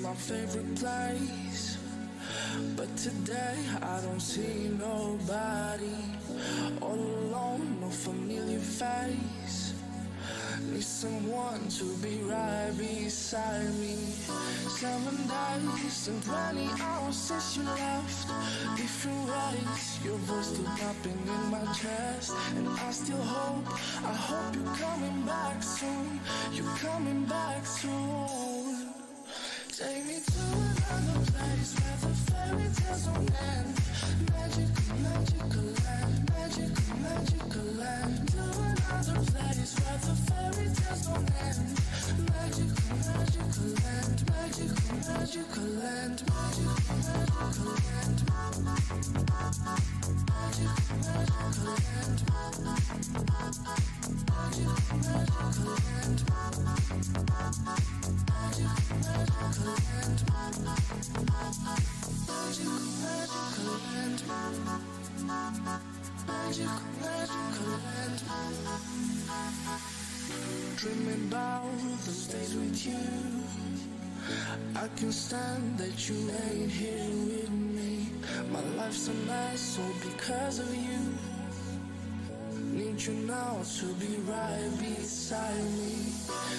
my favorite place, but today I don't see nobody. All alone, no familiar face. Need someone to be right beside me. 7 days and 20 hours since you left. Different ways, your voice still popping in my chest. And I still hope, I hope you're coming back soon. You're coming back soon. Take me to another place where the fairy tales don't end. Magical, magical land, magical, magical land. To another place where the fairy tales don't end. Magical, magical land, magical, magical land, magical, magical land. Magical, magical land. Magical, magical land. Dreaming about those days with you. I can stand that you ain't here with me. My life's a mess all because of you. Need you now to be right beside me.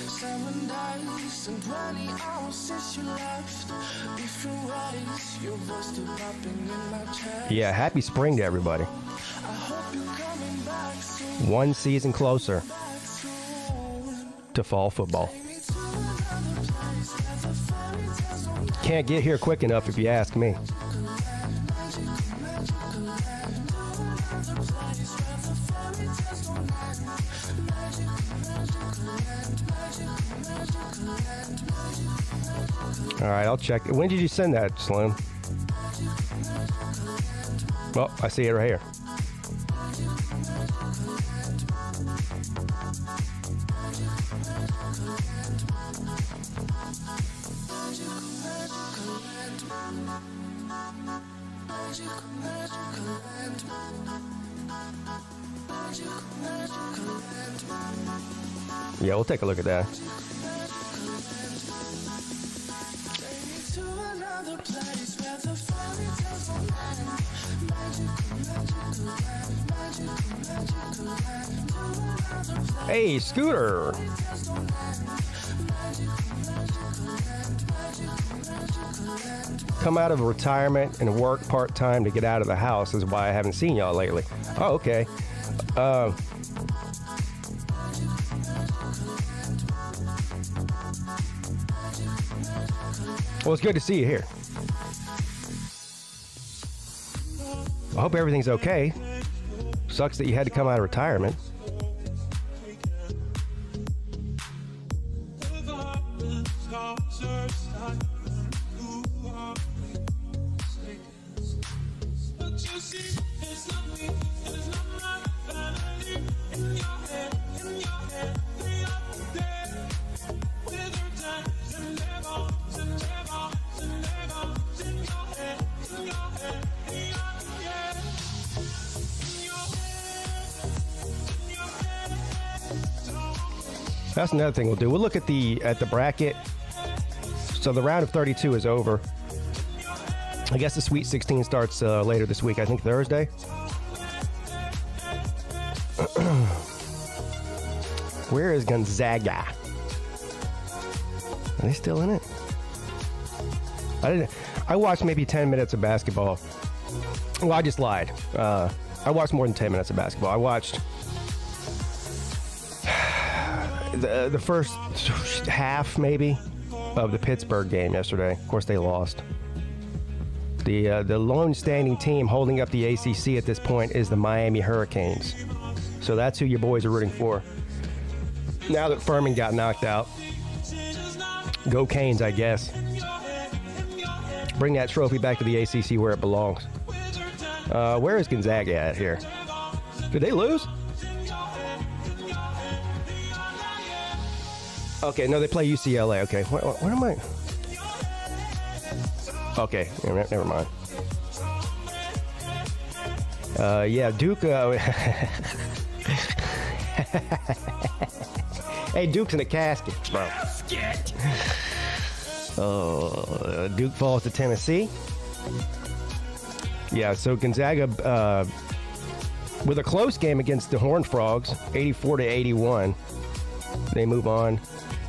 7 days and 20 hours since you left. Different ways, your voice still popping in my chest. Yeah, happy spring to everybody. I hope you're coming back soon. One season closer to fall football. Can't get here quick enough if you ask me. All right, I'll check. When did you send that, Slim? Well, I see it right here. Yeah, we'll take a look at that. Hey, Scooter. Come out of retirement and work part-time to get out of the house is why I haven't seen y'all lately. Oh, okay. Well, it's good to see you here. I hope everything's okay. Sucks that you had to come out of retirement. That's another thing we'll do. We'll look at the bracket. So the round of 32 is over. I guess the Sweet 16 starts later this week. I think Thursday. Where is Gonzaga? Are they still in it? I watched maybe 10 minutes of basketball. Well, I just lied. I watched more than 10 minutes of basketball. I watched the first half, maybe, of the Pittsburgh game yesterday. Of course, they lost. The lone standing team holding up the ACC at this point is the Miami Hurricanes. So that's who your boys are rooting for. Now that Furman got knocked out, go Canes, I guess. Bring that trophy back to the ACC where it belongs. Where is Gonzaga at here? Did they lose? Okay, no, they play UCLA. Okay, what am I? Okay, never mind. Yeah, Duke. Hey, Duke's in a casket, bro. Duke falls to Tennessee. Yeah, so Gonzaga with a close game against the Horned Frogs, 84-81. They move on.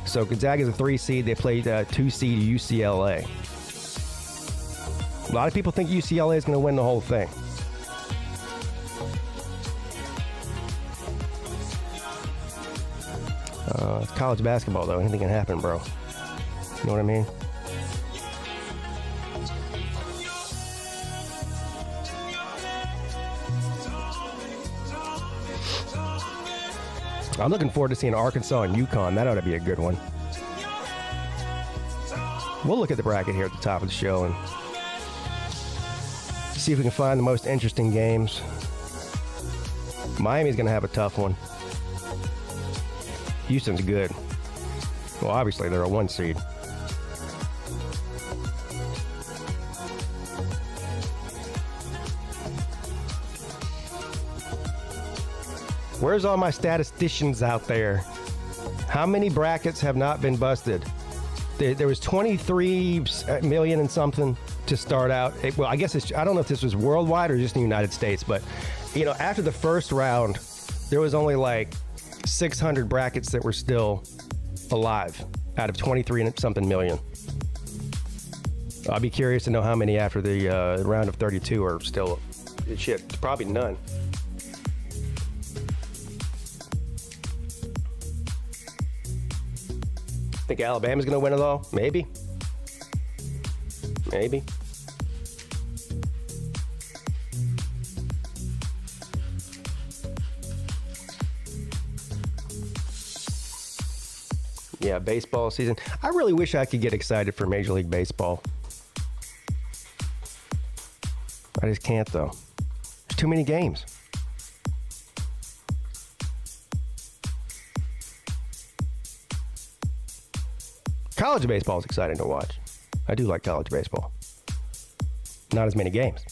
So Gonzaga's a 3 seed. They played 2 seed UCLA. A lot of people think UCLA is going to win the whole thing. It's college basketball, though. Anything can happen, bro. You know what I mean? I'm looking forward to seeing Arkansas and UConn. That ought to be a good one. We'll look at the bracket here at the top of the show and see if we can find the most interesting games. Miami's going to have a tough one. Houston's good. Well, obviously, they're a 1 seed. Where's all my statisticians out there? How many brackets have not been busted? There was 23 million and something to start out. Well, I guess I don't know if this was worldwide or just in the United States, but you know, after the first round, there was only like 600 brackets that were still alive out of 23 and something million. I'll be curious to know how many after the round of 32 are still. Shit, probably none. Think Alabama's going to win it all? Maybe. Maybe. Yeah, baseball season. I really wish I could get excited for Major League Baseball. I just can't, though. There's too many games. College baseball is exciting to watch. I do like college baseball. Not as many games.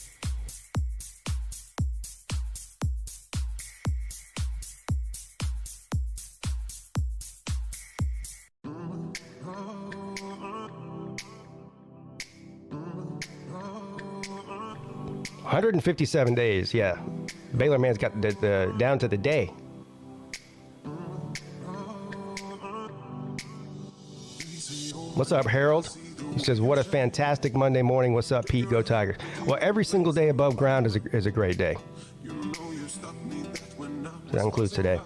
$157 days, yeah. Baylor man's got the down to the day. What's up, Harold? He says, what a fantastic Monday morning. What's up, Pete? Go Tigers. Well, every single day above ground is a great day. That includes today.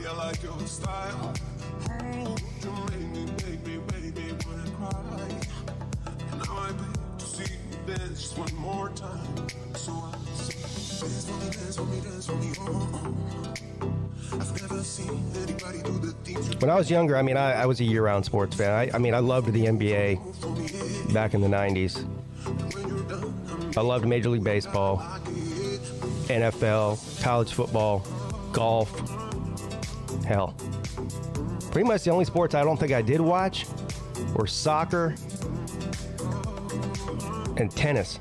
I like your style. You make me wanna cry. And now I beg to see you dance just one more time. So I dance for me, I've never seen anybody do the things. When I was younger, I was a year-round sports fan. I loved the NBA back in the 90s. I loved Major League Baseball, NFL, college football, golf. Hell, pretty much the only sports I don't think I did watch were soccer and tennis.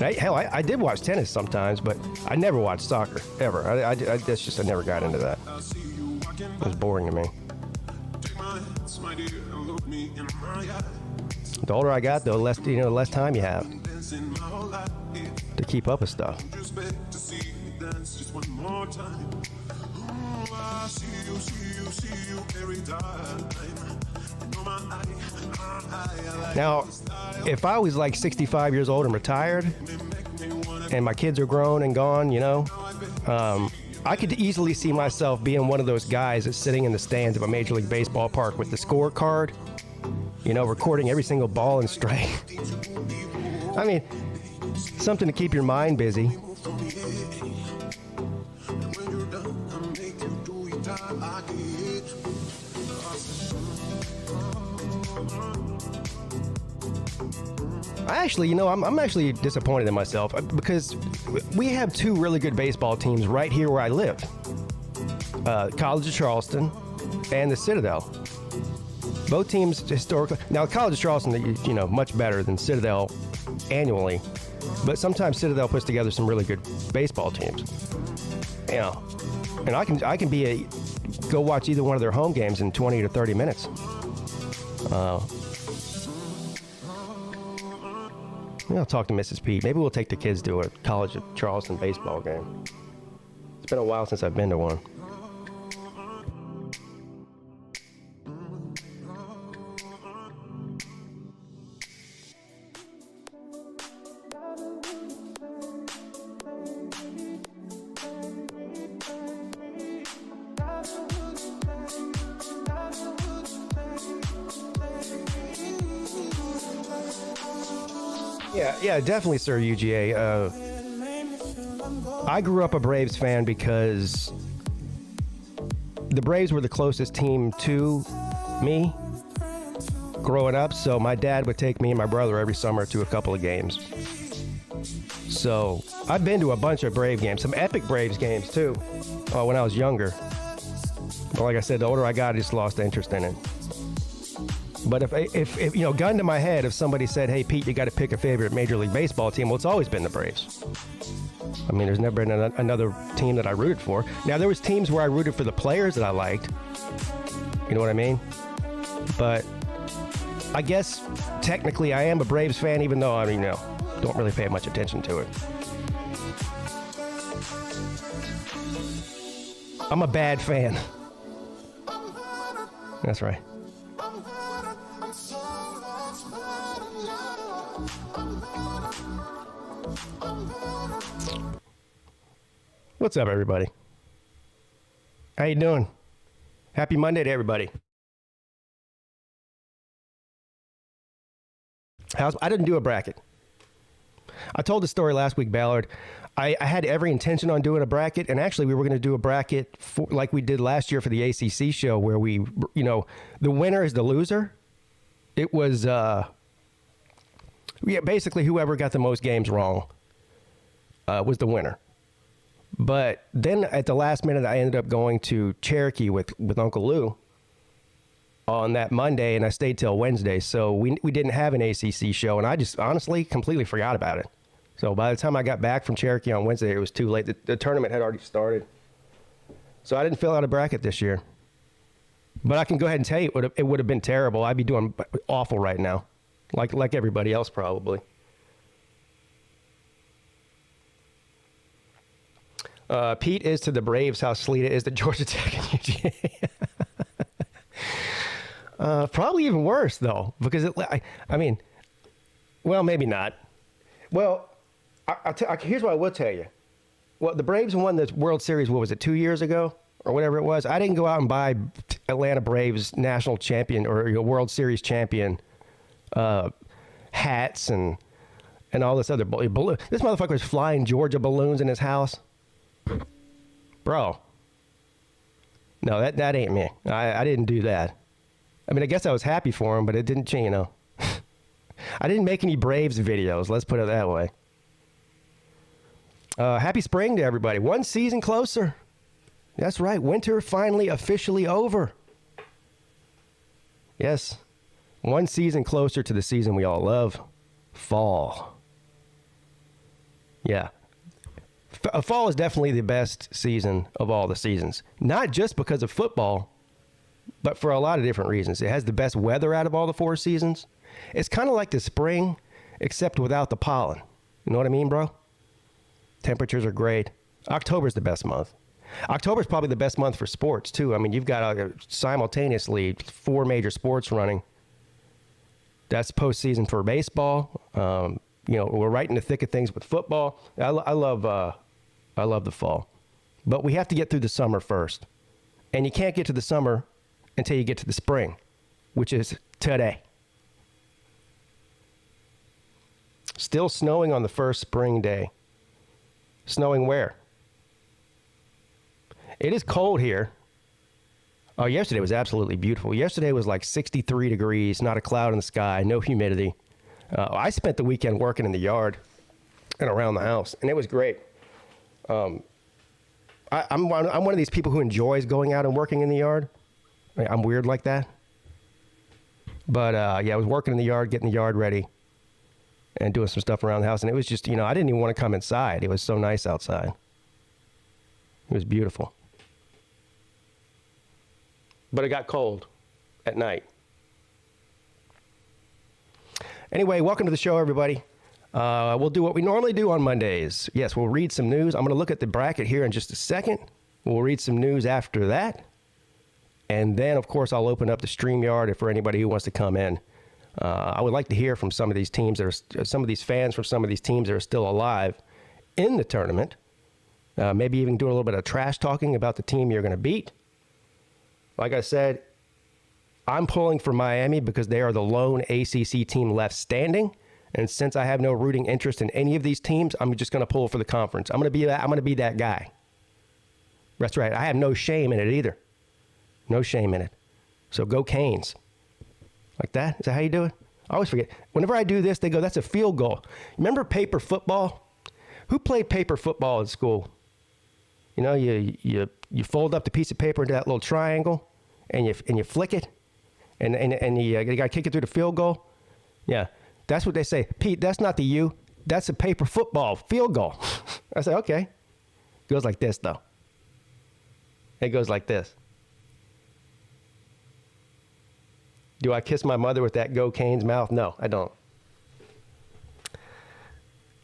I did watch tennis sometimes, but I never watched soccer, ever. I never got into that. It was boring to me. The older I got, though, less time you have to keep up with stuff. Now, if I was like 65 years old and retired, and my kids are grown and gone, I could easily see myself being one of those guys that's sitting in the stands of a Major League Baseball park with the scorecard, recording every single ball and strike. Something to keep your mind busy. I'm actually disappointed in myself because we have two really good baseball teams right here where I live. College of Charleston and the Citadel. Both teams historically. Now, College of Charleston, much better than Citadel annually. But sometimes Citadel puts together some really good baseball teams. You know, and I can go watch either one of their home games in 20 to 30 minutes. Maybe I'll talk to Mrs. Peete. Maybe we'll take the kids to a College of Charleston baseball game. It's been a while since I've been to one. Yeah, definitely, sir, UGA. I grew up a Braves fan because the Braves were the closest team to me growing up, so my dad would take me and my brother every summer to a couple of games. So I've been to a bunch of Brave games, some epic Braves games too, when I was younger. But like I said, the older I got, I just lost interest in it. But if you know, gun to my head, if somebody said, "Hey, Pete, you got to pick a favorite Major League Baseball team," well, it's always been the Braves. I mean, there's never been another team that I rooted for. Now, there was teams where I rooted for the players that I liked. You know what I mean? But I guess technically I am a Braves fan, even though I mean, you know, don't really pay much attention to it. I'm a bad fan. That's right. What's up, everybody? How you doing? Happy Monday to everybody. I didn't do a bracket. I told the story last week, Ballard. I had every intention on doing a bracket, and actually we were going to do a bracket like we did last year for the ACC show, where we, you know, the winner is the loser. It was, basically whoever got the most games wrong was the winner. But then at the last minute, I ended up going to Cherokee with Uncle Lou on that Monday, and I stayed till Wednesday. So we didn't have an ACC show, and I just honestly completely forgot about it. So by the time I got back from Cherokee on Wednesday, it was too late. The tournament had already started. So I didn't fill out a bracket this year. But I can go ahead and tell you it would have been terrible. I'd be doing awful right now, like everybody else probably. Pete is to the Braves how Sleeta is to Georgia Tech and UGA. Probably even worse, though, because I mean, well, maybe not. Well, here's what I will tell you. Well, the Braves won the World Series, what was it, 2 years ago or whatever it was? I didn't go out and buy Atlanta Braves national champion or World Series champion hats and all this other balloon. This motherfucker was flying Georgia balloons in his house. Bro. No, that ain't me. I didn't do that. I mean, I guess I was happy for him, but it didn't change, you know. I didn't make any Braves videos, let's put it that way. Happy spring to everybody. One season closer. That's right. Winter finally officially over. Yes. One season closer to the season we all love. Fall. Yeah. Fall is definitely the best season of all the seasons. Not just because of football, but for a lot of different reasons. It has the best weather out of all the four seasons. It's kind of like the spring, except without the pollen. You know what I mean, bro? Temperatures are great. October's the best month. October's probably the best month for sports, too. I mean, you've got simultaneously 4 major sports running. That's postseason for baseball. You know, we're right in the thick of things with football. I love the fall. But we have to get through the summer first. And you can't get to the summer until you get to the spring, which is today. Still snowing on the first spring day. Snowing where? It is cold here. Oh, yesterday was absolutely beautiful. Yesterday was like 63 degrees, not a cloud in the sky, no humidity. I spent the weekend working in the yard and around the house, and it was great. I'm one of these people who enjoys going out and working in the yard. I'm weird like that. But, yeah, I was working in the yard, getting the yard ready. and doing some stuff around the house. And it was just, I didn't even want to come inside. It was so nice outside. It was beautiful. But it got cold at night. Anyway, welcome to the show, everybody. We'll do what we normally do on Mondays. Yes, we'll read some news. I'm going to look at the bracket here in just a second. We'll read some news after that. And then, of course, I'll open up the StreamYard for anybody who wants to come in. I would like to hear from some of these teams, some of these fans from some of these teams that are still alive in the tournament. Maybe even do a little bit of trash talking about the team you're going to beat. Like I said, I'm pulling for Miami because they are the lone ACC team left standing. And since I have no rooting interest in any of these teams, I'm just going to pull for the conference. I'm going to be that guy. That's right. I have no shame in it either. No shame in it. So go Canes. Like that? Is that how you do it? I always forget. Whenever I do this, they go, that's a field goal. Remember paper football? Who played paper football in school? You fold up the piece of paper into that little triangle, and you flick it, and you got to kick it through the field goal. Yeah, that's what they say. Pete, that's not the U. That's a paper football field goal. I said, okay. It goes like this, though. It goes like this. Do I kiss my mother with that Go Canes mouth? No, I don't.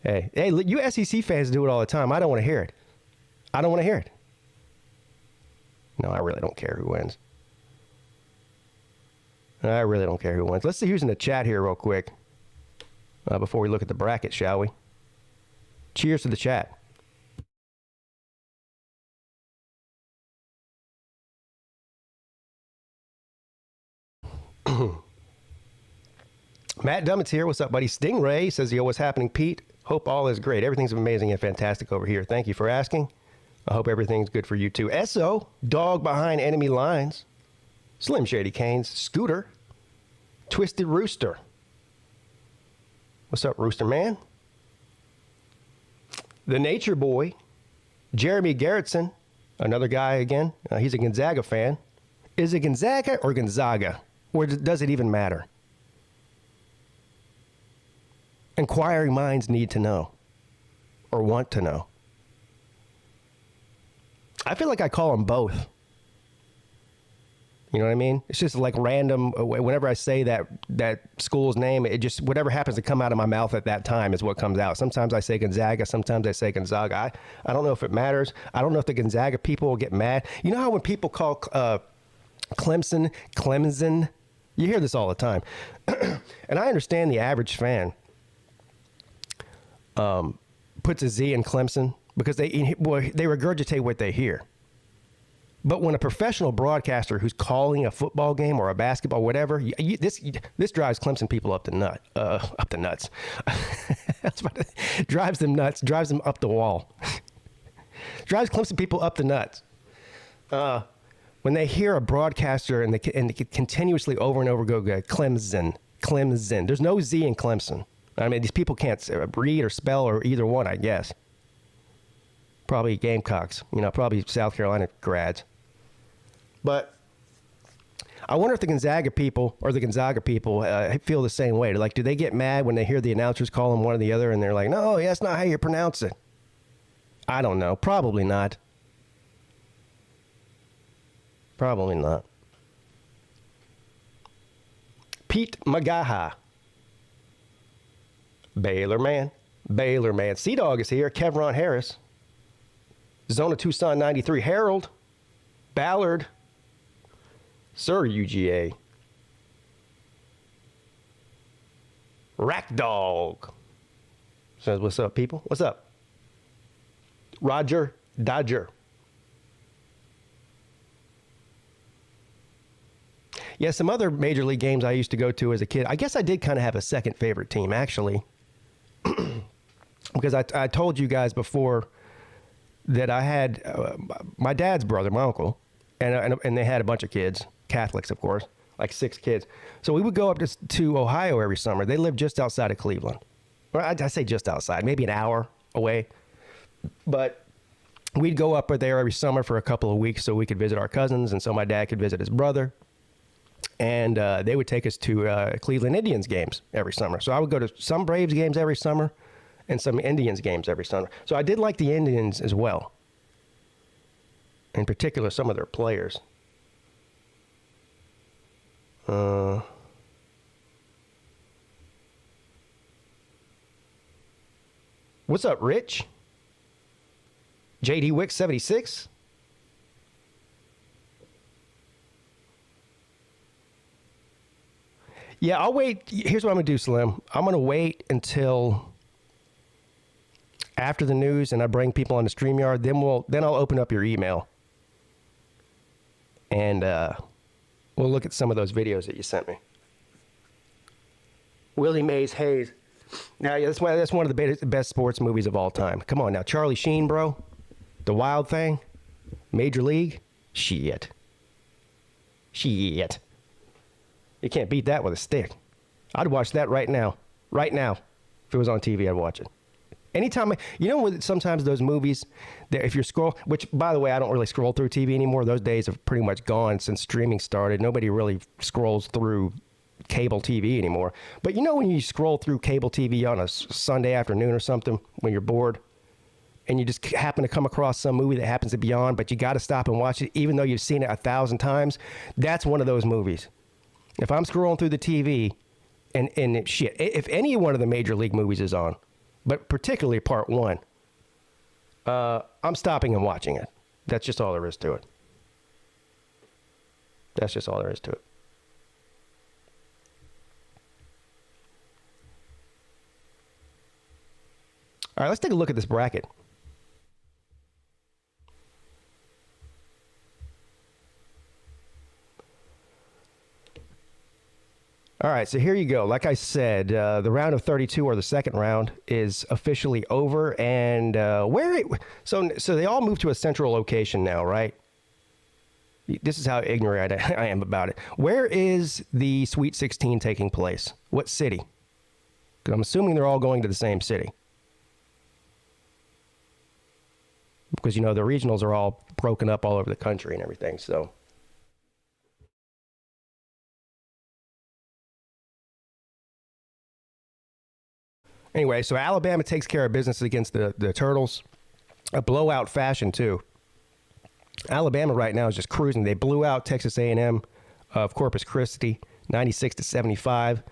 Hey, you SEC fans do it all the time. I don't want to hear it. I don't want to hear it. No, I really don't care who wins. I really don't care who wins. Let's see who's in the chat here real quick before we look at the bracket, shall we? Cheers to the chat. Matt Dummett's here. What's up, buddy? Stingray says, yo, what's happening, Pete? Hope all is great. Everything's amazing and fantastic over here. Thank you for asking. I hope everything's good for you, too. SO, dog behind enemy lines. Slim Shady Canes. Scooter. Twisted Rooster. What's up, Rooster Man? The Nature Boy. Jeremy Garrettson. Another guy again. He's a Gonzaga fan. Is it Gonzaga or Gonzaga? Or does it even matter? Inquiring minds need to know. Or want to know. I feel like I call them both. You know what I mean? It's just like random. Whenever I say that school's name, it just, whatever happens to come out of my mouth at that time is what comes out. Sometimes I say Gonzaga. Sometimes I say Gonzaga. I don't know if it matters. I don't know if the Gonzaga people will get mad. You know how when people call Clemson, you hear this all the time. And I understand the average fan puts a Z in Clemson because they regurgitate what they hear. But when a professional broadcaster who's calling a football game or a basketball, whatever, this drives Clemson people up the nuts. Drives them nuts. Drives them up the wall. Drives Clemson people up the nuts. When they hear a broadcaster and they continuously over and over go Clemson. There's no Z in Clemson. I mean, these people can't read or spell or either one, I guess. Probably Gamecocks, probably South Carolina grads. But I wonder if the Gonzaga people feel the same way. Like, do they get mad when they hear the announcers call them one or the other and they're like, no, that's not how you pronounce it? I don't know. Probably not. Probably not. Pete Magaha. Baylor man. Sea-Dog is here. Kevron Harris. Zona Tucson 93. Harold. Ballard. Sir UGA. Rack Dog. Says, what's up, people? What's up? Roger Dodger. Yeah, some other major league games I used to go to as a kid. I guess I did kind of have a second favorite team, actually. Because I told you guys before that I had my dad's brother, my uncle, and they had a bunch of kids, Catholics, of course, like 6 kids. So we would go up to Ohio every summer. They lived just outside of Cleveland. Or I say just outside, maybe an hour away. But we'd go up there every summer for a couple of weeks so we could visit our cousins and so my dad could visit his brother. And they would take us to Cleveland Indians games every summer. So I would go to some Braves games every summer and some Indians games every summer. So I did like the Indians as well. In particular, some of their players. What's up, Rich? JD Wick 76? Yeah, I'll wait. Here's what I'm going to do, Slim. I'm going to wait until after the news and I bring people on the StreamYard. Then I'll open up your email. And we'll look at some of those videos that you sent me. Willie Mays Hayes. Now, yeah, that's one of the best sports movies of all time. Come on now. Charlie Sheen, bro. The Wild Thing. Major League. Shit. You can't beat that with a stick. I'd watch that right now. Right now. If it was on TV, I'd watch it. Anytime, sometimes those movies, if you're which, by the way, I don't really scroll through TV anymore. Those days have pretty much gone since streaming started. Nobody really scrolls through cable TV anymore. But when you scroll through cable TV on a Sunday afternoon or something, when you're bored, and you just happen to come across some movie that happens to be on, but you got to stop and watch it, even though you've seen it 1,000 times, that's one of those movies. If I'm scrolling through the TV, and if any one of the major league movies is on, but particularly part one, I'm stopping and watching it. That's just all there is to it. All right, let's take a look at this bracket. All right, so here you go. Like I said, the round of 32, or the second round, is officially over. And so they all moved to a central location now, right? This is how ignorant I am about it. Where is the Sweet 16 taking place? What city? Because I'm assuming they're all going to the same city. Because, the regionals are all broken up all over the country and everything, so... Anyway, so Alabama takes care of business against the Turtles. A blowout fashion, too. Alabama right now is just cruising. They blew out Texas A&M of Corpus Christi, 96-75.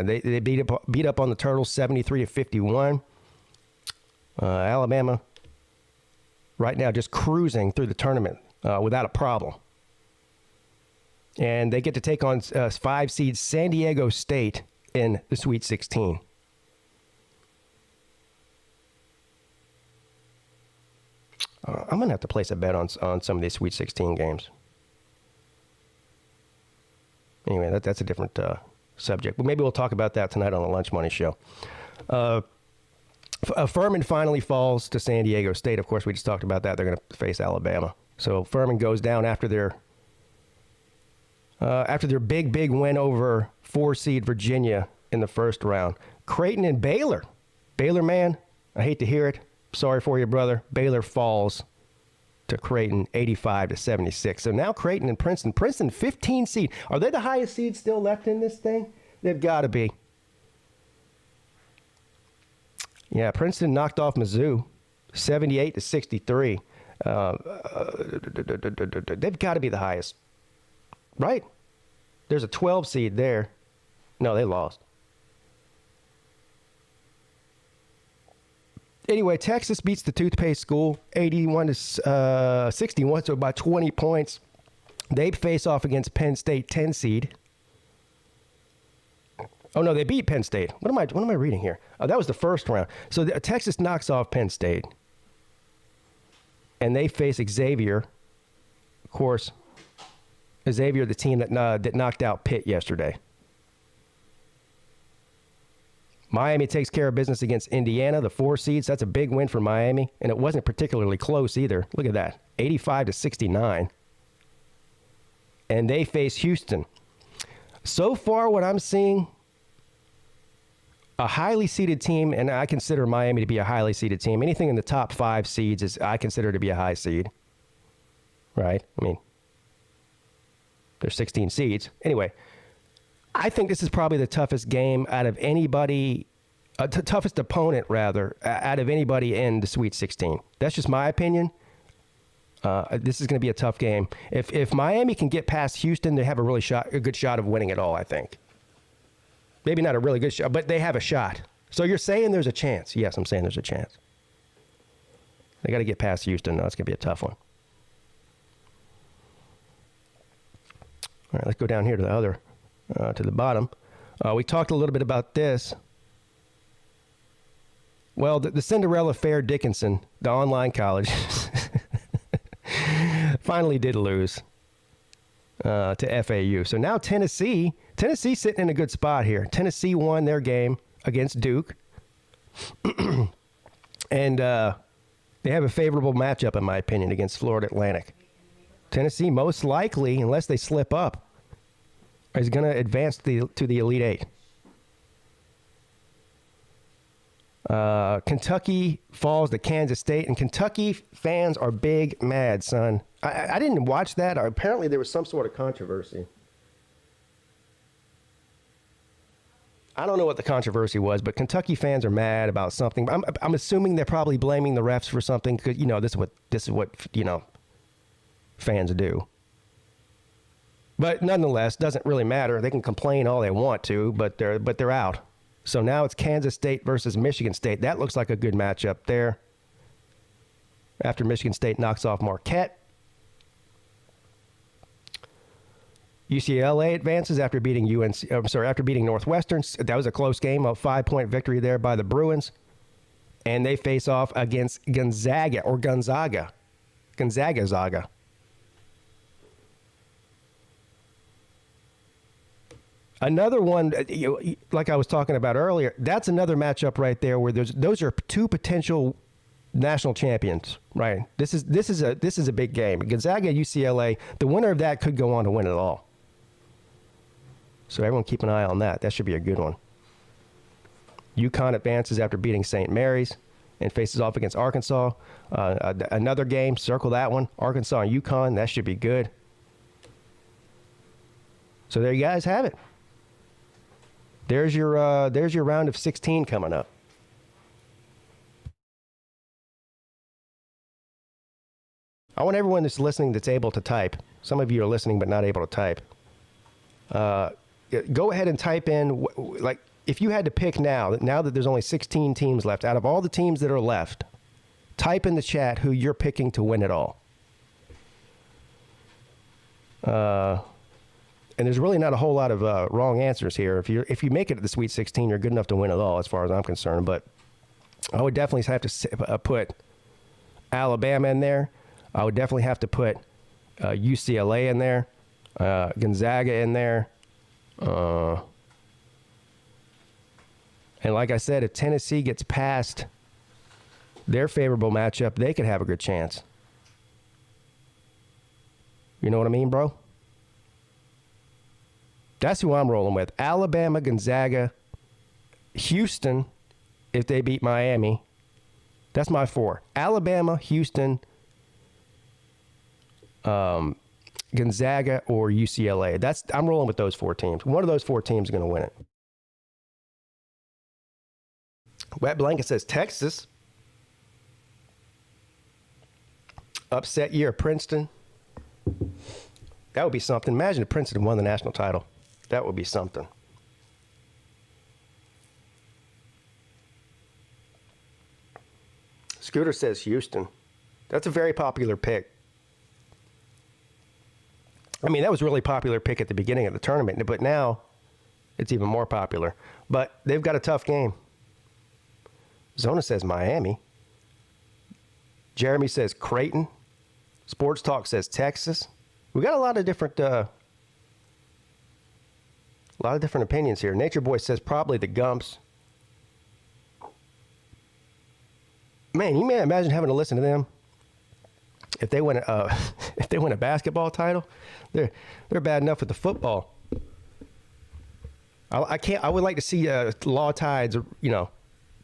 They beat up on the Turtles, 73-51. Alabama right now just cruising through the tournament without a problem. And they get to take on 5 seed San Diego State in the Sweet 16. I'm going to have to place a bet on some of these Sweet 16 games. Anyway, that's a different subject. But maybe we'll talk about that tonight on the Lunch Money Show. Furman finally falls to San Diego State. Of course, we just talked about that. They're going to face Alabama. So Furman goes down after their big win over 4-seed Virginia in the first round. Creighton and Baylor. Baylor, man, I hate to hear it. Sorry for you, brother. Baylor falls to Creighton, 85-76. So now Creighton and Princeton. Princeton, 15 seed. Are they the highest seed still left in this thing? They've got to be. Yeah, Princeton knocked off Mizzou, 78-63. They've got to be the highest, right? There's a 12 seed there. No, they lost. Anyway, Texas beats the toothpaste school 81-61, so about 20 points. They face off against Penn State, 10 seed. Oh no, they beat Penn State. What am I reading here? Oh, that was the first round. So Texas knocks off Penn State, and they face Xavier. Of course, Xavier, the team that knocked out Pitt yesterday. Miami takes care of business against Indiana, the 4 seeds. That's a big win for Miami, and it wasn't particularly close either. Look at that, 85-69. And they face Houston. So far, what I'm seeing, a highly seeded team, and I consider Miami to be a highly seeded team. Anything in the top 5 seeds I consider to be a high seed. Right? I mean, There's 16 seeds. Anyway, I think this is probably the toughest game out of anybody, toughest opponent, rather, out of anybody in the Sweet 16. That's just my opinion. This is going to be a tough game. If Miami can get past Houston, they have a good shot of winning it all, I think. Maybe not a really good shot, but they have a shot. So you're saying there's a chance. Yes, I'm saying there's a chance. They got to get past Houston, though. It's going to be a tough one. All right, let's go down here to the bottom. We talked a little bit about this. Well, the Cinderella Fair Dickinson, the online college, finally did lose to FAU. So now Tennessee's sitting in a good spot here. Tennessee won their game against Duke. And they have a favorable matchup, in my opinion, against Florida Atlantic. Tennessee, most likely, unless they slip up, is going to advance to the Elite Eight. Kentucky falls to Kansas State, and Kentucky fans are big mad, son. I didn't watch that. Apparently, there was some sort of controversy. I don't know what the controversy was, but Kentucky fans are mad about something. I'm assuming they're probably blaming the refs for something because this is what fans do. But nonetheless, doesn't really matter. They can complain all they want to, but they're out. So now it's Kansas State versus Michigan State. That looks like a good matchup there. After Michigan State knocks off Marquette. UCLA advances after beating after beating Northwestern. That was a close game, a 5-point victory there by the Bruins. And they face off against Gonzaga. Gonzaga. Another one, like I was talking about earlier, that's another matchup right there where those are two potential national champions, right? This is a big game. Gonzaga, UCLA, the winner of that could go on to win it all. So everyone keep an eye on that. That should be a good one. UConn advances after beating St. Mary's and faces off against Arkansas. Another game, circle that one. Arkansas and UConn, that should be good. So there you guys have it. There's your round of 16 coming up. I want everyone that's listening that's able to type. Some of you are listening but not able to type. Go ahead and type in, like, if you had to pick now that there's only 16 teams left, out of all the teams that are left, type in the chat who you're picking to win it all. And there's really not a whole lot of wrong answers here. If you make it to the Sweet 16, you're good enough to win it all, as far as I'm concerned. But I would definitely have to put Alabama in there. I would definitely have to put UCLA in there, Gonzaga in there. And like I said, if Tennessee gets past their favorable matchup, they could have a good chance. You know what I mean, bro? That's who I'm rolling with. Alabama, Gonzaga, Houston, if they beat Miami. That's my 4. Alabama, Houston, Gonzaga, or UCLA. I'm rolling with those 4 teams. One of those 4 teams is going to win it. Wet Blanket says Texas. Upset year, Princeton. That would be something. Imagine if Princeton won the national title. That would be something. Scooter says Houston. That's a very popular pick. I mean, that was a really popular pick at the beginning of the tournament, but now it's even more popular. But they've got a tough game. Zona says Miami. Jeremy says Creighton. Sports Talk says Texas. We got a lot of different opinions here. Nature Boy says probably the Gumps. Man, you may imagine having to listen to them if they win a basketball title. They're bad enough with the football. I would like to see Law Tide's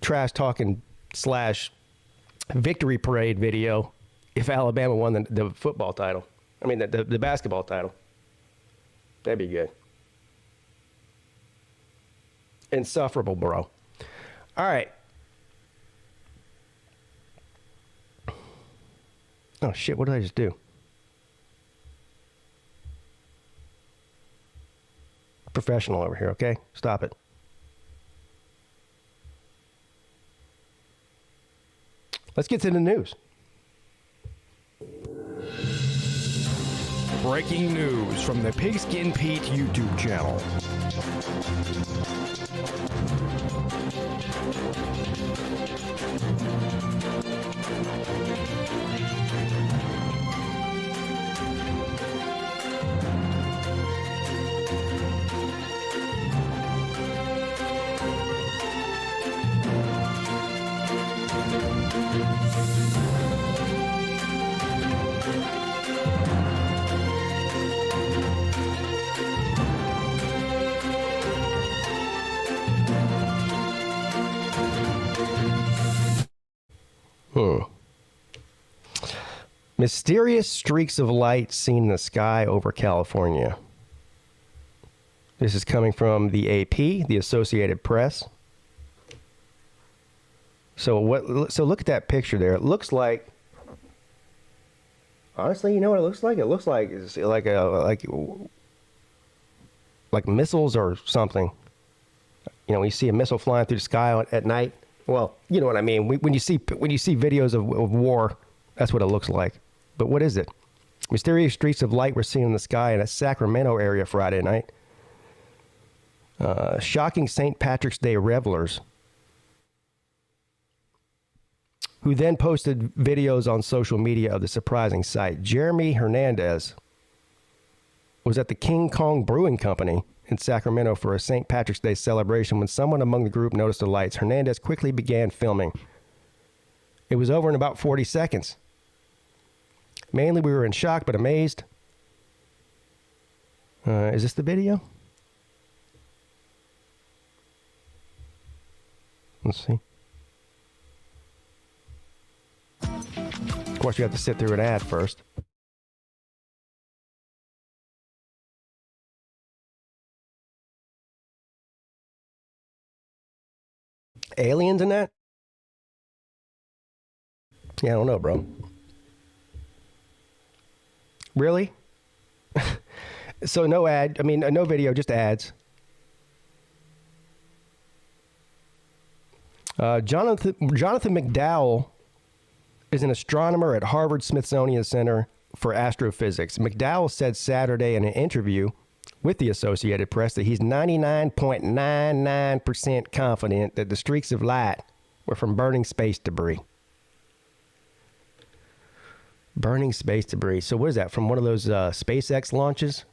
trash talking / victory parade video if Alabama won the football title. I mean the basketball title. That'd be good. Insufferable, bro. All right. Oh, shit. What did I just do? Professional over here, okay? Stop it. Let's get to the news. Breaking news from the PigskinPeete YouTube channel. Mysterious streaks of light seen in the sky over California. This is coming from the AP, the Associated Press. So look at that picture there. It looks like, honestly, you know what it looks like? It looks like it's like missiles or something. You know, when you see a missile flying through the sky at night. Well, you know what I mean. When you see videos of war, that's what it looks like. But what is it? Mysterious streaks of light were seen in the sky in a Sacramento area Friday night. Shocking St. Patrick's Day revelers, who then posted videos on social media of the surprising sight. Jeremy Hernandez was at the King Kong Brewing Company in Sacramento for a St. Patrick's Day celebration when someone among the group noticed the lights. Hernandez quickly began filming. It was over in about 40 seconds. Mainly, we were in shock but amazed. Is this the video? Let's see. Of course, you have to sit through an ad first. Aliens in that? Yeah, I don't know, bro. Really? So no ad. I mean, no video, just ads. Jonathan McDowell is an astronomer at Harvard Smithsonian Center for Astrophysics. McDowell said Saturday in an interview with the Associated Press that he's 99.99% confident that the streaks of light were from burning space debris. Burning space debris. So what is that, from one of those SpaceX launches?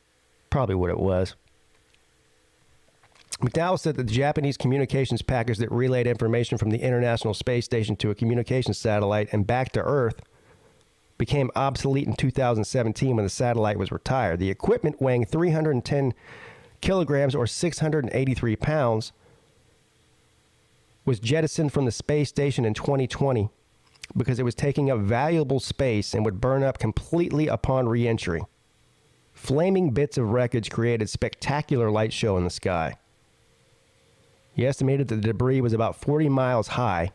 Probably what it was. McDowell said that the Japanese communications package that relayed information from the International Space Station to a communications satellite and back to Earth became obsolete in 2017 when the satellite was retired. The equipment, weighing 310 kilograms or 683 pounds, was jettisoned from the space station in 2020 because it was taking up valuable space and would burn up completely upon re-entry. Flaming bits of wreckage created spectacular light show in the sky. He estimated that the debris was about 40 miles high,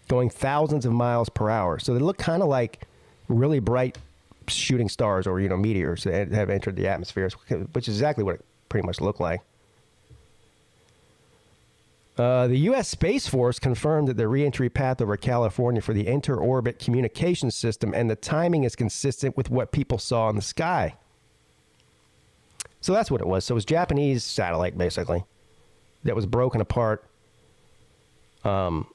going thousands of miles per hour. So they look kind of like really bright shooting stars or, meteors that have entered the atmosphere, which is exactly what it pretty much looked like. The U.S. Space Force confirmed that the re-entry path over California for the inter-orbit communications system and the timing is consistent with what people saw in the sky. So that's what it was. So it was Japanese satellite, basically, that was broken apart and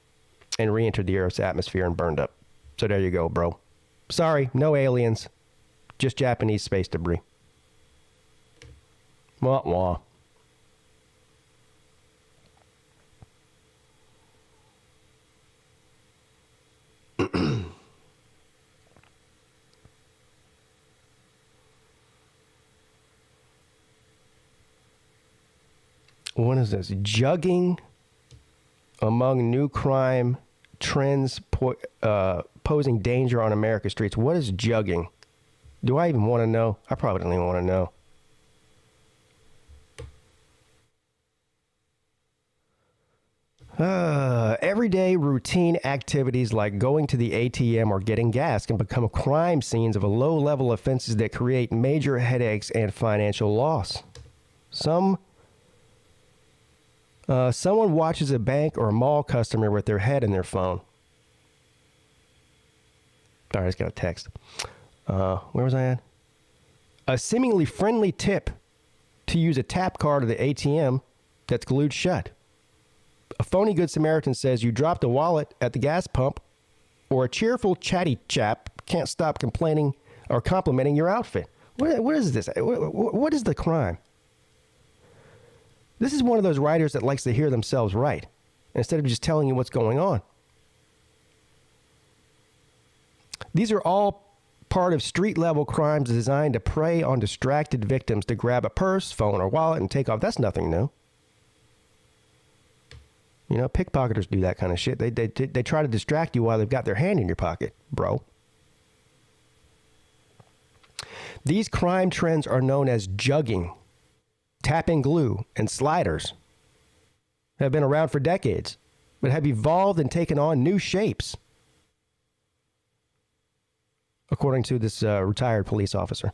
re-entered the Earth's atmosphere and burned up. So there you go, bro. Sorry, no aliens, just Japanese space debris. Wah, wah. What is this? Jugging among new crime trends posing danger on America's streets. What is jugging? Do I even want to know? I probably don't even want to know. Everyday routine activities like going to the ATM or getting gas can become crime scenes of low-level offenses that create major headaches and financial loss. Someone watches a bank or mall customer with their head in their phone. All right, I just got a text. Where was I at? A seemingly friendly tip to use a tap card at the ATM that's glued shut. A phony Good Samaritan says you dropped a wallet at the gas pump, or a cheerful, chatty chap can't stop complaining or complimenting your outfit. What is this? What is the crime? This is one of those writers that likes to hear themselves write, instead of just telling you what's going on. These are all part of street-level crimes designed to prey on distracted victims to grab a purse, phone, or wallet and take off. That's nothing new. You know, pickpocketers do that kind of shit. They try to distract you while they've got their hand in your pocket, bro. These crime trends are known as jugging, tapping glue, and sliders. They have been around for decades, but have evolved and taken on new shapes, according to this retired police officer.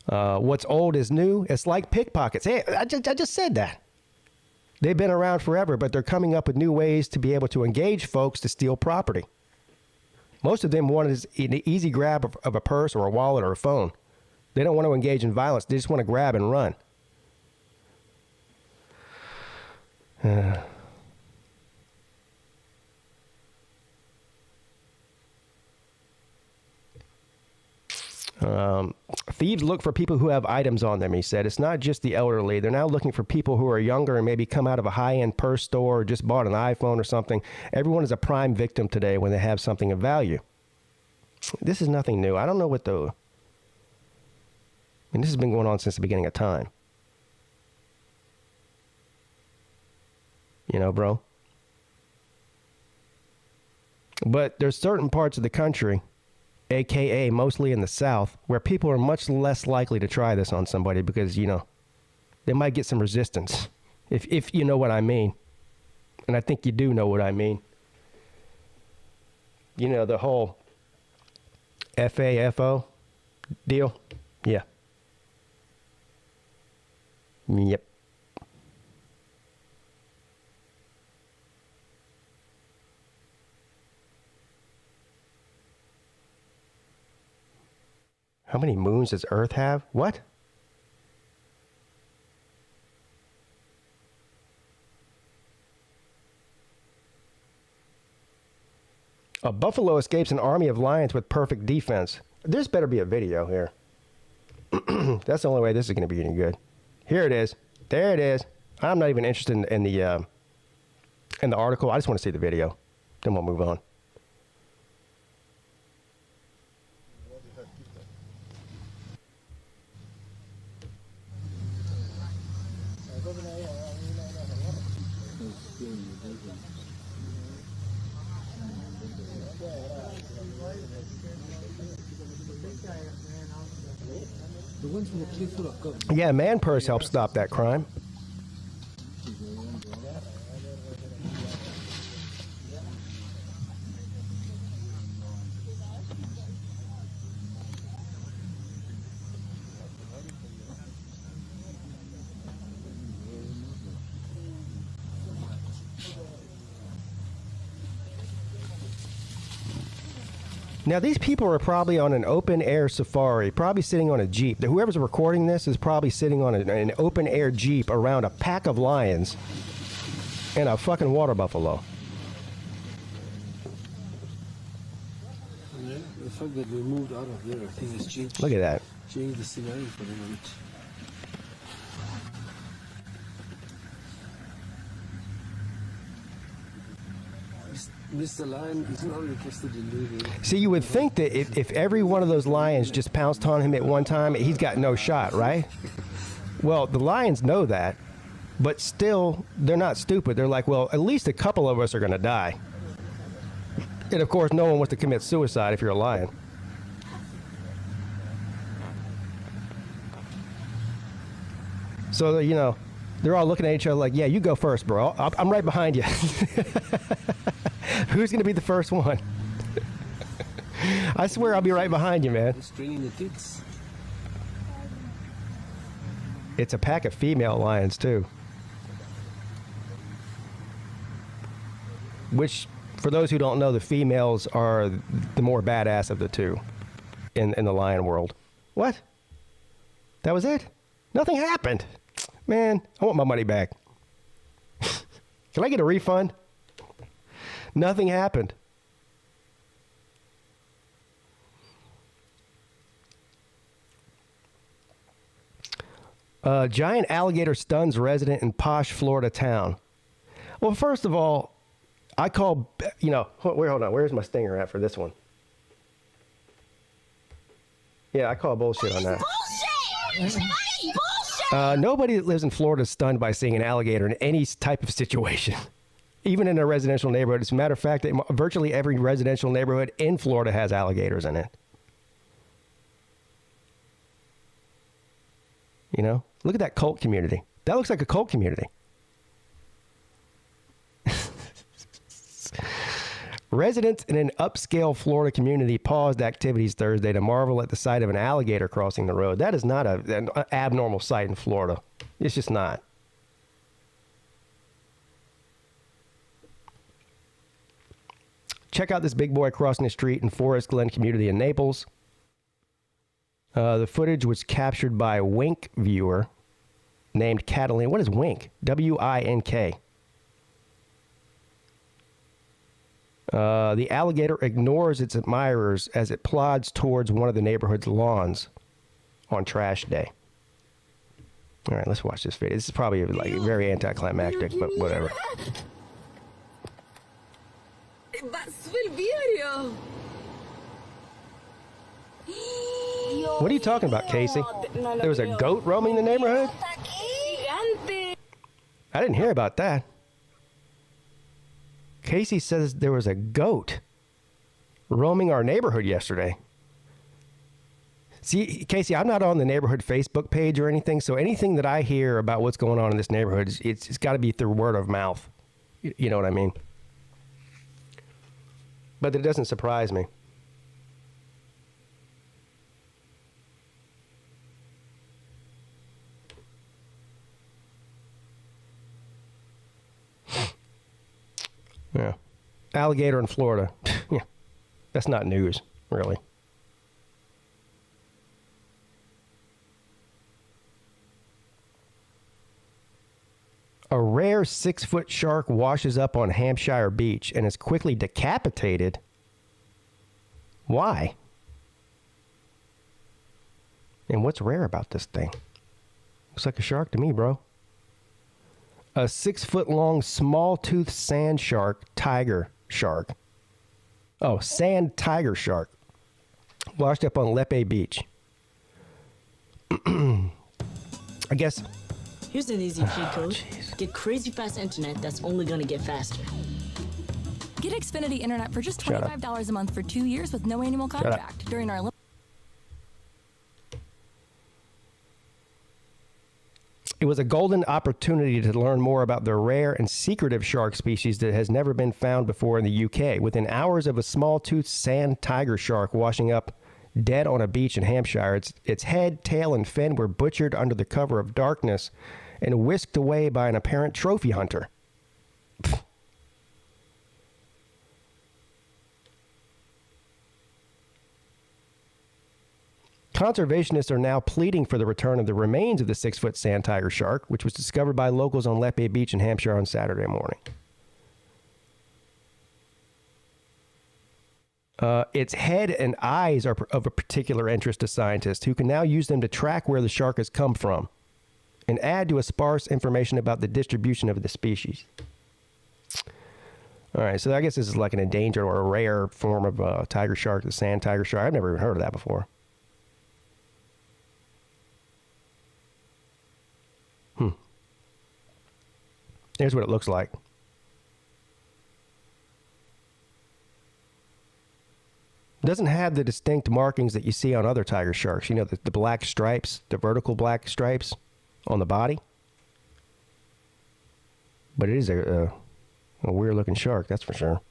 What's old is new. It's like pickpockets. Hey, I just said that. They've been around forever, but they're coming up with new ways to be able to engage folks to steal property. Most of them want an easy grab of a purse or a wallet or a phone. They don't want to engage in violence. They just want to grab and run. Thieves look for people who have items on them, he said. It's not just the elderly. They're now looking for people who are younger and maybe come out of a high-end purse store or just bought an iPhone or something. Everyone is a prime victim today when they have something of value. This is nothing new. I don't know what the... I mean, this has been going on since the beginning of time. You know, bro? But there's certain parts of the country, a.k.a. mostly in the South, where people are much less likely to try this on somebody because, you know, they might get some resistance, if you know what I mean. And I think you do know what I mean. You know, the whole FAFO deal? Yeah. Yep. How many moons does Earth have? What? A buffalo escapes an army of lions with perfect defense. There's better be a video here. That's the only way this is going to be any good. Here it is. There it is. I'm not even interested in the article. I just want to see the video. Then we'll move on. Yeah, man purse helped stop that crime. Now, these people are probably on an open-air safari, probably sitting on a Jeep. Whoever's recording this is probably sitting on an open-air Jeep around a pack of lions and a fucking water buffalo. Yeah, the fact that we moved out of there, I think it's changed. Look at that. Changed the scenario for the moment. Mr. Lion is not interested in doing it. See, you would think that if every one of those lions just pounced on him at one time, he's got no shot, right? Well, the lions know that, but still, they're not stupid. They're like, well, at least a couple of us are going to die. And, of course, no one wants to commit suicide if you're a lion. So, you know, They're all looking at each other like, yeah, you go first, bro. I'm right behind you. Who's going to be the first one? I swear I'll be right behind you, man. It's training the kids. It's a pack of female lions, too. Which, for those who don't know, the females are the more badass of the two in the lion world. What? That was it? Nothing happened. Man, I want my money back. Can I get a refund? Nothing happened. Giant alligator stuns resident in posh Florida town. Well, first of all, I call, hold on. Where's my stinger at for this one? Yeah, I call bullshit on that. Bullshit! Nobody that lives in Florida is stunned by seeing an alligator in any type of situation, even in a residential neighborhood. As a matter of fact, virtually every residential neighborhood in Florida has alligators in it. You know, look at that cult community. That looks like a cult community. Residents in an upscale Florida community paused activities Thursday to marvel at the sight of an alligator crossing the road. That is not an abnormal sight in Florida. It's just not. Check out this big boy crossing the street in Forest Glen community in Naples. The footage was captured by a Wink viewer named Catalina. What is Wink? W-I-N-K. The alligator ignores its admirers as it plods towards one of the neighborhood's lawns on trash day. All right, let's watch this video. This is probably like very anticlimactic, but whatever. What are you talking about, Casey? There was a goat roaming the neighborhood? I didn't hear about that. Casey says there was a goat roaming our neighborhood yesterday. See, Casey, I'm not on the neighborhood Facebook page or anything, so anything that I hear about what's going on in this neighborhood, it's got to be through word of mouth. You know what I mean? But it doesn't surprise me. Yeah. Alligator in Florida. Yeah. That's not news, really. A rare 6-foot shark washes up on Hampshire Beach and is quickly decapitated. Why? And what's rare about this thing? Looks like a shark to me, bro. A 6-foot-long small-toothed sand shark, tiger shark. Oh, sand tiger shark. Washed up on Lepe Beach. I guess. Here's an easy cheat code. Get crazy fast internet that's only gonna get faster. Get Xfinity internet for just $25 a month for 2 years with no annual contract during our. It was a golden opportunity to learn more about the rare and secretive shark species that has never been found before in the UK. Within hours of a small-toothed sand tiger shark washing up dead on a beach in Hampshire, its head, tail, and fin were butchered under the cover of darkness and whisked away by an apparent trophy hunter. Conservationists are now pleading for the return of the remains of the 6-foot sand tiger shark, which was discovered by locals on Lepe Beach in Hampshire on Saturday morning. Its head and eyes are of a particular interest to scientists, who can now use them to track where the shark has come from and add to a sparse information about the distribution of the species. All right, so I guess this is like an endangered or a rare form of tiger shark, the sand tiger shark. I've never even heard of that before. Here's what it looks like. It doesn't have the distinct markings that you see on other tiger sharks. You know, the black stripes, the vertical black stripes on the body. But it is a weird-looking shark, that's for sure.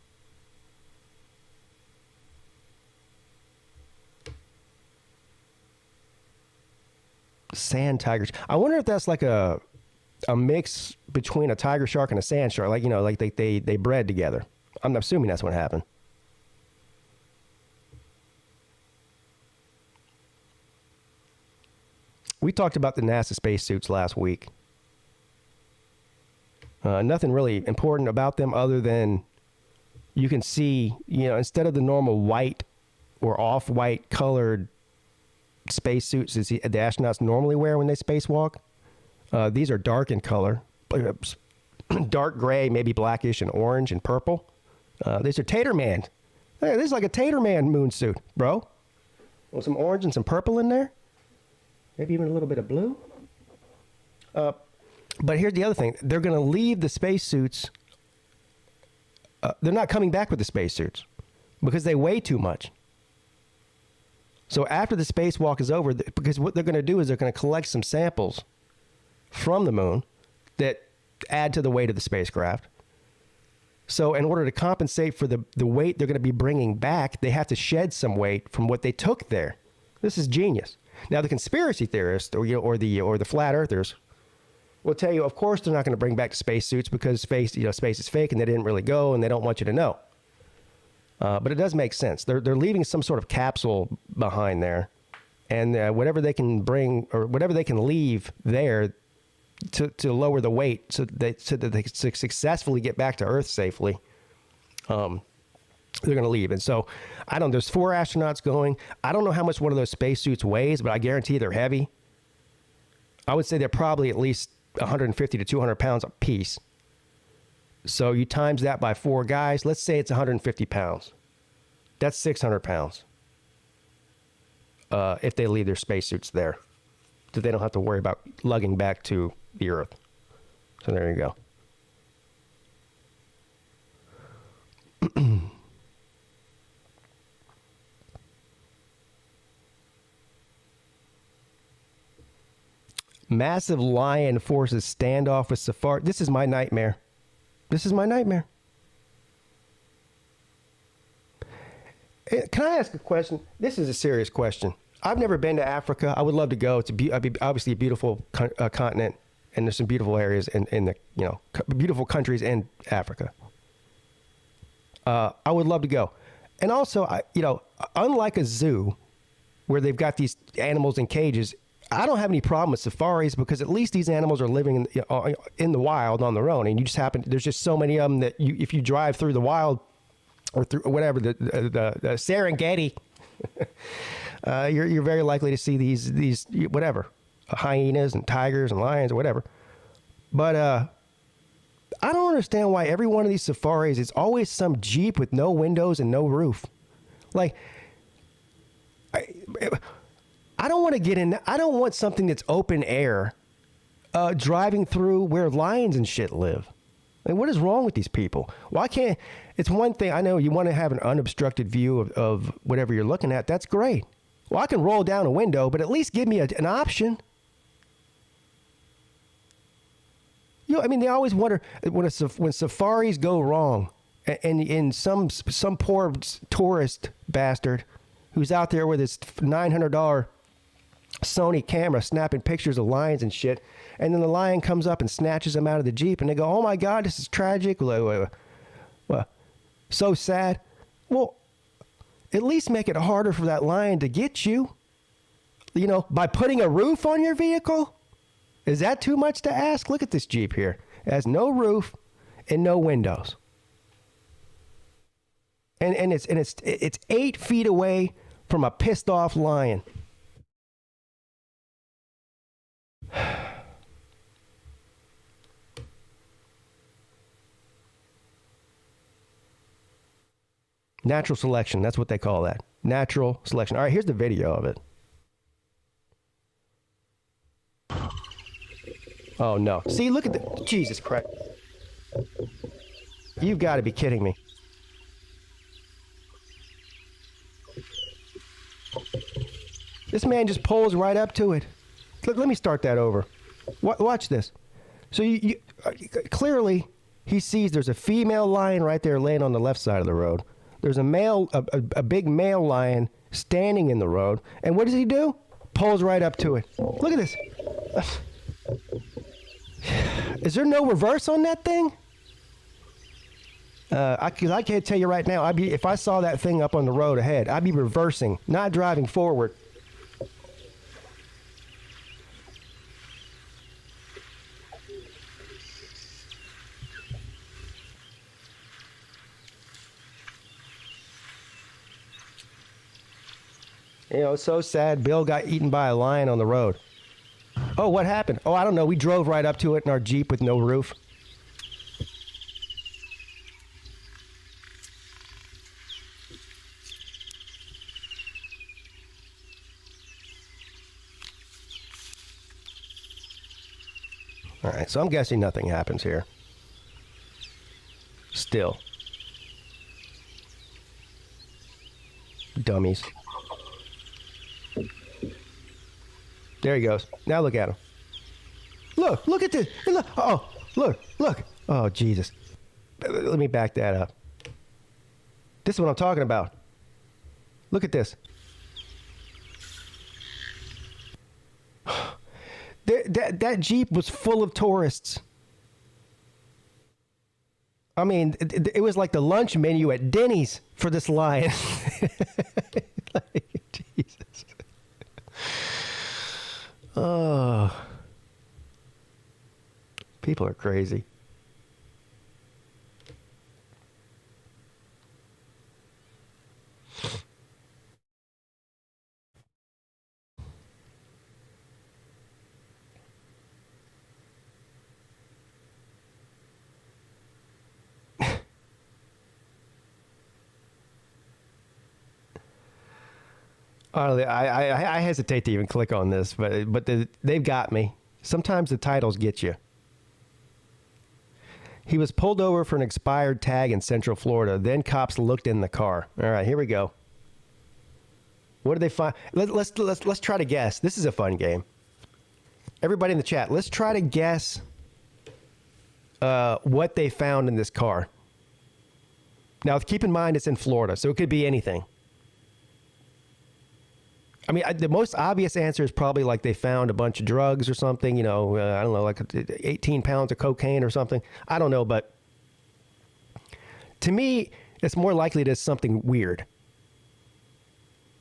Sand tigers. I wonder if that's like a mix between a tiger shark and a sand shark. Like, like they bred together. I'm assuming that's what happened. We talked about the NASA spacesuits last week. Nothing really important about them other than you can see, instead of the normal white or off-white colored spacesuits that the astronauts normally wear when they spacewalk, these are dark in color, dark gray, maybe blackish and orange and purple. These are Tater Man. Hey, this is like a Tater Man moon suit, bro. With some orange and some purple in there. Maybe even a little bit of blue. But here's the other thing. They're going to leave the spacesuits. They're not coming back with the spacesuits because they weigh too much. So after the spacewalk is over, because what they're going to do is they're going to collect some samples from the moon that add to the weight of the spacecraft. So in order to compensate for the weight they're going to be bringing back, they have to shed some weight from what they took there. This is genius. Now the conspiracy theorists or the flat earthers will tell you, of course, they're not going to bring back spacesuits because space is fake and they didn't really go and they don't want you to know. But it does make sense. They're leaving some sort of capsule behind there, and whatever they can bring or whatever they can leave there to lower the weight so that they successfully get back to Earth safely. They're going to leave. And so there's 4 astronauts going. I don't know how much one of those spacesuits weighs, but I guarantee they're heavy. I would say they're probably at least 150 to 200 pounds a piece. So you times that by 4 guys. Let's say it's 150 pounds. That's 600 pounds. If they leave their spacesuits there. So they don't have to worry about lugging back to the Earth. So there you go. Massive lion forces standoff with safari. This is my nightmare. This is my nightmare. Can I ask a question? This is a serious question. I've never been to Africa. I would love to go. It's obviously a beautiful continent, and there's some beautiful areas in the beautiful countries in Africa. I would love to go, and also unlike a zoo, where they've got these animals in cages, I don't have any problem with safaris because at least these animals are living in the wild on their own, and there's just so many of them that if you drive through the wild or through whatever the Serengeti, you're very likely to see these whatever hyenas and tigers and lions or whatever. But I don't understand why every one of these safaris is always some Jeep with no windows and no roof. Like, I don't want to get in. I don't want something that's open air, driving through where lions and shit live. Like, what is wrong with these people? Why can't? It's one thing. I know you want to have an unobstructed view of whatever you're looking at. That's great. Well, I can roll down a window, but at least give me an option. They always wonder when safaris go wrong, and some poor tourist bastard who's out there with his $900 Sony camera snapping pictures of lions and shit, and then the lion comes up and snatches him out of the Jeep, and they go, "Oh my God, this is tragic." Well, so sad. Well, at least make it harder for that lion to get you. By putting a roof on your vehicle. Is that too much to ask? Look at this Jeep here. It has no roof and no windows. And it's 8 feet away from a pissed off lion. Natural selection. That's what they call that. Natural selection. All right, here's the video of it. Oh, no. See, look at the... Jesus Christ. You've got to be kidding me. This man just pulls right up to it. Let me start that over. Watch this. So you clearly He sees there's a female lion right there laying on the left side of the road. There's a male, a big male lion standing in the road. And what does he do? Pulls right up to it. Look at this. Is there no reverse on that thing? I can't tell you right now. If I saw that thing up on the road ahead, I'd be reversing, not driving forward. You know, it's so sad. Bill got eaten by a lion on the road. Oh, what happened? Oh, I don't know. We drove right up to it in our Jeep with no roof. All right, so I'm guessing nothing happens here. Still. Dummies. There he goes. Now look at him. Look at this. Look. Oh, look. Oh, Jesus. Let me back that up. This is what I'm talking about. Look at this. That Jeep was full of tourists. I mean, it was like the lunch menu at Denny's for this lion. Like, Jesus. Oh. People are crazy. Honestly, I hesitate to even click on this, but they've got me. Sometimes the titles get you. He was pulled over for an expired tag in Central Florida. Then cops looked in the car. All right, here we go. What did they find? Let's try to guess. This is a fun game. Everybody in the chat, let's try to guess what they found in this car. Now, keep in mind it's in Florida, so it could be anything. I mean, the most obvious answer is probably like they found a bunch of drugs or something, you know, I don't know, like 18 pounds of cocaine or something. I don't know, but to me, it's more likely it is something weird.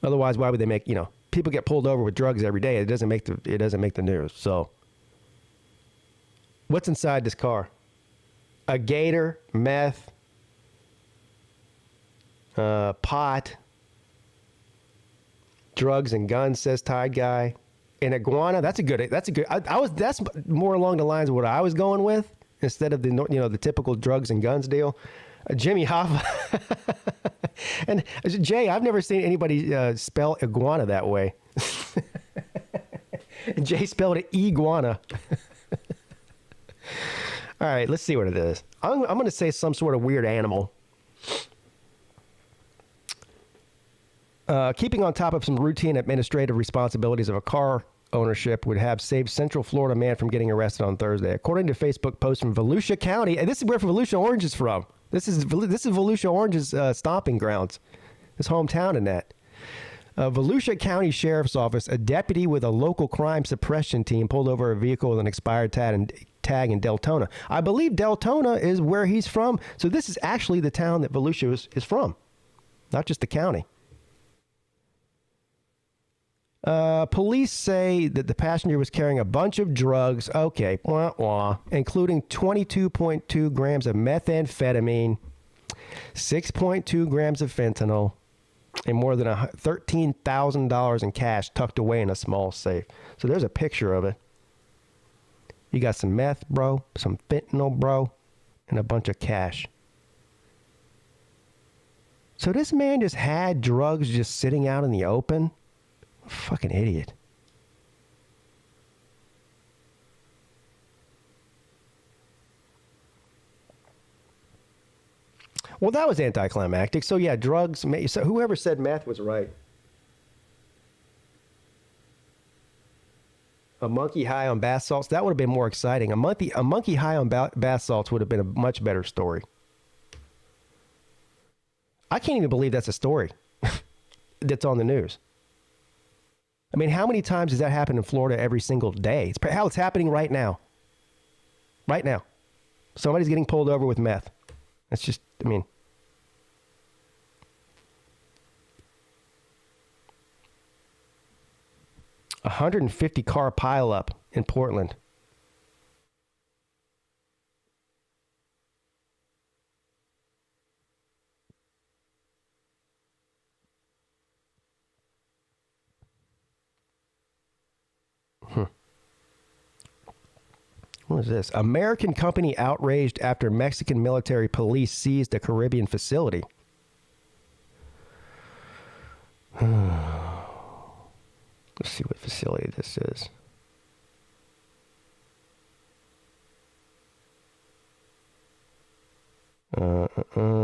Otherwise, why would they make, you know, people get pulled over with drugs every day. It doesn't make the news. So what's inside this car? A gator, meth, pot, drugs and guns, says Tide Guy. An iguana. That's good. That's more along the lines of what I was going with instead of the typical drugs and guns deal. Jimmy Hoffa. And Jay, I've never seen anybody spell iguana that way. Jay spelled it iguana. All right, let's see what it is. I'm going to say some sort of weird animal. Keeping on top of some routine administrative responsibilities of a car ownership would have saved Central Florida man from getting arrested on Thursday. According to Facebook post from Volusia County, and this is where Volusia Orange is from. This is Volusia Orange's stomping grounds, his hometown in that. Volusia County Sheriff's Office, a deputy with a local crime suppression team pulled over a vehicle with an expired tag in Deltona. I believe Deltona is where he's from, so this is actually the town that Volusia is from, not just the county. Police say that the passenger was carrying a bunch of drugs, including 22.2 grams of methamphetamine, 6.2 grams of fentanyl, and more than $13,000 in cash tucked away in a small safe. So there's a picture of it. You got some meth, bro, some fentanyl, bro, and a bunch of cash. So this man just had drugs just sitting out in the open? Fucking idiot. Well, that was anticlimactic. So yeah, drugs. So whoever said meth was right. A monkey high on bath salts? That would have been more exciting. A monkey high on bath salts would have been a much better story. I can't even believe that's a story that's on the news. I mean, how many times does that happen in Florida every single day? It's how it's happening right now. Right now. Somebody's getting pulled over with meth. That's just, I mean. A 150 car pileup in Portland. What is this? American company outraged after Mexican military police seized a Caribbean facility. Let's see what facility this is.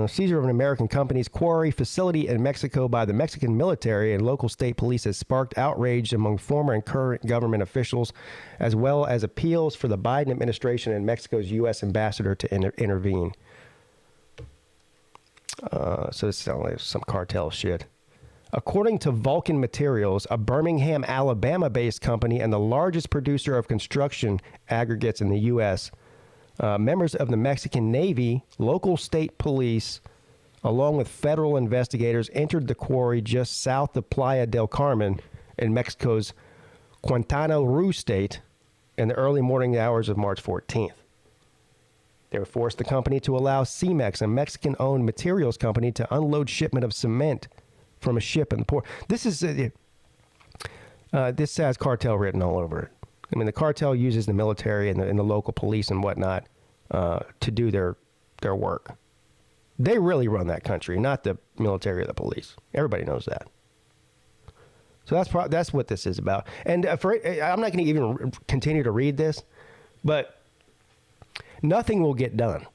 Seizure of an American company's quarry facility in Mexico by the Mexican military and local state police has sparked outrage among former and current government officials, as well as appeals for the Biden administration and Mexico's U.S. ambassador to intervene. So this sounds like some cartel shit. According to Vulcan Materials, a Birmingham, Alabama-based company and the largest producer of construction aggregates in the U.S., members of the Mexican Navy, local state police, along with federal investigators, entered the quarry just south of Playa del Carmen in Mexico's Quintana Roo state in the early morning hours of March 14th. They were forced the company to allow Cemex, a Mexican-owned materials company, to unload shipment of cement from a ship in the port. This is this has cartel written all over it. I mean, the cartel uses the military and the local police and whatnot to do their work. They really run that country, not the military or the police. Everybody knows that. So that's what this is about. And I'm not going to even continue to read this, but nothing will get done.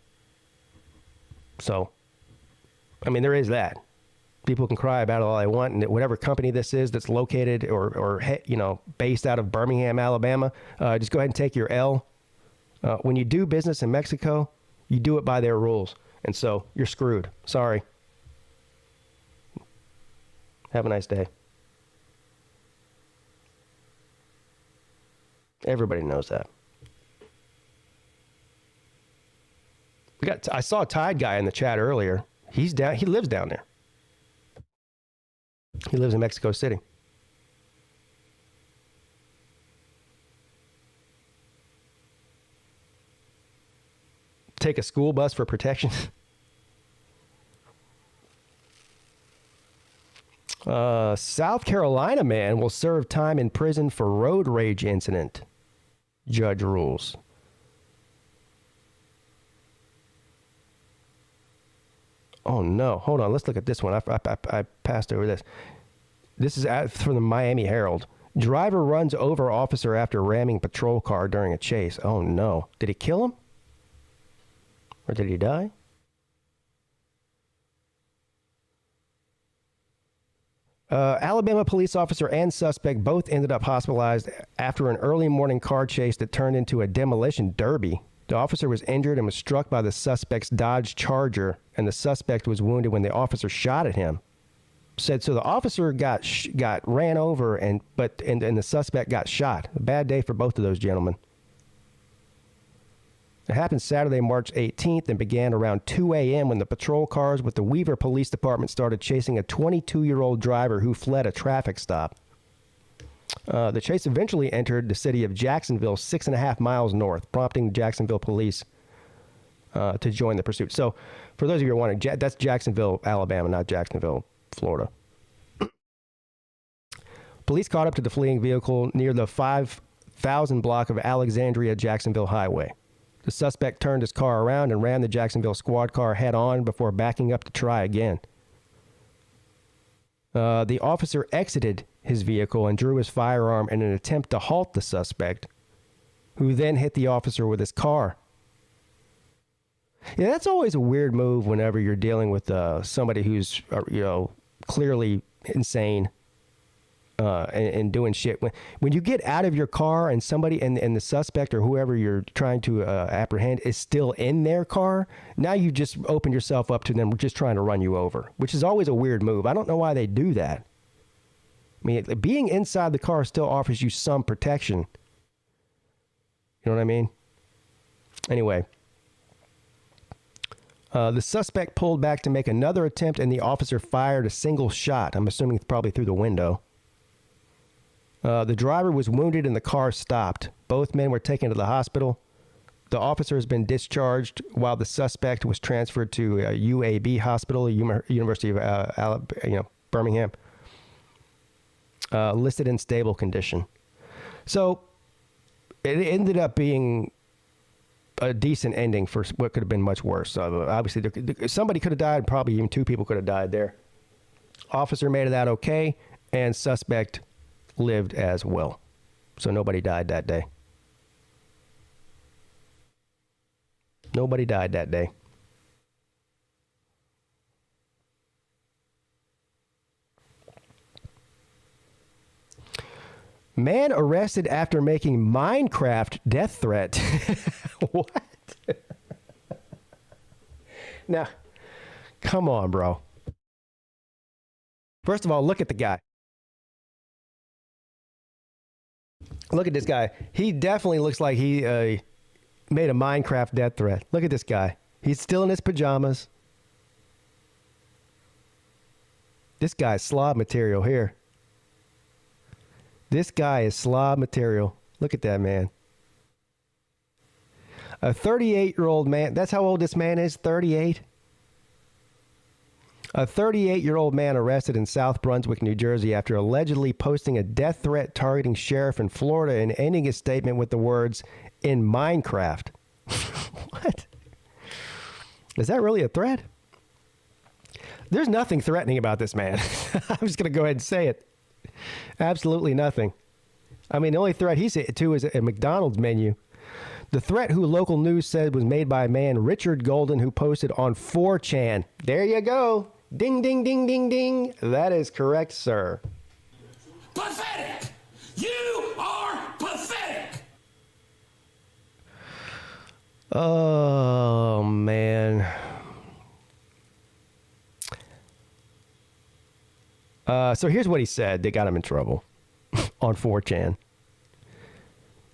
So, I mean, there is that. People can cry about it all they want, and whatever company this is that's located or based out of Birmingham, Alabama, just go ahead and take your L. When you do business in Mexico, you do it by their rules, and so you're screwed. Sorry. Have a nice day. Everybody knows that. I saw a Tide guy in the chat earlier. He lives down there. He lives in Mexico City. Take a school bus for protection. South Carolina man will serve time in prison for road rage incident. Judge rules. Oh, no. Hold on. Let's look at this one. I passed over this. This is from the Miami Herald. Driver runs over officer after ramming patrol car during a chase. Oh, no. Did he kill him? Or did he die? Alabama police officer and suspect both ended up hospitalized after an early morning car chase that turned into a demolition derby. The officer was injured and was struck by the suspect's Dodge Charger, and the suspect was wounded when the officer shot at him. Said so. The officer got ran over, and the suspect got shot. A bad day for both of those gentlemen. It happened Saturday, March 18th, and began around 2 a.m. when the patrol cars with the Weaver Police Department started chasing a 22-year-old driver who fled a traffic stop. The chase eventually entered the city of Jacksonville 6.5 miles north, prompting the Jacksonville police to join the pursuit. So, for those of you who are wondering, that's Jacksonville, Alabama, not Jacksonville, Florida. Police caught up to the fleeing vehicle near the 5,000 block of Alexandria-Jacksonville Highway. The suspect turned his car around and ran the Jacksonville squad car head-on before backing up to try again. The officer exited his vehicle and drew his firearm in an attempt to halt the suspect, who then hit the officer with his car. Yeah, that's always a weird move whenever you're dealing with somebody who's, clearly insane. and doing shit. When you get out of your car and somebody and the suspect or whoever you're trying to apprehend is still in their car, now you just open yourself up to them just trying to run you over, which is always a weird move. I don't know why they do that. I mean, being inside the car still offers you some protection. You know what I mean? Anyway. The suspect pulled back to make another attempt, and the officer fired a single shot. I'm assuming it's probably through the window. The driver was wounded, and the car stopped. Both men were taken to the hospital. The officer has been discharged, while the suspect was transferred to UAB Hospital, University of Birmingham, listed in stable condition. So it ended up being a decent ending for what could have been much worse. Obviously, somebody could have died. Probably even two people could have died there. Officer made it out okay, and suspect lived as well. So nobody died that day. Nobody died that day. Man arrested after making Minecraft death threat. What? Now, come on, bro. First of all, look at the guy. Look at this guy. He definitely looks like he made a Minecraft death threat. Look at this guy. He's still in his pajamas. This guy's slob material here. This guy is slob material. Look at that man. A 38-year-old man. That's how old this man is, 38? A 38-year-old man arrested in South Brunswick, New Jersey after allegedly posting a death threat targeting sheriff in Florida and ending his statement with the words, "in Minecraft." What? Is that really a threat? There's nothing threatening about this man. I'm just going to go ahead and say it. Absolutely nothing. I mean, the only threat he's to is a McDonald's menu. The threat, who local news said was made by a man, Richard Golden, who posted on 4chan. There you go. Ding, ding, ding, ding, ding. That is correct, sir. Pathetic! You are pathetic! Oh, man. So here's what he said. They got him in trouble on 4chan.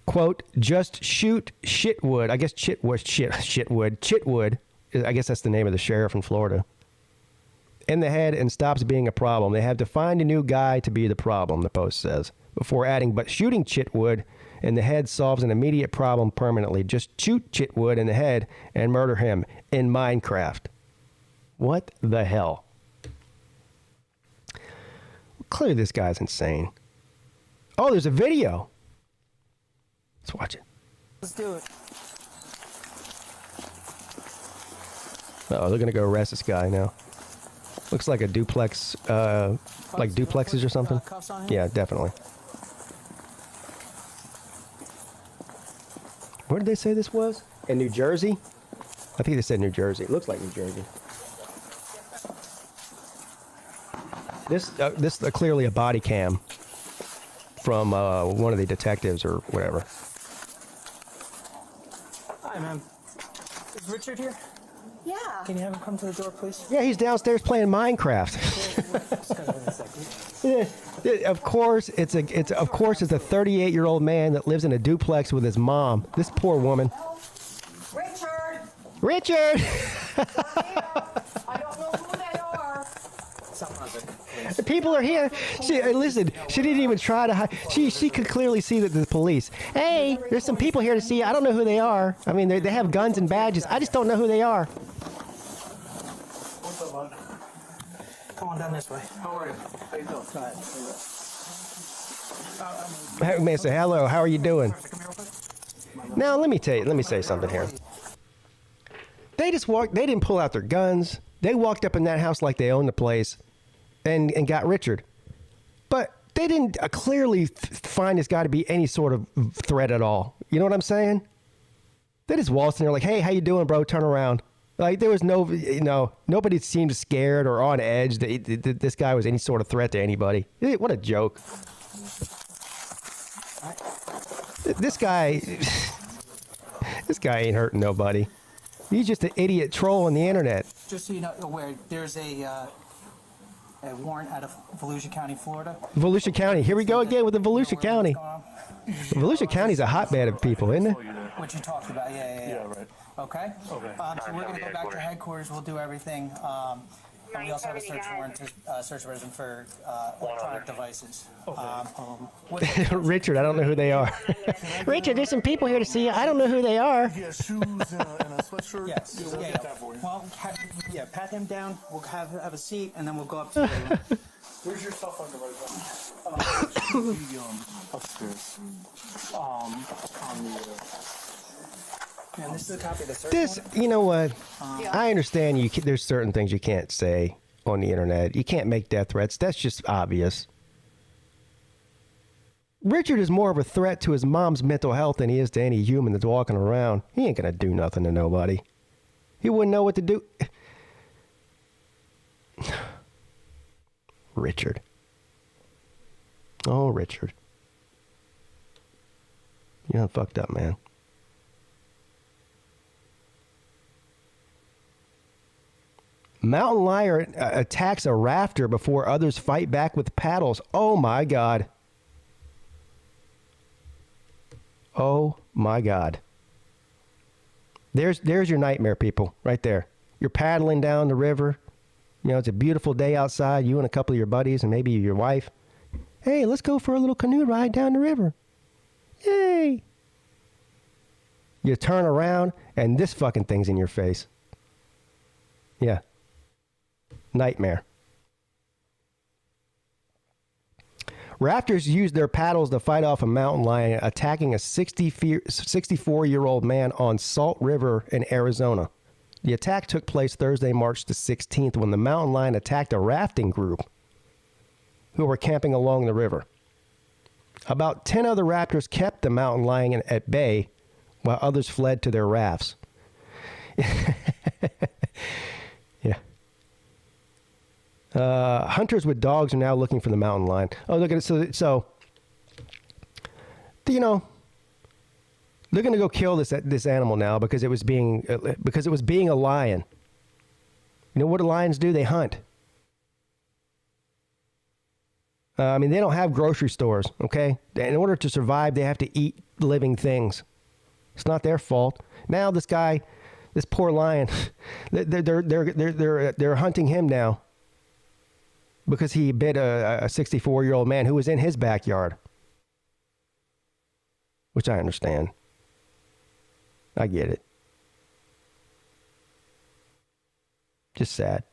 Quote, "Just shoot Chitwood." I guess Chitwood. I guess that's the name of the sheriff in Florida. "In the head and stops being a problem. They have to find a new guy to be the problem," the post says. Before adding, "But shooting Chitwood in the head solves an immediate problem permanently. Just shoot Chitwood in the head and murder him in Minecraft." What the hell? Clearly this guy's insane. Oh, there's a video. Let's watch it. Let's do it. Oh, they're gonna go arrest this guy now. Looks like a duplex, like duplexes or something. Yeah, definitely. Where did they say this was? In New Jersey? I think they said New Jersey. It looks like New Jersey. This is clearly a body cam from one of the detectives or whatever. Hi, ma'am. Is Richard here? Yeah. Can you have him come to the door, please? Yeah, he's downstairs playing Minecraft. Yeah, of course, it's a 38-year-old man that lives in a duplex with his mom. This poor woman. Richard! Richard! I don't know who they are. The people are here. Listen, she didn't even try to hide. She could clearly see that the police. Hey, there's some people here to see you. I don't know who they are. I mean, they have guns and badges. I just don't know who they are. What's up, bud? Come on down this way. How are you? How you doing? Go ahead. May I say hello? How are you doing? Now, let me say something here. They just walked. They didn't pull out their guns. They walked up in that house like they owned the place, and got Richard. But they didn't clearly find this guy to be any sort of threat at all. You know what I'm saying? They just waltzed in there like, "Hey, how you doing, bro? Turn around." Like, there was nobody seemed scared or on edge that this guy was any sort of threat to anybody. What a joke. This guy ain't hurting nobody. He's just an idiot troll on the internet. Just so you know, where there's a warrant out of Volusia County, Florida. Volusia County. Here we go again with the Volusia County. Volusia County's a hotbed of people, isn't it? What you talked about, yeah, right. Okay? So we're going to go back to headquarters. We'll do everything. And we also have a search warrant to search the resident for electronic devices. Richard, I don't know who they are. Richard, there's some people here to see you. I don't know who they are. Yeah, shoes and a sweatshirt. Yes. Well, pat him down. We'll have a seat, and then we'll go up to the room. Where's your stuff under right now? Upstairs. On the. And this is a copy of the search warrant. You know what? I understand there's certain things you can't say on the internet. You can't make death threats. That's just obvious. Richard is more of a threat to his mom's mental health than he is to any human that's walking around. He ain't gonna do nothing to nobody. He wouldn't know what to do. Richard. Oh, Richard. You done fucked up, man. Mountain lion attacks a rafter before others fight back with paddles. Oh, my God. Oh, my God. There's your nightmare, people, right there. You're paddling down the river. You know, it's a beautiful day outside. You and a couple of your buddies and maybe your wife. Hey, let's go for a little canoe ride down the river. Yay. You turn around and this fucking thing's in your face. Yeah. Nightmare. Raptors used their paddles to fight off a mountain lion attacking a 64-year-old man on Salt River in Arizona. The attack took place Thursday, March the 16th, when the mountain lion attacked a rafting group who were camping along the river. About 10 other raptors kept the mountain lion at bay while others fled to their rafts. Yeah. Hunters with dogs are now looking for the mountain lion. Oh, look at it. So you know, they're going to go kill this animal now because it was being a lion. You know what do lions do? They hunt. I mean, they don't have grocery stores. Okay, in order to survive, they have to eat living things. It's not their fault. Now this poor lion, they're hunting him now. Because he bit a 64-year-old man who was in his backyard. Which I understand. I get it. Just sad.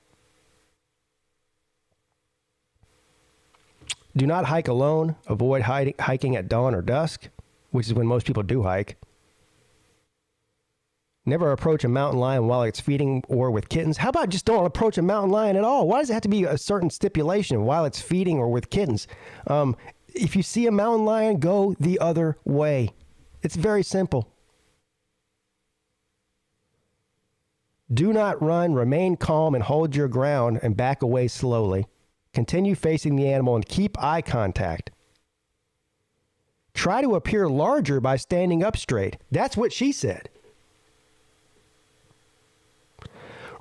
Do not hike alone. Avoid hiking at dawn or dusk, which is when most people do hike. Never approach a mountain lion while it's feeding or with kittens. How about just don't approach a mountain lion at all? Why does it have to be a certain stipulation while it's feeding or with kittens? If you see a mountain lion, go the other way. It's very simple. Do not run. Remain calm and hold your ground and back away slowly. Continue facing the animal and keep eye contact. Try to appear larger by standing up straight. That's what she said.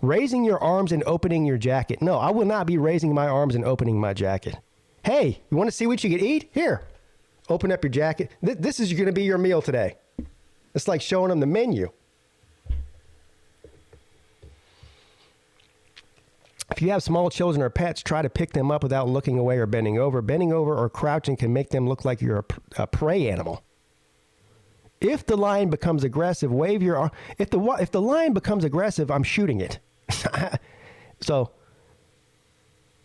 Raising your arms and opening your jacket. No, I will not be raising my arms and opening my jacket. Hey, you want to see what you can eat? Here, open up your jacket. This is going to be your meal today. It's like showing them the menu. If you have small children or pets, try to pick them up without looking away or bending over. Bending over or crouching can make them look like you're a prey animal. If the lion becomes aggressive, wave your arm. If the lion becomes aggressive, I'm shooting it. So,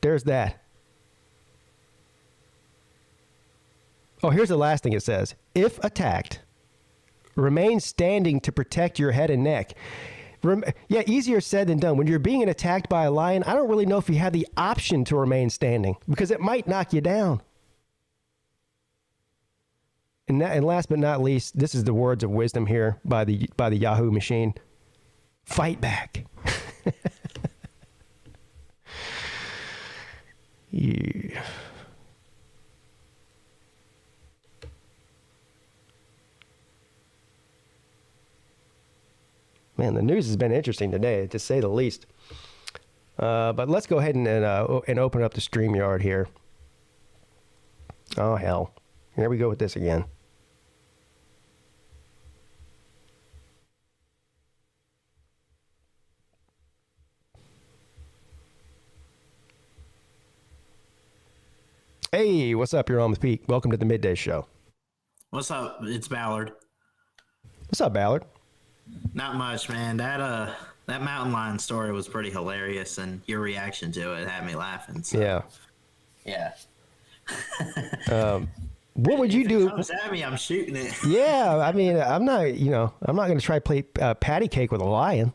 there's that. Oh, here's the last thing it says. If attacked, remain standing to protect your head and neck. Yeah, easier said than done. When you're being attacked by a lion, I don't really know if you have the option to remain standing because it might knock you down. And last but not least, this is the words of wisdom here by the Yahoo machine. Fight back. Yeah. Man, the news has been interesting today, to say the least. But let's go ahead and open up the StreamYard here. Oh, hell. Here we go with this again. Hey, what's up? You're on with Pete. Welcome to the Midday Show. What's up? It's Ballard. What's up, Ballard? Not much, man. That mountain lion story was pretty hilarious, and your reaction to it had me laughing. So. Yeah. What would you do? If it comes at me, I'm shooting it. Yeah, I mean, I'm not going to try to play patty cake with a lion,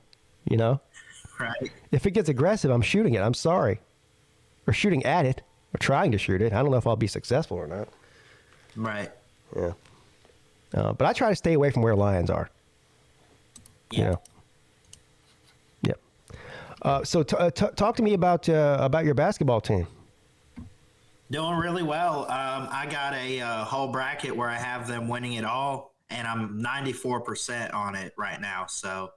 Right. If it gets aggressive, I'm shooting it. I'm sorry. Or shooting at it. Or trying to shoot it. I don't know if I'll be successful or not. Right. Yeah. But I try to stay away from where lions are. Yeah. Yep. So talk to me about your basketball team. Doing really well. I got a whole bracket where I have them winning it all, and I'm 94% on it right now. So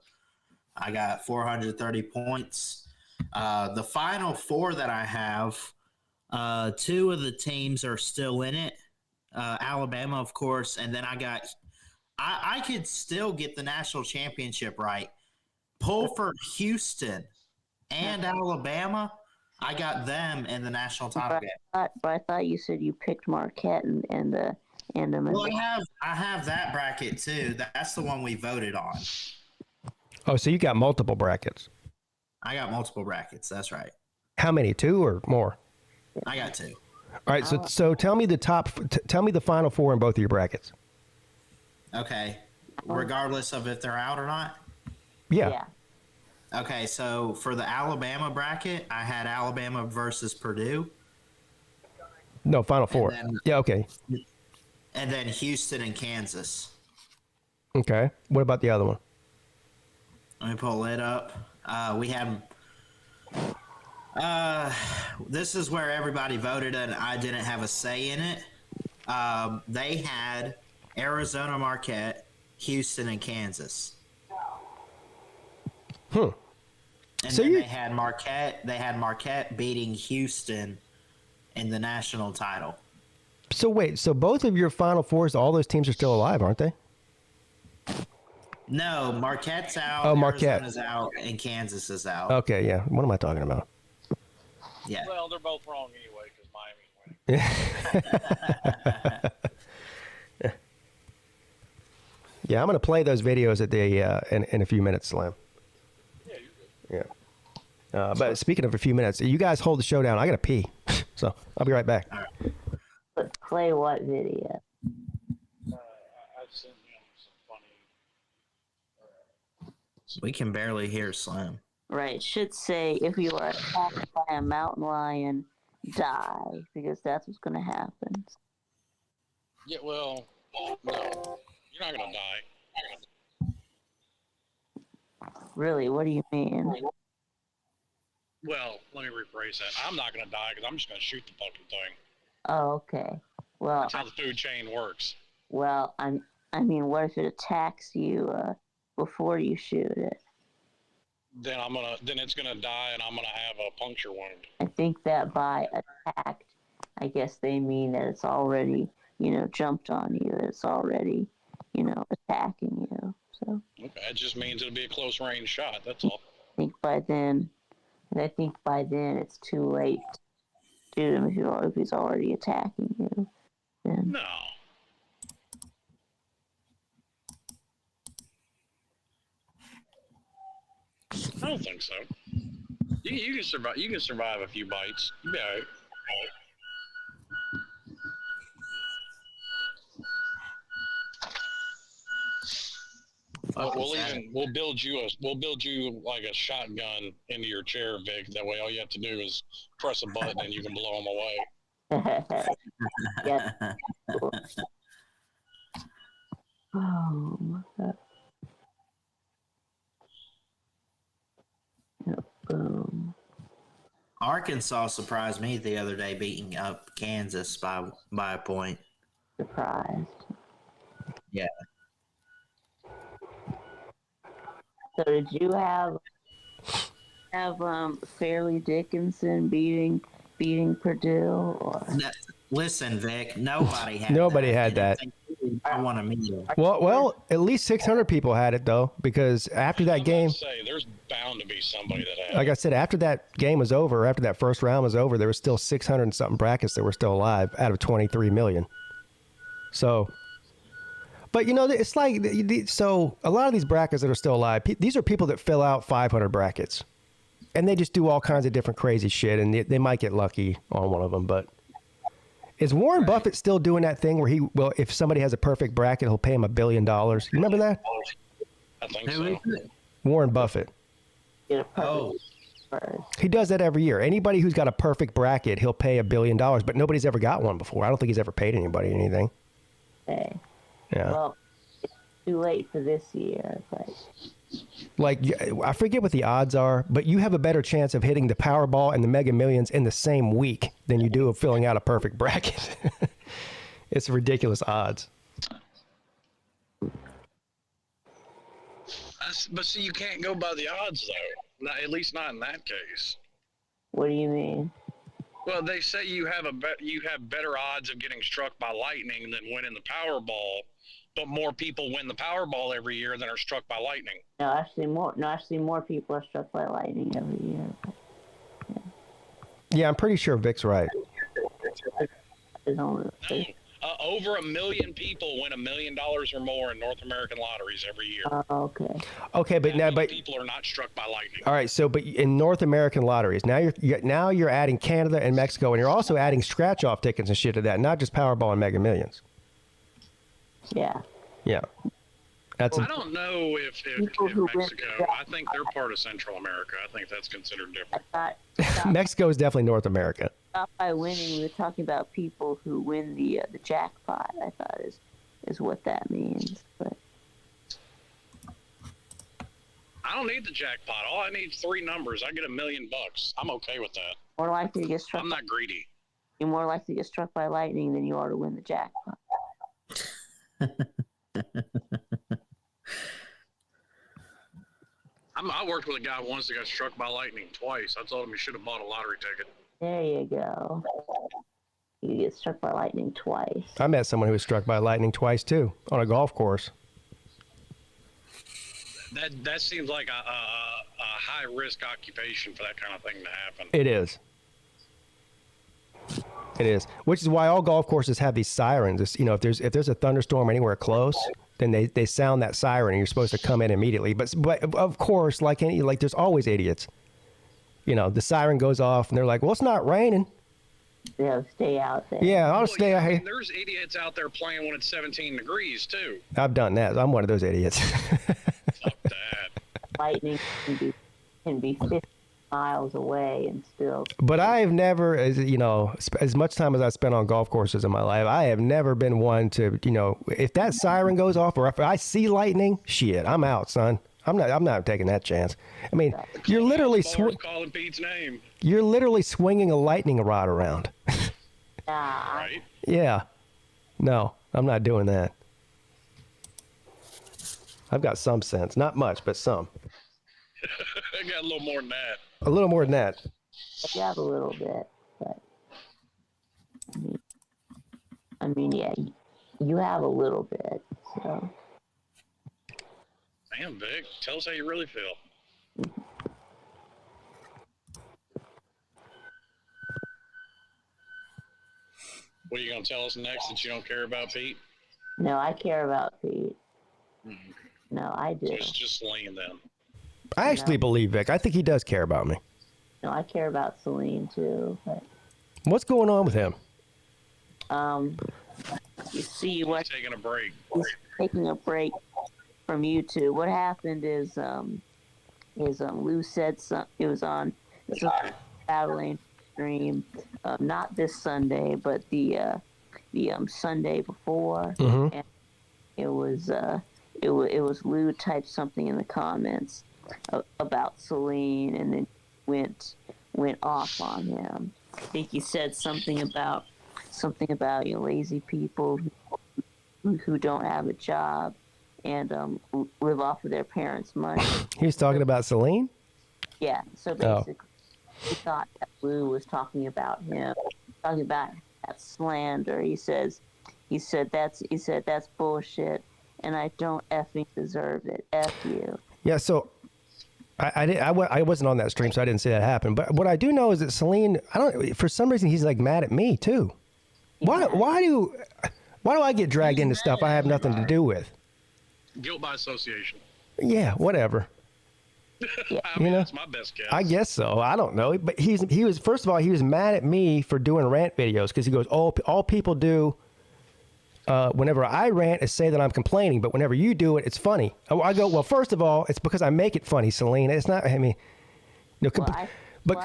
I got 430 points. The final four that I have, two of the teams are still in it. Alabama, of course, and then I could still get the national championship right. Pull for Houston and Alabama. I got them in the national title game. But I thought you said you picked Marquette and the. Well, I have that bracket too. That's the one we voted on. Oh, so you got multiple brackets. I got multiple brackets. That's right. How many? 2 or more? I got 2. All right. So tell me tell me the final four in both of your brackets. Okay. Regardless of if they're out or not? Yeah. Okay. So for the Alabama bracket, I had Alabama versus Purdue. No, final four. Yeah. Okay. And then Houston and Kansas. Okay. What about the other one? Let me pull it up. We had. This is where everybody voted, and I didn't have a say in it. They had Arizona, Marquette, Houston, and Kansas. And So then they had Marquette beating Houston in the national title. So wait. So both of your final fours, all those teams are still alive, aren't they? No, Marquette's out. Oh, Marquette Arizona's out, and Kansas is out. Okay. Yeah. What am I talking about? Yeah. Well, they're both wrong anyway because Miami's winning. Yeah, I'm going to play those videos at the in a few minutes, Slim. Yeah, you're good. Yeah. But speaking of a few minutes, you guys hold the show down. I got to pee, so I'll be right back. All right. But play what video? I've sent him some funny. We can barely hear Slim. Right, should say if you are attacked by a mountain lion, die, because that's what's going to happen. Yeah, well, no, you're not gonna die. Really, what do you mean? Well, let me rephrase that. I'm not gonna die because I'm just gonna shoot the fucking thing. Oh, okay. Well, That's how the food chain works. well, I mean, what if it attacks you before you shoot it? Then it's gonna die, and I'm gonna have a puncture wound. I think that by attacked, I guess they mean that it's already, jumped on you. It's already, attacking you. So Okay, it just means it'll be a close range shot. That's all. I think by then it's too late to shoot him if he's already attacking you. Then. No. I don't think so. You can survive. You can survive a few bites. You'll be all right. We'll build you like a shotgun into your chair, Vic. That way, all you have to do is press a button and you can blow them away. Yeah. Oh my God. Boom. Arkansas surprised me the other day, beating up Kansas by a point. Surprised. Yeah. So did you have Fairleigh Dickinson beating Purdue? Or? No, listen, Vic, nobody had that. I want to meet him. Well, at least 600 people had it though, because after that game, there's bound to be somebody that had. like I said, after that game was over, after that first round was over, there was still 600 and something brackets that were still alive out of 23 million. So, but it's like, so a lot of these brackets that are still alive, these are people that fill out 500 brackets, and they just do all kinds of different crazy shit, and they might get lucky on one of them, but. Is Warren Buffett still doing that thing where if somebody has a perfect bracket, he'll pay him $1 billion? You remember that? I think so. Warren Buffett. Oh. He does that every year. Anybody who's got a perfect bracket, he'll pay $1 billion, but nobody's ever got one before. I don't think he's ever paid anybody anything. Okay. Yeah. Well, it's too late for this year, but. Like, I forget what the odds are, but you have a better chance of hitting the Powerball and the Mega Millions in the same week than you do of filling out a perfect bracket. It's ridiculous odds. But see, you can't go by the odds, though. Not, at least not in that case. What do you mean? Well, they say you have better odds of getting struck by lightning than winning the Powerball. But more people win the Powerball every year than are struck by lightning. No, actually more people are struck by lightning every year. Yeah, I'm pretty sure Vic's right. No, over 1 million people win $1 million or more in North American lotteries every year. Okay. Okay, but people are not struck by lightning. All right, so but in North American lotteries, now you're adding Canada and Mexico, and you're also adding scratch-off tickets and shit to that, not just Powerball and Mega Millions. Yeah. Yeah. I don't know if Mexico, I think they're part of Central America. I think that's considered different. Mexico is definitely North America. Not by winning, we were talking about people who win the jackpot, I thought is what that means. But I don't need the jackpot. All I need is 3 numbers. I get $1 million. I'm okay with that. More likely to get struck. I'm not greedy. You're more likely to get struck by lightning than you are to win the jackpot. I worked with a guy once that got struck by lightning twice. I told him he should have bought a lottery ticket. There you go. You get struck by lightning twice. I met someone who was struck by lightning twice too on a golf course. That seems like a high risk occupation for that kind of thing to happen. It is. It is, which is why all golf courses have these sirens. It's, if there's a thunderstorm anywhere close, then they sound that siren, and you're supposed to come in immediately. But of course, like there's always idiots. The siren goes off, and they're like, "Well, it's not raining." Yeah, stay out there. Yeah, I'll stay out here. There's idiots out there playing when it's 17 degrees too. I've done that. I'm one of those idiots. Fuck that. Lightning can be 50 miles away and still. But I have never, as much time as I spent on golf courses in my life, I have never been one to, if that siren goes off or if I see lightning, shit, I'm out, son. I'm not taking that chance. I mean, you're literally calling Pete's name. You're literally swinging a lightning rod around. Right? Yeah. No, I'm not doing that. I've got some sense, not much, but some. I got a little more than that. A little more than that. You have a little bit, but I mean, yeah, you have a little bit. So. Damn, Vic, tell us how you really feel. What are you going to tell us next that you don't care about Pete? No, I care about Pete. Mm-hmm. No, I do. So it's just Celine then. I actually believe Vic. I think he does care about me. No, I care about Celine too. But what's going on with him? You see what? He's taking a break. He's taking a break from YouTube. What happened is Lou said it was on a traveling stream, not this Sunday, but the Sunday before, mm-hmm. and it was Lou typed something in the comments about Celine, and then went went off on him. I think he said something about lazy people who don't have a job and live off of their parents' money. He was talking about Celine? Yeah. So basically, he thought that Lou was talking about him, talking about that slander. He said that's bullshit, and I don't effing deserve it. F you. Yeah. So I wasn't on that stream, so I didn't see that happen. But what I do know is that Celine, for some reason, he's like mad at me too. Why do I get dragged into stuff I have nothing to do with? Guilt by association. Yeah, whatever. I mean, that's my best guess. I guess so. I don't know. But he was first of all, he was mad at me for doing rant videos because he goes, all people do whenever I rant is say that I'm complaining, but whenever you do it, it's funny. I go, well, first of all, it's because I make it funny, Celine. It's not. I mean, I mean,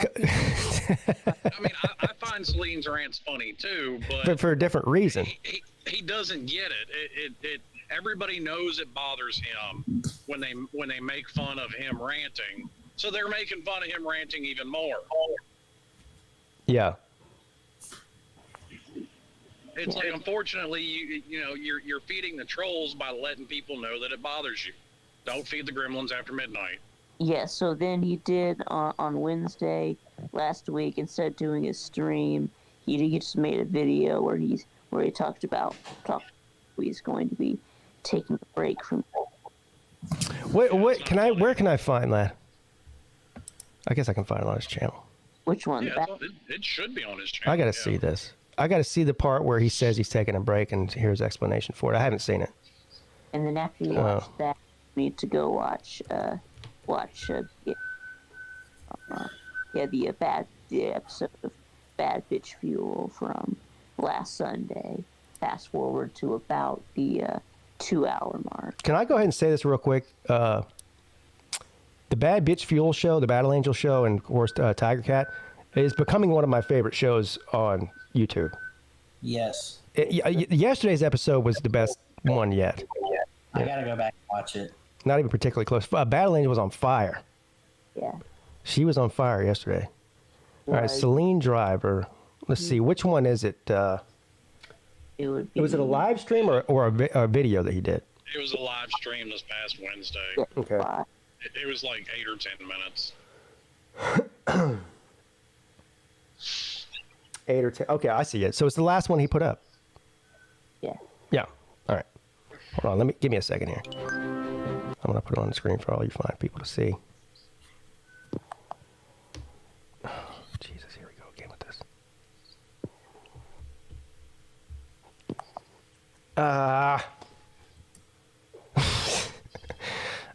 I find Celine's rants funny too, but for a different reason. He doesn't get it. Everybody knows it bothers him when they make fun of him ranting, so they're making fun of him ranting even more. Yeah. It's like, unfortunately, you're feeding the trolls by letting people know that it bothers you. Don't feed the gremlins after midnight. Yeah, so then he did on Wednesday last week, instead of doing his stream, he just made a video where he talked about he's going to be taking a break from. Where can I find that? I guess I can find it on his channel. Which one? Yeah, it should be on his channel. I got to see this. I got to see the part where he says he's taking a break, and here's explanation for it. I haven't seen it. And then after you watch that, you need to go watch the episode of Bad Bitch Fuel from last Sunday. Fast forward to about the 2-hour mark. Can I go ahead and say this real quick? The Bad Bitch Fuel show, the Battle Angel show, and of course Tiger Cat is becoming one of my favorite shows on YouTube. Yes. Yesterday's episode was the best one yet. I gotta go back and watch it. Not even particularly close. Battle Angel was on fire. Yeah. She was on fire yesterday. All right, Celine Driver. Let's see, which one is it? Was it a live stream or a video that he did? It was a live stream this past Wednesday. Okay. It was like 8 or 10 minutes. 8 or 10. Okay, I see it. So it's the last one he put up. Yeah. Yeah. All right. Hold on. Give me a second here. I'm gonna put it on the screen for all you fine people to see. Oh, Jesus, here we go again with this.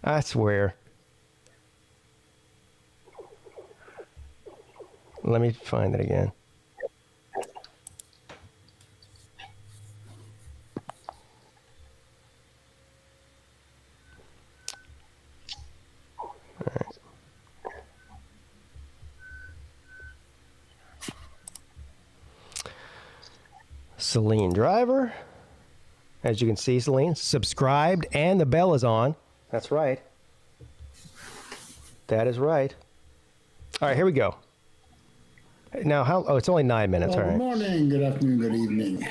I swear. Let me find it again. All right. Celine Driver. As you can see, Celine, subscribed and the bell is on. That's right. That is right. All right, here we go. Now, it's only 9 minutes. Well, all right. Good morning, good afternoon, good evening,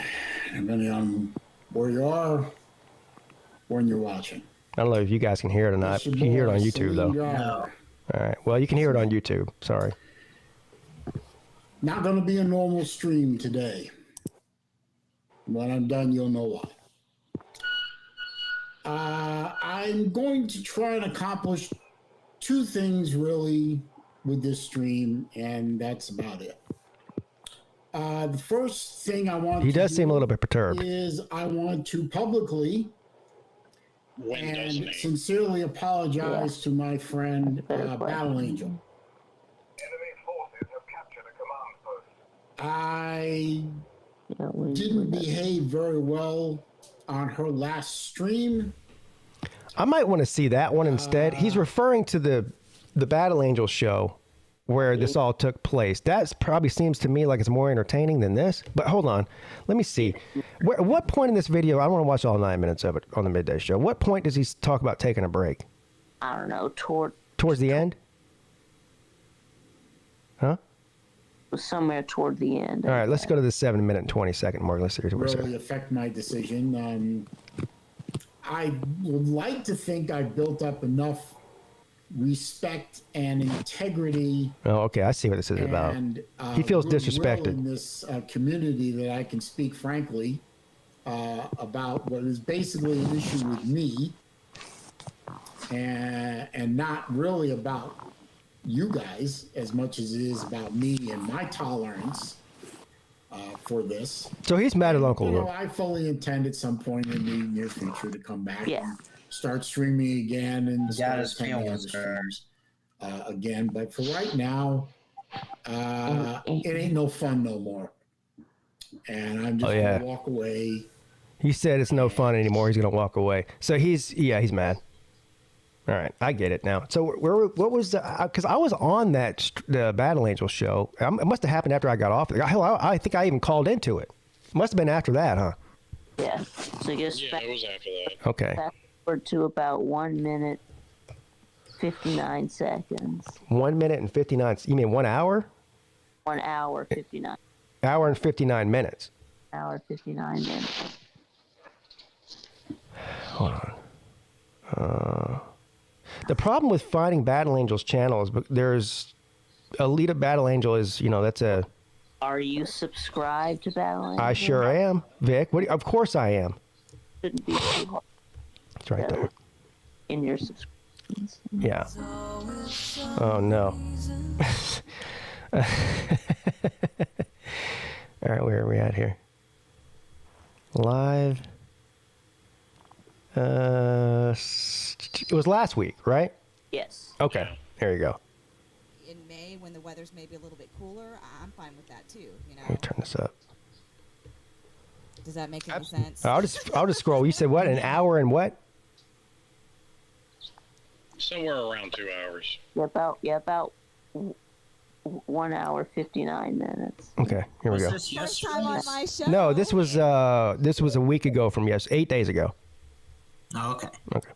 depending on where you are, when you're watching. I don't know if you guys can hear it or not. You can hear it on YouTube, though. No. All right. Well, you can hear it on YouTube. Sorry. Not going to be a normal stream today. When I'm done, you'll know why. I'm going to try and accomplish 2 things, really, with this stream, and that's about it. The first thing I want He does seem a little bit perturbed. is I want to publicly and sincerely apologize to my friend Battle Angel. I didn't behave very well on her last stream. I might want to see that one instead. He's referring to the Battle Angel show where this all took place. That probably seems to me like it's more entertaining than this. But hold on. Let me see. What point in this video, I don't want to watch all 9 minutes of it on the Midday show. What point does he talk about taking a break? I don't know. Towards the end? Huh? somewhere toward the end. All right, let's go to the 7-minute and 20-second mark. Let's see what we're saying. Really affect my decision. I would like to think I've built up enough respect and integrity. Oh, okay. I see what this is about. He feels disrespected in this community that I can speak frankly about what is basically an issue with me, and not really about you guys as much as it is about me and my tolerance for this. So he's mad at Uncle Lou. I fully intend at some point in the near future to come back and start streaming again and start attending other streams again. But for right now, it ain't no fun no more. And I'm just going to walk away. He said it's no fun anymore. He's going to walk away. So he's mad. All right, I get it now. So what was because I was on the Battle Angel show. It must have happened after I got off. Hell, I think I even called into it. Must have been after that, huh? Yeah. So it was after that. Okay. Fast forward to about 1 minute 59 seconds. 1 minute and 59. You mean 1 hour? 1 hour 59. Hour and 59 minutes. Hour 59 minutes. Hold on. The problem with finding Battle Angel's channel is there's Elite Battle Angel is, that's a... Are you subscribed to Battle Angel? I sure am, Vic. Of course I am. Shouldn't be too hard. It's right there. In your subscriptions. Yeah. Oh, no. All right, where are we at here? Live. It was last week, right? Yes. Okay, there you go. In May, when the weather's maybe a little bit cooler, I'm fine with that too. Let me turn this up. Does that make any sense? I'll just scroll. You said what? An hour and what? Somewhere around 2 hours. About 1 hour 59 minutes. Okay, here we go. First time on my show. No, this was a week ago from 8 days ago. Oh, okay. Okay.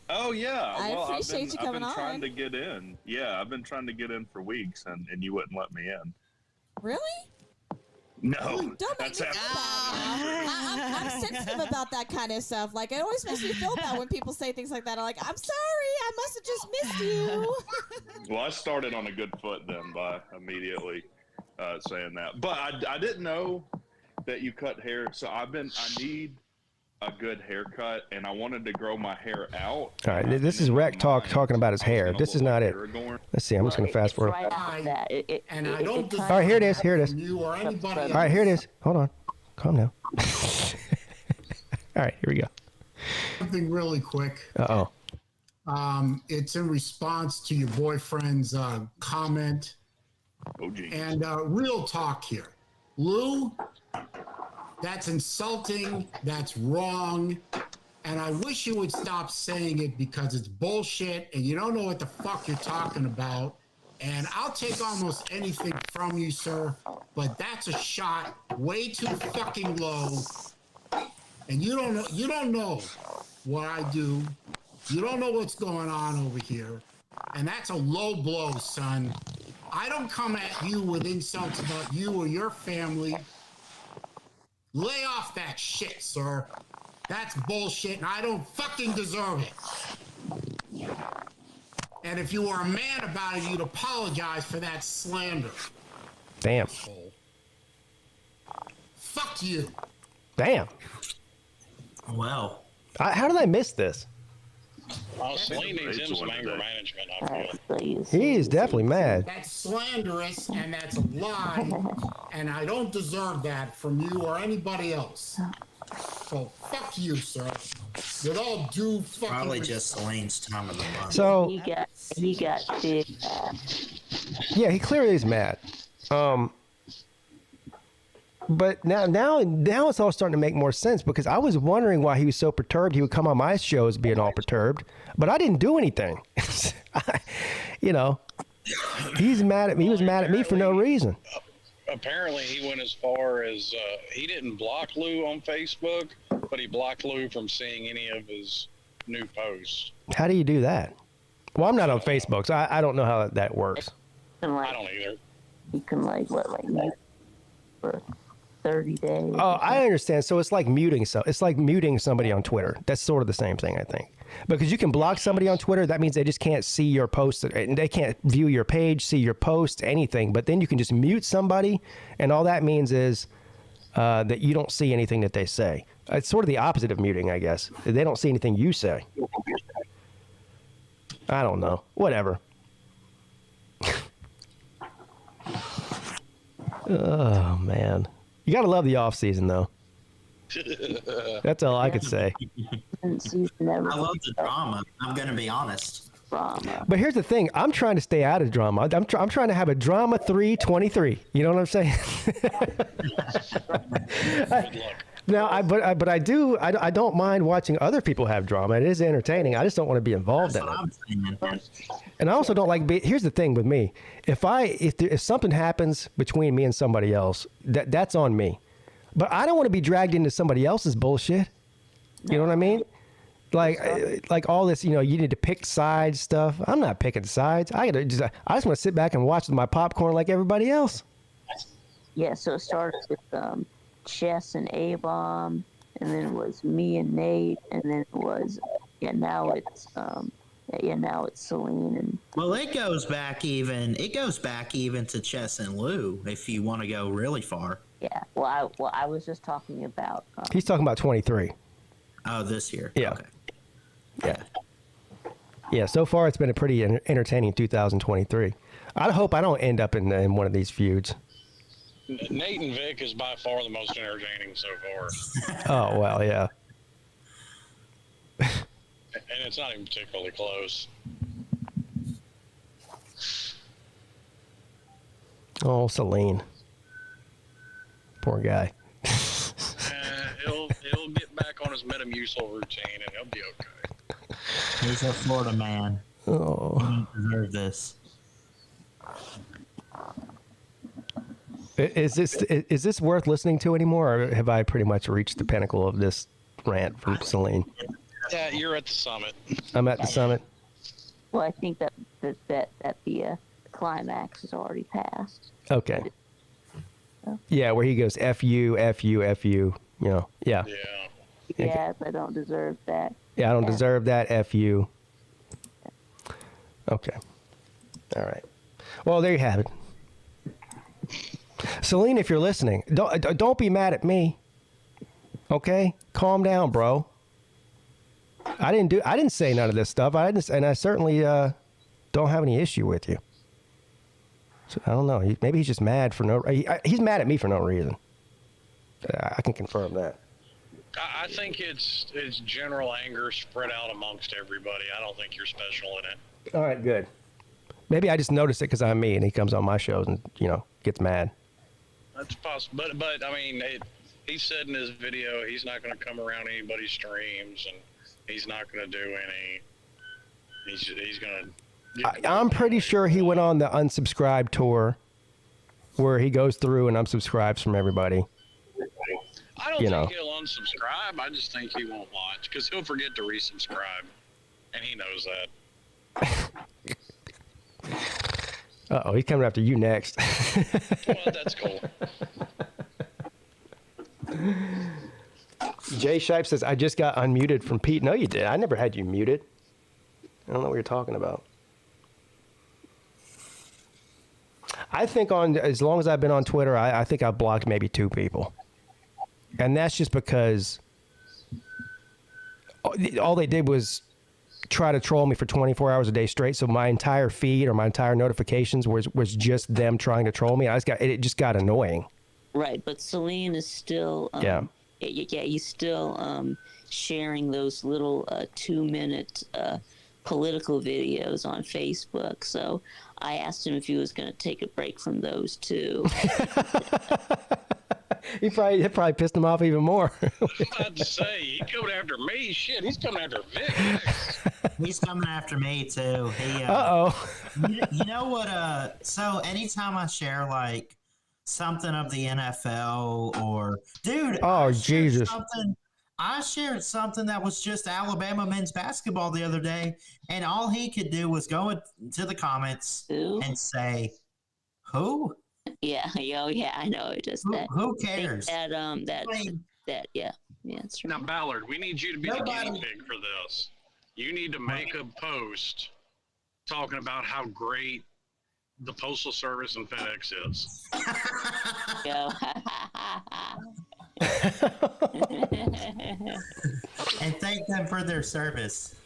Oh yeah. I appreciate you coming I've been on. trying to get in. Yeah, I've been trying to get in for weeks, and you wouldn't let me in. Really? No. Don't make that's me feel bad. I'm sensitive about that kind of stuff. Like, it always makes me feel bad when people say things like that. I'm like, I'm sorry, I must have just missed you. Well, I started on a good foot then by immediately saying that. But I didn't know that you cut hair, so I need a good haircut, and I wanted to grow my hair out. All right, this is Rec talking about his hair. This is not it. Let's see. I'm just going to fast forward. And I don't All right, here it is. Here it is. you or anybody All right, here it is. Hold on. Calm down. All right, here we go. Something really quick. Uh-oh. It's in response to your boyfriend's comment. Oh, geez. And real talk here. Lou, that's insulting. That's wrong. And I wish you would stop saying it because it's bullshit and you don't know what the fuck you're talking about. And I'll take almost anything from you, sir, but that's a shot way too fucking low. And you don't know what I do. You don't know what's going on over here. And that's a low blow, son. I don't come at you with insults about you or your family. Lay off that shit, sir. That's bullshit, and I don't fucking deserve it. And if you were a man about it, you'd apologize for that slander. Damn. Fuck you. Damn. Wow. How did I miss this? Celine needs him some anger management, I feel. He is definitely mad. That's slanderous, and that's a lie, and I don't deserve that from you or anybody else. So fuck you, sir. With all due fucking Probably respect. just Celine's time of the month. So he got big. Yeah, he clearly is mad. But now it's all starting to make more sense because I was wondering why he was so perturbed. He would come on my shows being all perturbed, but I didn't do anything. He's mad at me. He was mad at me for no reason. Apparently, he went as far as he didn't block Lou on Facebook, but he blocked Lou from seeing any of his new posts. How do you do that? Well, I'm not on Facebook, so I don't know how that works. I don't either. you can mute for 30 days. Oh, I understand. So it's like muting somebody on Twitter. That's sort of the same thing, I think. Because you can block somebody on Twitter, that means they just can't see your post, and they can't view your page, see your post, anything. But then you can just mute somebody, and all that means is that you don't see anything that they say. It's sort of the opposite of muting, I guess. They don't see anything you say. I don't know. Whatever. Oh, man. You got to love the off season, though. That's all I could say. I love the drama. I'm going to be honest. But here's the thing. I'm trying to stay out of drama. I'm trying to have a drama 323. You know what I'm saying? But I don't mind watching other people have drama. It is entertaining. I just don't want to be involved in it. And I also don't like. Here's the thing with me. If something happens between me and somebody else, that's on me. But I don't want to be dragged into somebody else's bullshit. You know what I mean? Like all this, you need to pick sides stuff. I'm not picking sides. I just want to sit back and watch my popcorn like everybody else. Yeah, so it started with Chess and A-Bomb, and then it was me and Nate, and then it was now it's Celine and. Well, it goes back even to Chess and Lou if you want to go really far. Yeah, well, I was just talking about. He's talking about 23. Oh, this year. Yeah. Okay. Yeah. Yeah. So far, it's been a pretty entertaining 2023. I hope I don't end up in one of these feuds. Nate and Vic is by far the most entertaining so far. Oh well, yeah. And it's not even particularly close. Oh, Celine. Poor guy. He'll get back on his Metamucil routine and he'll be okay. He's a Florida man. Oh. He doesn't deserve this. Is this worth listening to anymore, or have I pretty much reached the pinnacle of this rant from Celine? Yeah, you're at the summit. I'm at the summit. Well, I think that the climax is already passed. Okay. Yeah, where he goes F you, F you, F you. Yeah. Yes, I don't deserve that. Yeah, I don't deserve that. F you. Okay. All right. Well, there you have it. Celine, if you're listening, don't be mad at me. Okay, calm down, bro. I didn't say none of this stuff. And I certainly don't have any issue with you. So I don't know. Maybe he's just mad for no. He's mad at me for no reason. I can confirm that. I think it's general anger spread out amongst everybody. I don't think you're special in it. All right, good. Maybe I just noticed it because I'm me, and he comes on my shows and gets mad. That's possible, but I mean, he said in his video he's not going to come around anybody's streams, and he's not going to do any. He's going to. I'm pretty sure he went on the unsubscribe tour, where he goes through and unsubscribes from everybody. I don't think he'll unsubscribe. I just think he won't watch because he'll forget to resubscribe, and he knows that. Uh-oh, he's coming after you next. Well, that's cool. Jay Shipe says, I just got unmuted from Pete. No, you did. I never had you muted. I don't know what you're talking about. I think as long as I've been on Twitter, I think I've blocked maybe 2 people. And that's just because all they did was try to troll me for 24 hours a day straight. So my entire feed or my entire notifications was just them trying to troll me. It just got annoying. Right, but Celine is still he's still sharing those little 2-minute political videos on Facebook. So I asked him if he was going to take a break from those too. It probably pissed him off even more. I was about to say, he's coming after me. Shit, he's coming after Vic next. He's coming after me too. Uh-oh. You know what? So anytime I share like something of the NFL or dude, oh Jesus, I shared something that was just Alabama men's basketball the other day, and all he could do was go to the comments and say, "Who?" Yeah, yeah, I know. It just that. Who cares? Yeah, that's right. Now, Ballard, we need you to be the guinea pig for this. You need to make a post talking about how great the Postal Service and FedEx is. And thank them for their service.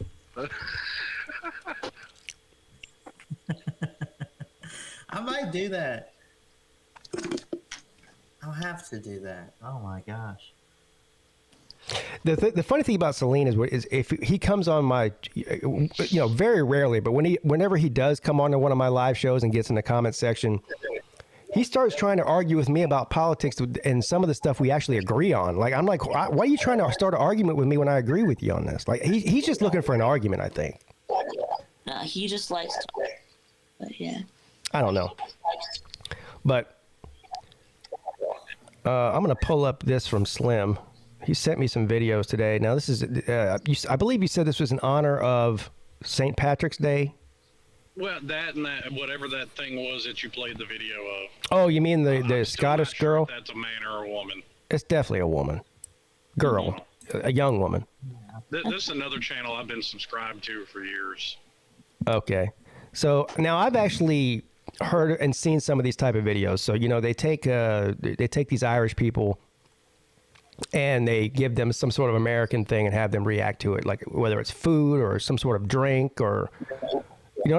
I might do that. I'll have to do that. Oh my gosh. The funny thing about Celine is if he comes on my, very rarely, but whenever he does come on to one of my live shows and gets in the comment section, he starts trying to argue with me about politics and some of the stuff we actually agree on. Like, I'm like, why are you trying to start an argument with me when I agree with you on this? Like, he's just looking for an argument, I think. No, he just likes to. But yeah. I don't know. But I'm going to pull up this from Slim. He sent me some videos today. Now, this is, I believe you said this was in honor of St. Patrick's Day. Well, that and that, whatever that thing was that you played the video of. Oh, you mean the Scottish girl? If that's a man or a woman. It's definitely a woman. Girl. A young woman. This is another channel I've been subscribed to for years. Okay. So now I've actually heard and seen some of these type of videos. So, they take these Irish people and they give them some sort of American thing and have them react to it, like whether it's food or some sort of drink or,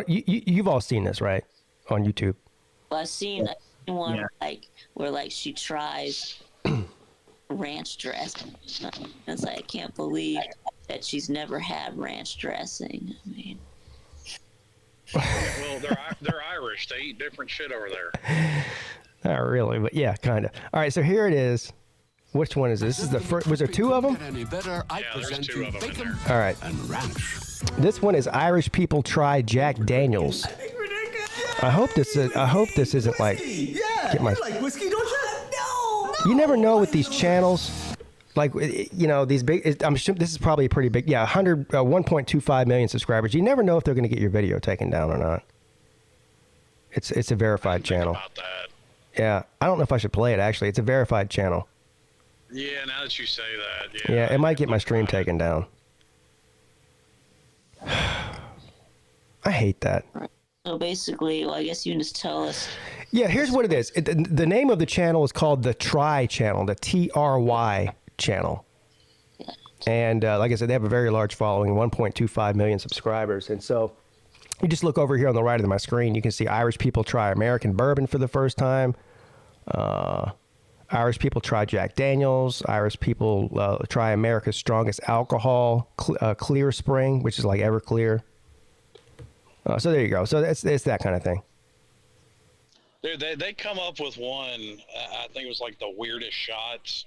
you've all seen this, right? On YouTube. Well, I've seen one where she tries ranch dressing. It's like, I can't believe that she's never had ranch dressing. I mean. Well, they're Irish. They eat different shit over there. Not really, but yeah, kind of. All right, so here it is. Which one is this? This is the first. Was there two of them? There's two of them in there. All right. This one is Irish people try Jack Daniels. I hope this isn't like. Yeah, you like whiskey, don't you? No. You never know with these channels. Like, these big, I'm sure this is probably pretty big. Yeah, 1.25 million subscribers. You never know if they're going to get your video taken down or not. It's a verified channel. About that. Yeah, I don't know if I should play it, actually. It's a verified channel. Yeah, now that you say that, yeah. Yeah, it might get my stream taken down. I hate that. So basically, I guess you can just tell us. Yeah, here's what it is. The name of the channel is called the Try channel, the TRY channel. And like I said, they have a very large following, 1.25 million subscribers. And so you just look over here on the right of my screen, you can see Irish people try American bourbon for the first time. Irish people try Jack Daniels. Irish people try America's strongest alcohol, Clear Spring, which is like Everclear. So there you go. So it's that kind of thing. Dude, they come up with one, I think it was like the weirdest shots.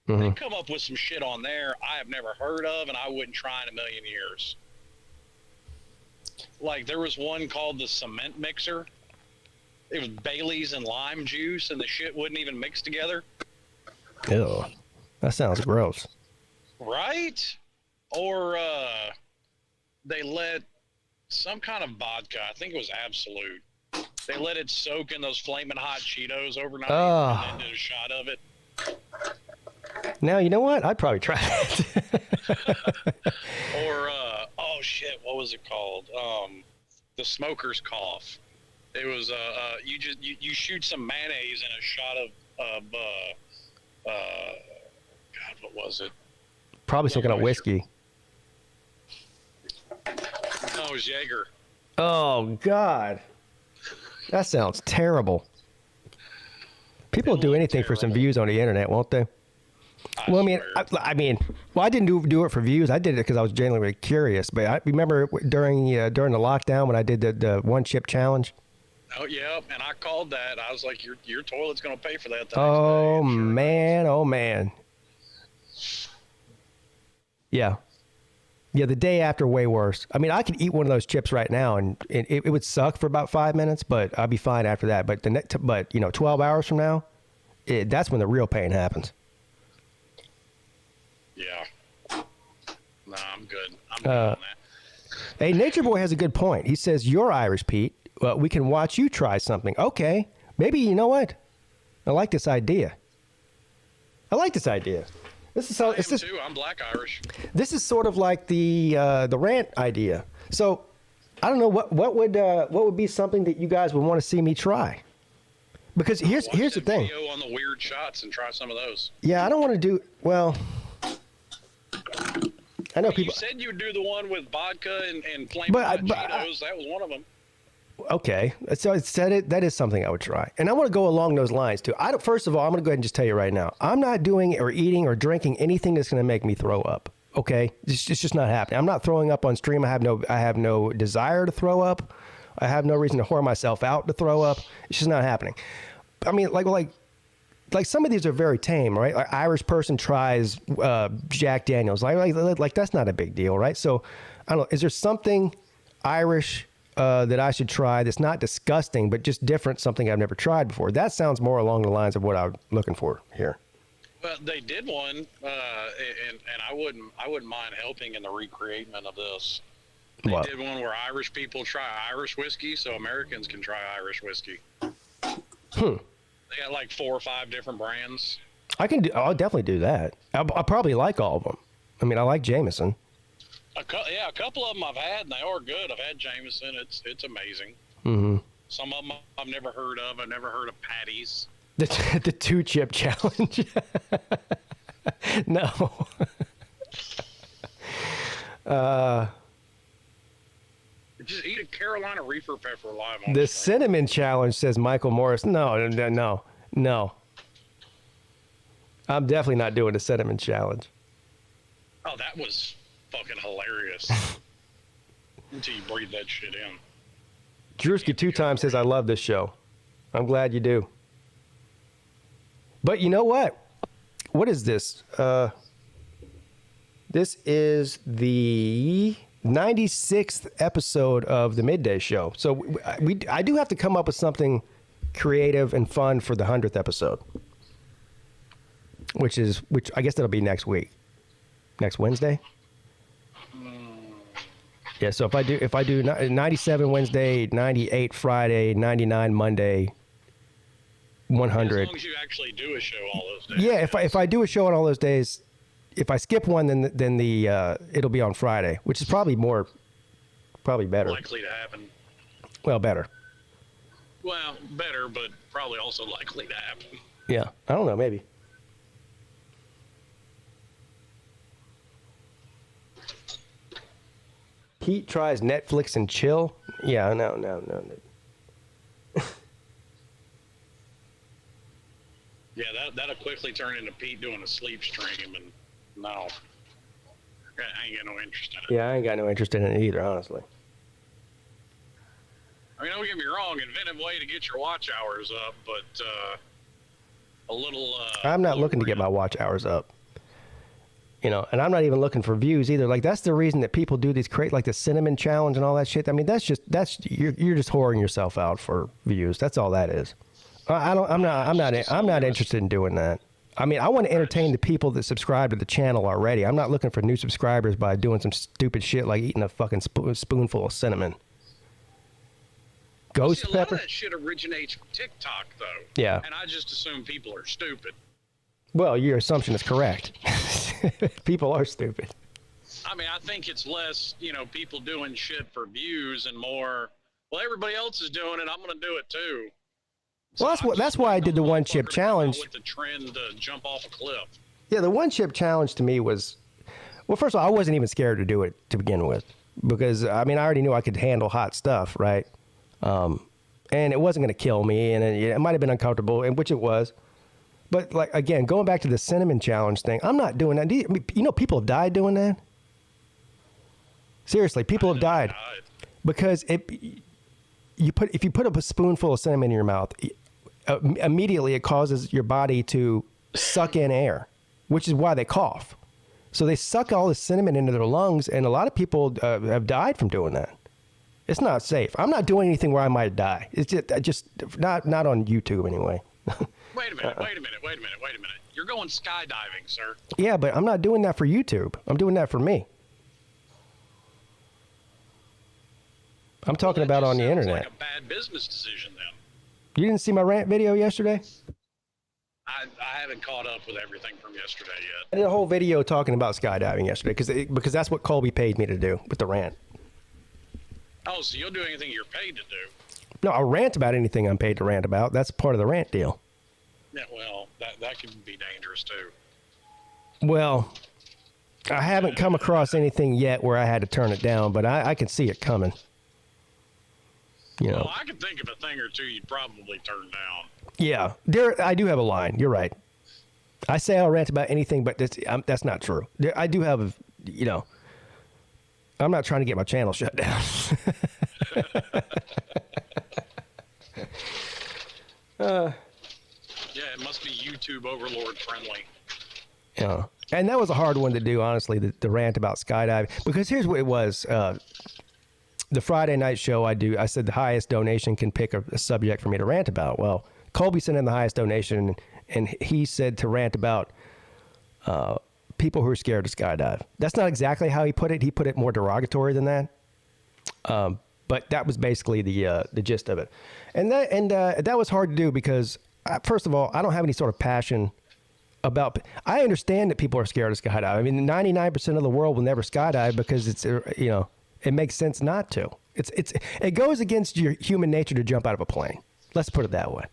Mm-hmm. They come up with some shit on there I have never heard of and I wouldn't try in a million years. Like there was one called the cement mixer. It was Bailey's and lime juice and the shit wouldn't even mix together. Ew. That sounds gross. Right? Or they let some kind of vodka, I think it was Absolute. They let it soak in those flaming hot Cheetos overnight and then did a shot of it. Now, you know what? I'd probably try it. Or, oh shit, what was it called? The smoker's cough. It was, you shoot some mayonnaise in a shot of God, what was it? Probably some kind of whiskey. No, it was Jaeger. Oh, God. That sounds terrible. People will do anything for some views on the internet, won't they? Well, I didn't do it for views. I did it because I was genuinely curious. But I remember during the lockdown when I did the one chip challenge. Oh yeah, and I called that. I was like, your toilet's gonna pay for that. Oh man, oh man. Yeah. Yeah, the day after, way worse. I mean, I could eat one of those chips right now, and it would suck for about 5 minutes, but I'd be fine after that. But 12 hours from now, that's when the real pain happens. Yeah. Nah, I'm good. I'm good on that. Hey, Nature Boy has a good point. He says, "You're Irish, Pete. Well, we can watch you try something." Okay, maybe you know what? I like this idea. This is so. I am too. I'm Black Irish. This is sort of like the rant idea. So, I don't know what would be something that you guys would want to see me try. Because here's the thing. Video on the weird shots and try some of those. Yeah, I don't want to do well. I know people. You said you would do the one with vodka and flaming hot Cheetos. That was one of them. Okay, so that is something I would try, and I want to go along those lines too. First of all, I'm going to go ahead and just tell you right now, I'm not doing or eating or drinking anything that's going to make me throw up. Okay, it's just not happening. I'm not throwing up on stream. I have no desire to throw up. I have no reason to whore myself out to throw up. It's just not happening. I mean, like some of these are very tame, right? Like Irish person tries Jack Daniels, like that's not a big deal, right? So I don't know. Is there something Irish that I should try that's not disgusting, but just different, something I've never tried before? That sounds more along the lines of what I'm looking for here. Well, they did one, and I wouldn't mind helping in the recreation of this. They did one where Irish people try Irish whiskey, so Americans can try Irish whiskey. They got like 4 or 5 different brands. I'll definitely do that. I'll probably like all of them. I mean, I like Jameson. A couple of them I've had, and they are good. I've had Jameson. It's amazing. Mm-hmm. Some of them I've never heard of. I've never heard of Patty's. The 2-chip challenge. No. Just eat a Carolina Reaper pepper live on The cinnamon challenge, says Michael Morris. No. I'm definitely not doing the cinnamon challenge. Oh, that was fucking hilarious. Until you breathe that shit in. Drewski 2 times says, I love this show. I'm glad you do. But you know what? What is this? This is the 96th episode of the Midday Show. So I do have to come up with something creative and fun for the 100th episode. Which I guess that'll be next week. Next Wednesday? Yeah, so if I do 97 Wednesday, 98 Friday, 99 Monday, 100. As long as you actually do a show all those days. Yeah, if I do a show on all those days, if I skip one, then the it'll be on Friday, which is probably better. Likely to happen. Well, better. Well, better, but probably also likely to happen. Yeah, I don't know, maybe. Pete tries Netflix and chill. Yeah, no. Yeah, that'll quickly turn into Pete doing a sleep stream, and no, I ain't got no interest in it. Yeah, I ain't got no interest in it either, honestly. I mean, don't get me wrong, inventive way to get your watch hours up, but a little. I'm not looking to get my watch hours up. You know, and I'm not even looking for views either. Like, that's the reason that people do these like the cinnamon challenge and all that shit. I mean, you're just whoring yourself out for views. That's all that is. I'm not interested in doing that. I mean, I want to entertain the people that subscribe to the channel already. I'm not looking for new subscribers by doing some stupid shit like eating a fucking spoonful of cinnamon. Ghost pepper. A lot of that shit originates from TikTok, though. Yeah. And I just assume people are stupid. Well, your assumption is correct. People are stupid. I mean, I think it's less, people doing shit for views and more, well, everybody else is doing it, I'm going to do it too. So well, that's why I did the 1-chip challenge. With the trend to jump off a cliff. Yeah, the 1-chip challenge to me was, well, first of all, I wasn't even scared to do it to begin with because, I mean, I already knew I could handle hot stuff, right? And it wasn't going to kill me, and it might have been uncomfortable, and which it was. But, like, again, going back to the cinnamon challenge thing, I'm not doing that. People have died doing that? Seriously, people have died. Because if you put up a spoonful of cinnamon in your mouth, immediately it causes your body to suck in air, which is why they cough. So they suck all the cinnamon into their lungs, and a lot of people have died from doing that. It's not safe. I'm not doing anything where I might die. It's just not on YouTube anyway. Wait a minute. You're going skydiving, sir. Yeah, but I'm not doing that for YouTube. I'm doing that for me. I'm talking about on the internet. Like a bad business decision then. You didn't see my rant video yesterday? I haven't caught up with everything from yesterday yet. I did a whole video talking about skydiving yesterday because that's what Colby paid me to do with the rant. Oh, so you'll do anything you're paid to do? No, I'll rant about anything I'm paid to rant about. That's part of the rant deal. Yeah, well, that can be dangerous too. Well, I haven't come across anything yet where I had to turn it down, but I can see it coming. You know. Well, I can think of a thing or two you'd probably turn down. Yeah, I do have a line. You're right. I say I'll rant about anything, but that's not true. I do have, you know, I'm not trying to get my channel shut down. Yeah, it must be YouTube overlord friendly. Yeah, and that was a hard one to do, honestly, the rant about skydiving, because here's what it was. The Friday night show I said the highest donation can pick a subject for me to rant about. Well, Colby sent in the highest donation, and he said to rant about people who are scared to skydive. That's not exactly how he put it. He put it more derogatory than that. But that was basically the gist of it. And that was hard to do because, first of all, I don't have any sort of passion about. I understand that people are scared to skydive. I mean, 99% of the world will never skydive because it's, you know, it makes sense not to. It goes against your human nature to jump out of a plane. Let's put it that way.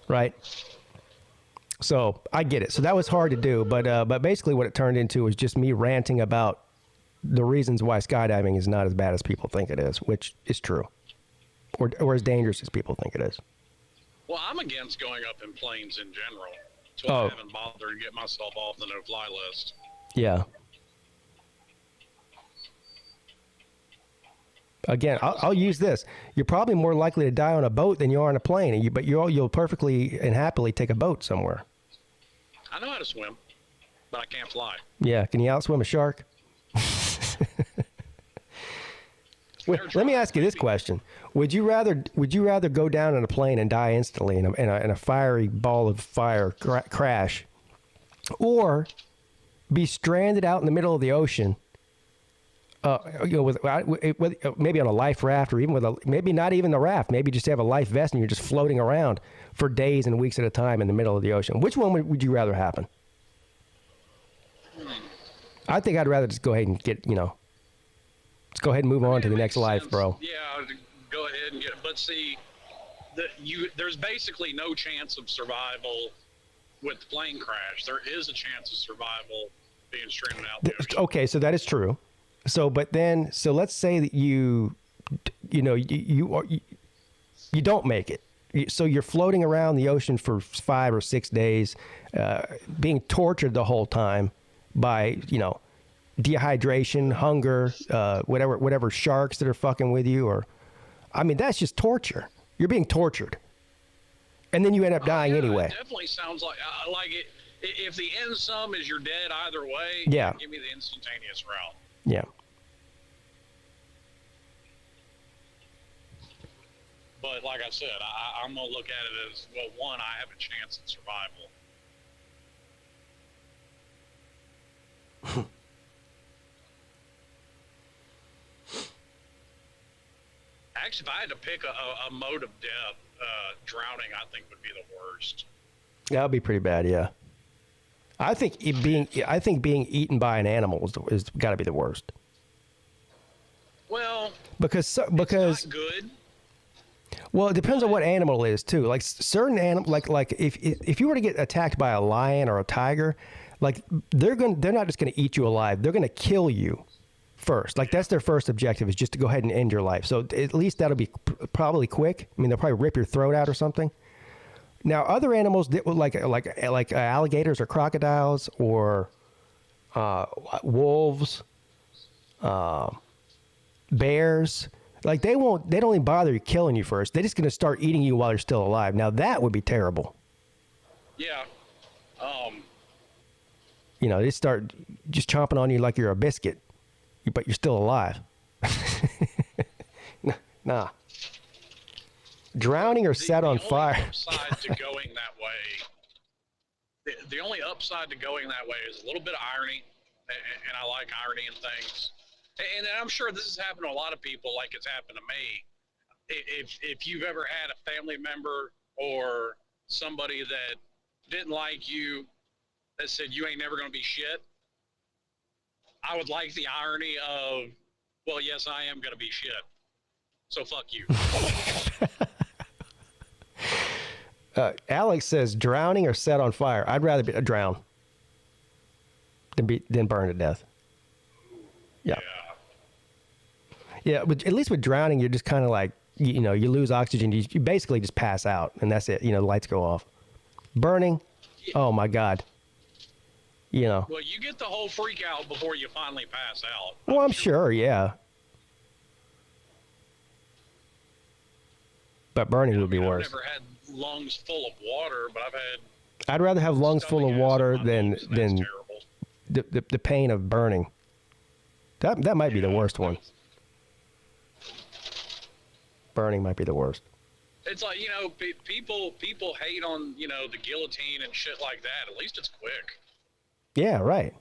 Right? So I get it. So that was hard to do, but basically what it turned into was just me ranting about the reasons why skydiving is not as bad as people think it is, which is true, or as dangerous as people think it is. Well, I'm against going up in planes in general, so I haven't bothered to get myself off the no-fly list. Yeah. Again, I'll use this. You're probably more likely to die on a boat than you are on a plane, but you'll perfectly and happily take a boat somewhere. I know how to swim, but I can't fly. Yeah, can you outswim a shark? Wait, let me ask you this question: Would you rather go down in a plane and die instantly in a fiery ball of fire crash, or be stranded out in the middle of the ocean? You know, with maybe on a life raft, or even maybe not even the raft, maybe just have a life vest and you're just floating around for days and weeks at a time in the middle of the ocean. Which one would you rather happen? I think I'd rather just go ahead and let's go ahead and move on to the next life, bro. Yeah, go ahead and get it. But see, there's basically no chance of survival with the plane crash. There is a chance of survival being stranded out in the ocean. Okay, so that is true. So let's say that you don't make it. So you're floating around the ocean for 5 or 6 days, being tortured the whole time by, dehydration, hunger, whatever sharks that are fucking with you, that's just torture. You're being tortured. And then you end up dying anyway. It definitely sounds like it. If the end sum is you're dead either way, yeah, give me the instantaneous route. Yeah. But like I said, I'm going to look at it as, well, one, I have a chance at survival. Actually, if I had to pick a mode of death, drowning, I think would be the worst. That would be pretty bad, yeah. I think being eaten by an animal is got to be the worst. Well, because it's not good. Well, it depends on what animal it is too. Like certain animal, like if you were to get attacked by a lion or a tiger, like they're not just gonna eat you alive. They're gonna kill you first. Like that's their first objective, is just to go ahead and end your life. So at least that'll be probably quick. I mean, they'll probably rip your throat out or something. Now, other animals like alligators or crocodiles or wolves, bears, like they don't even bother killing you first. They're just going to start eating you while you're still alive. Now that would be terrible. Yeah. They start just chomping on you like you're a biscuit, but you're still alive. Nah. Drowning or set on fire. The only upside to going that way is a little bit of irony, and I like irony in things. And I'm sure this has happened to a lot of people, like it's happened to me. If you've ever had a family member or somebody that didn't like you, that said you ain't never going to be shit, I would like the irony of, well, yes, I am going to be shit. So fuck you. Alex says, drowning or set on fire? I'd rather be drown than burn to death. Yeah, but at least with drowning, you're just kind of like, you lose oxygen. You basically just pass out, and that's it. The lights go off. Burning, oh my God. Well, you get the whole freak out before you finally pass out. Well, I'm sure, yeah. But burning would be worse. I've never had lungs full of water, but I'd rather have lungs full of water than the pain of burning. That might be the worst one. Burning might be the worst. It's like, people hate on, the guillotine and shit like that. At least it's quick. Yeah, right.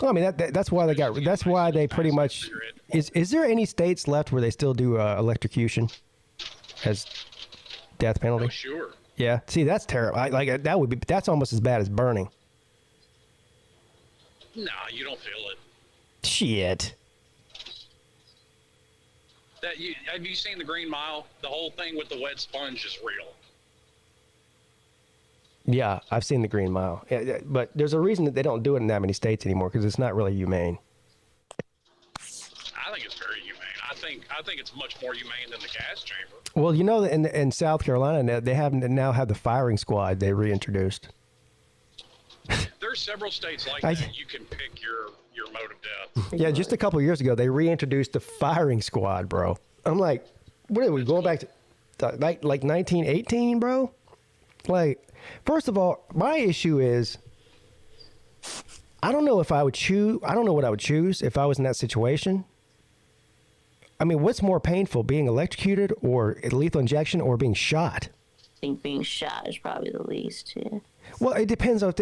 Well, I mean, that's why that's why they pretty much, is there any states left where they still do electrocution as death penalty? Oh, sure. Yeah. See, that's terrible. That's almost as bad as burning. Nah, you don't feel it. Shit. Have you seen the Green Mile? The whole thing with the wet sponge is real. Yeah, I've seen the Green Mile. Yeah, but there's a reason that they don't do it in that many states anymore, because it's not really humane. I think it's very humane. I think it's much more humane than the gas chamber. Well, in South Carolina, they now have the firing squad they reintroduced. There's several states like that. You can pick your mode of death. Yeah, just a couple of years ago, they reintroduced the firing squad, bro. I'm like, what are we going back to, like 1918, bro? Like, first of all, my issue is, I don't know what I would choose if I was in that situation. I mean, what's more painful, being electrocuted or lethal injection or being shot? I think being shot is probably the least, yeah. Well, it depends on,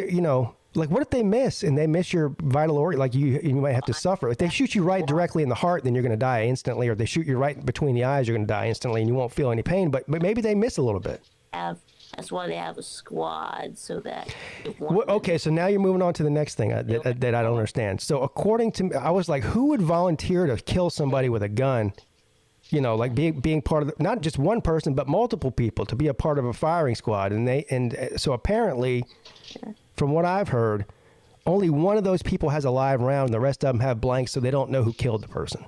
like, what if they miss and they miss your vital organ? Like, you might have to suffer. If they shoot you right directly in the heart, then you're going to die instantly. Or if they shoot you right between the eyes, you're going to die instantly and you won't feel any pain. But maybe they miss a little bit. That's why they have a squad, so that. Okay, so now you're moving on to the next thing that I don't understand. So according to me, I was like, who would volunteer to kill somebody with a gun? Like being part of not just one person, but multiple people to be a part of a firing squad. And so apparently, from what I've heard, only one of those people has a live round, and the rest of them have blanks, so they don't know who killed the person.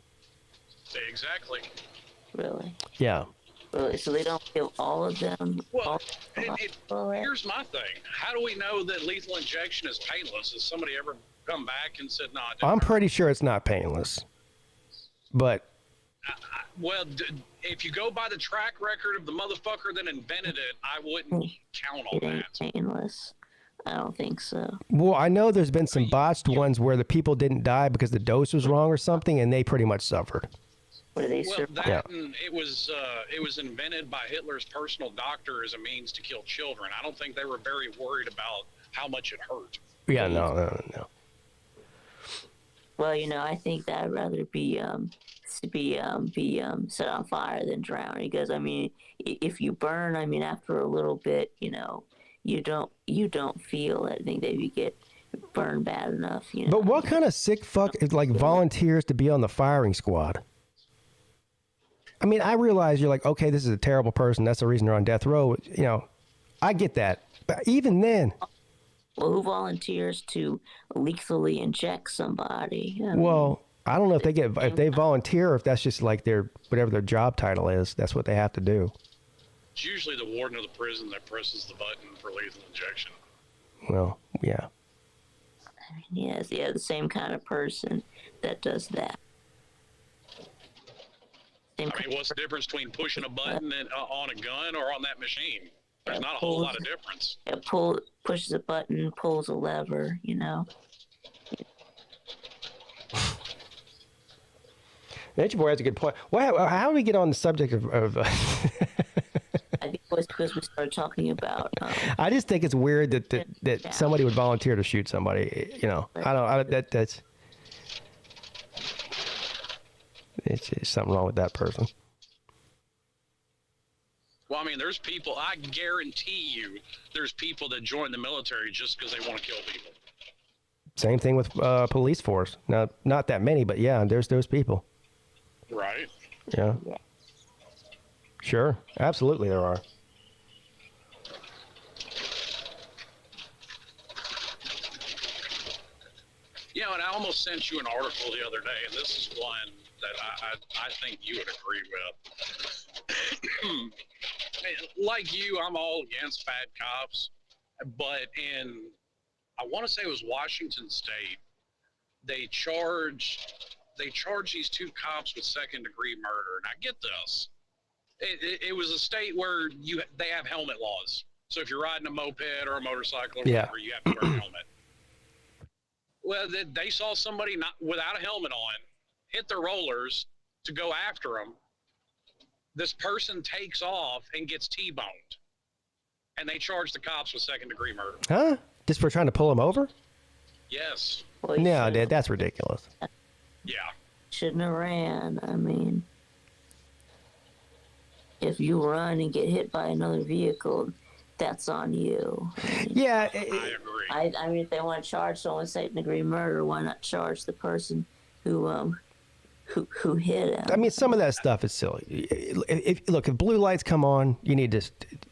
Exactly. Really? Yeah. Really? So they don't kill all of them? Well, here's my thing. How do we know that lethal injection is painless? Has somebody ever come back and said, no, it didn't I'm hurt? pretty sure it's not painless. But... Well, if you go by the track record of the motherfucker that invented it, I wouldn't count on that. Painless. I don't think so. Well, I know there's been some botched ones where the people didn't die because the dose was wrong or something, and they pretty much suffered. What they and it was invented by Hitler's personal doctor as a means to kill children. I don't think they were very worried about how much it hurt. Yeah, no. Well, I think that I'd rather be set on fire than drown, because I mean, if you burn, I mean, after a little bit, you don't feel it. I think that you get burned bad enough. But what kind of sick fuck volunteers to be on the firing squad? I mean, I realize you're like, okay, this is a terrible person. That's the reason they're on death row. I get that, but even then. Well, who volunteers to lethally inject somebody? Well, I don't know if they volunteer or if that's just like whatever their job title is. That's what they have to do. It's usually the warden of the prison that presses the button for lethal injection. Well, yeah. Yes, the same kind of person that does that. What's the difference between pushing a button on a gun or on that machine? There's not a whole lot of difference. It pushes a button, pulls a lever, Nature Boy has a good point. How do we get on the subject of I think it was because we started talking about. I just think it's weird that somebody would volunteer to shoot somebody. That's it's something wrong with that person. Well, I mean, there's people, I guarantee you, there's people that join the military just because they want to kill people. Same thing with police force. Now, not that many, but yeah, there's those people. Right. Yeah. Sure. Absolutely there are. Yeah, and I almost sent you an article the other day, and this is one that I think you would agree with. Like you, I'm all against bad cops, but I want to say it was Washington State, they charged these two cops with second-degree murder. And I get this. It was a state where they have helmet laws. So if you're riding a moped or a motorcycle or whatever, you have to wear a helmet. Well, they saw somebody not without a helmet on, hit their rollers to go after them. This person takes off and gets T-boned. And they charge the cops with second-degree murder. Huh? Just for trying to pull him over? Yes. No, that's ridiculous. Yeah. Shouldn't have ran. I mean, if you run and get hit by another vehicle, that's on you. I mean, I agree. I mean, if they want to charge someone second-degree murder, why not charge the person who hit him? I mean, some of that stuff is silly. If blue lights come on, you need to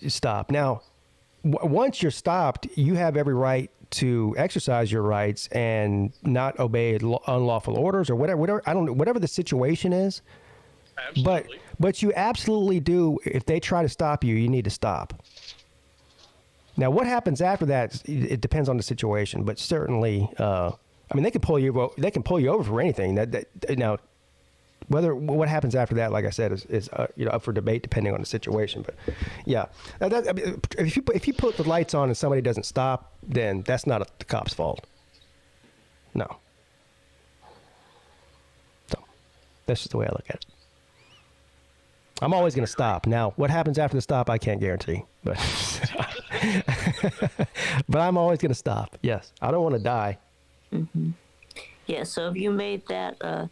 stop. Now, once you're stopped, you have every right to exercise your rights and not obey unlawful orders or whatever. I don't know, whatever the situation is. Absolutely. But you absolutely do. If they try to stop you, you need to stop. Now, what happens after that? It depends on the situation. But certainly, I mean, they can pull you. They can pull you over for anything. Now, what happens after that, like I said, is up for debate depending on the situation. But yeah, I mean, if you put the lights on and somebody doesn't stop, then that's not the cop's fault. No. So that's just the way I look at it. I'm always going to stop. Now, what happens after the stop, I can't guarantee. But but I'm always going to stop. Yes, I don't want to die. Mm-hmm. Yeah. So have you made that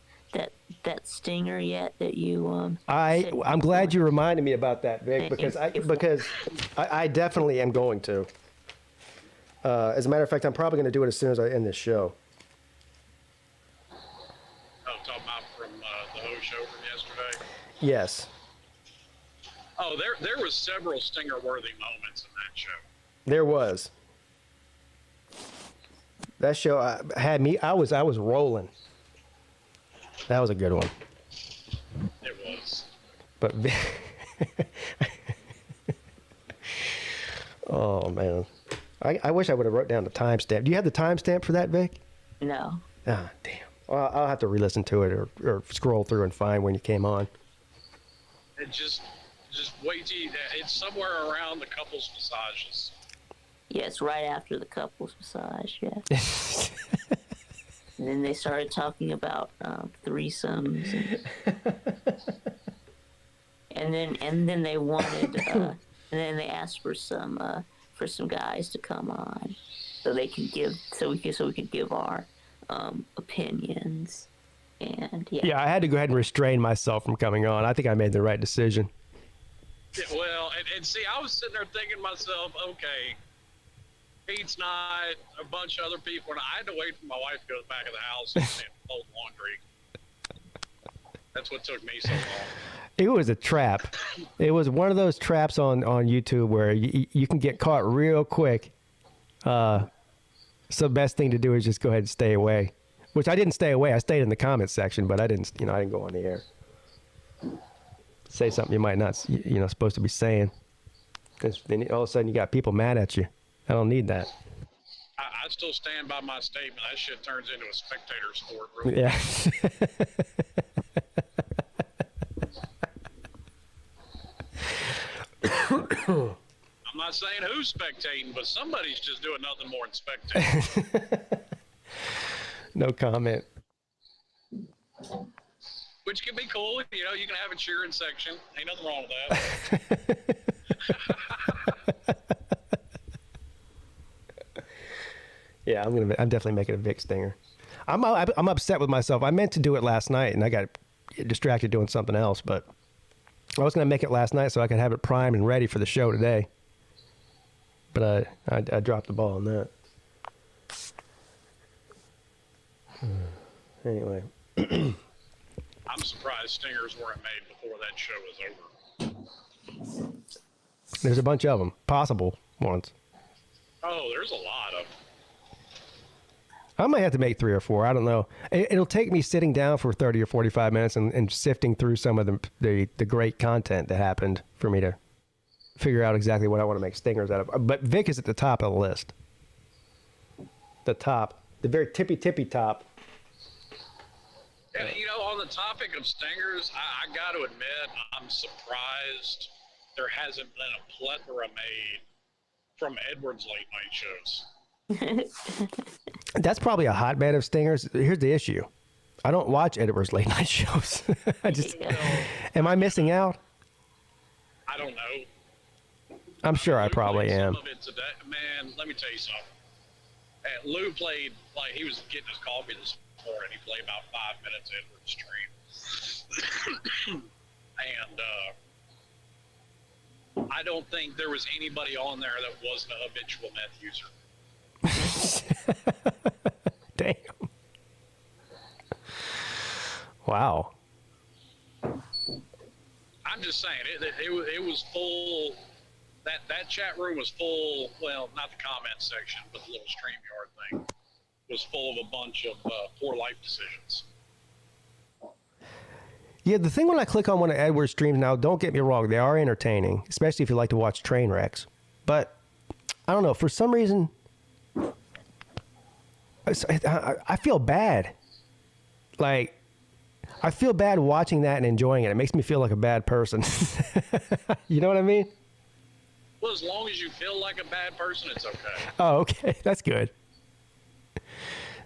stinger yet that you I'm glad you reminded me about that, Vic, because I definitely am going to. As a matter of fact, I'm probably going to do it as soon as I end this show. Oh, talking about from the whole show from yesterday? Yes. Oh, there was several stinger-worthy moments in that show. There was. That show had me. I was rolling. That was a good one. It was. But oh man, I wish I would have wrote down the timestamp. Do you have the timestamp for that, Vic? No. Ah, damn. Well, I'll have to re-listen to it or scroll through and find when you came on. And just wait till it's somewhere around the couples massages. Yeah, it's right after the couples massage. Yeah. And then they started talking about threesomes, and then they wanted, and then they asked for some guys to come on, so we could give our opinions, and yeah, I had to go ahead and restrain myself from coming on. I think I made the right decision. Yeah, well, and see, I was sitting there thinking to myself, okay. Pete's not, a bunch of other people, and I had to wait for my wife to go to the back of the house and fold laundry. That's what took me so long. It was a trap. It was one of those traps on YouTube where you can get caught real quick. So the best thing to do is just go ahead and stay away. Which I didn't stay away. I stayed in the comments section, but I didn't go on the air. Say something you might not, supposed to be saying. Because then all of a sudden you got people mad at you. I don't need that. I still stand by my statement. That shit turns into a spectator sport. Yeah. I'm not saying who's spectating, but somebody's just doing nothing more than spectating. No comment. Which can be cool. You can have a cheering section. Ain't nothing wrong with that. Yeah, I'm definitely making a Vic stinger. I'm upset with myself. I meant to do it last night, and I got distracted doing something else. But I was going to make it last night so I could have it primed and ready for the show today. But I dropped the ball on that. Anyway. I'm surprised stingers weren't made before that show was over. There's a bunch of them. Possible ones. Oh, there's a lot of them. I might have to make 3 or 4. I don't know. It'll take me sitting down for 30 or 45 minutes and sifting through some of the great content that happened for me to figure out exactly what I want to make stingers out of. But Vic is at the top of the list. The top. The very tippy top. And, on the topic of stingers, I got to admit, I'm surprised there hasn't been a plethora made from Edward's late night shows. That's probably a hotbed of stingers. Here's the issue. I don't watch Edward's late night shows. Am I missing out? I don't know. I'm sure I probably am. Some of it today, man, let me tell you something. Lou played, he was getting his coffee this morning. He played about 5 minutes into the stream. And I don't think there was anybody on there that wasn't a habitual meth user. Damn. Wow. I'm just saying, it was full. That chat room was full. Well, not the comment section, but the little StreamYard thing was full of a bunch of poor life decisions. Yeah, the thing when I click on one of Edward's streams now, don't get me wrong, they are entertaining, especially if you like to watch train wrecks. But I don't know, for some reason, I feel bad. I feel bad watching that and enjoying it. It makes me feel like a bad person. You know what I mean? Well, as long as you feel like a bad person, it's okay. Oh, okay. That's good.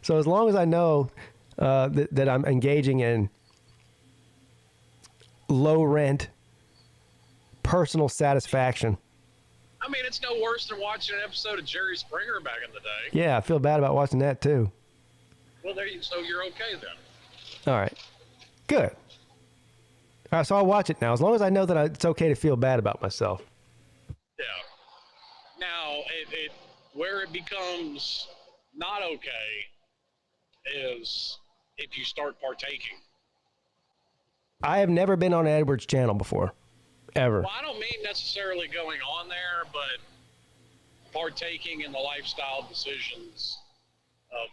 So as long as I know that I'm engaging in low rent, personal satisfaction. I mean, it's no worse than watching an episode of Jerry Springer back in the day. Yeah, I feel bad about watching that too. Well, so you're okay then. All right. Good. All right, so I'll watch it now. As long as I know that it's okay to feel bad about myself. Yeah. Now, where it becomes not okay is if you start partaking. I have never been on Edward's channel before. Ever. Well, I don't mean necessarily going on there, but partaking in the lifestyle decisions of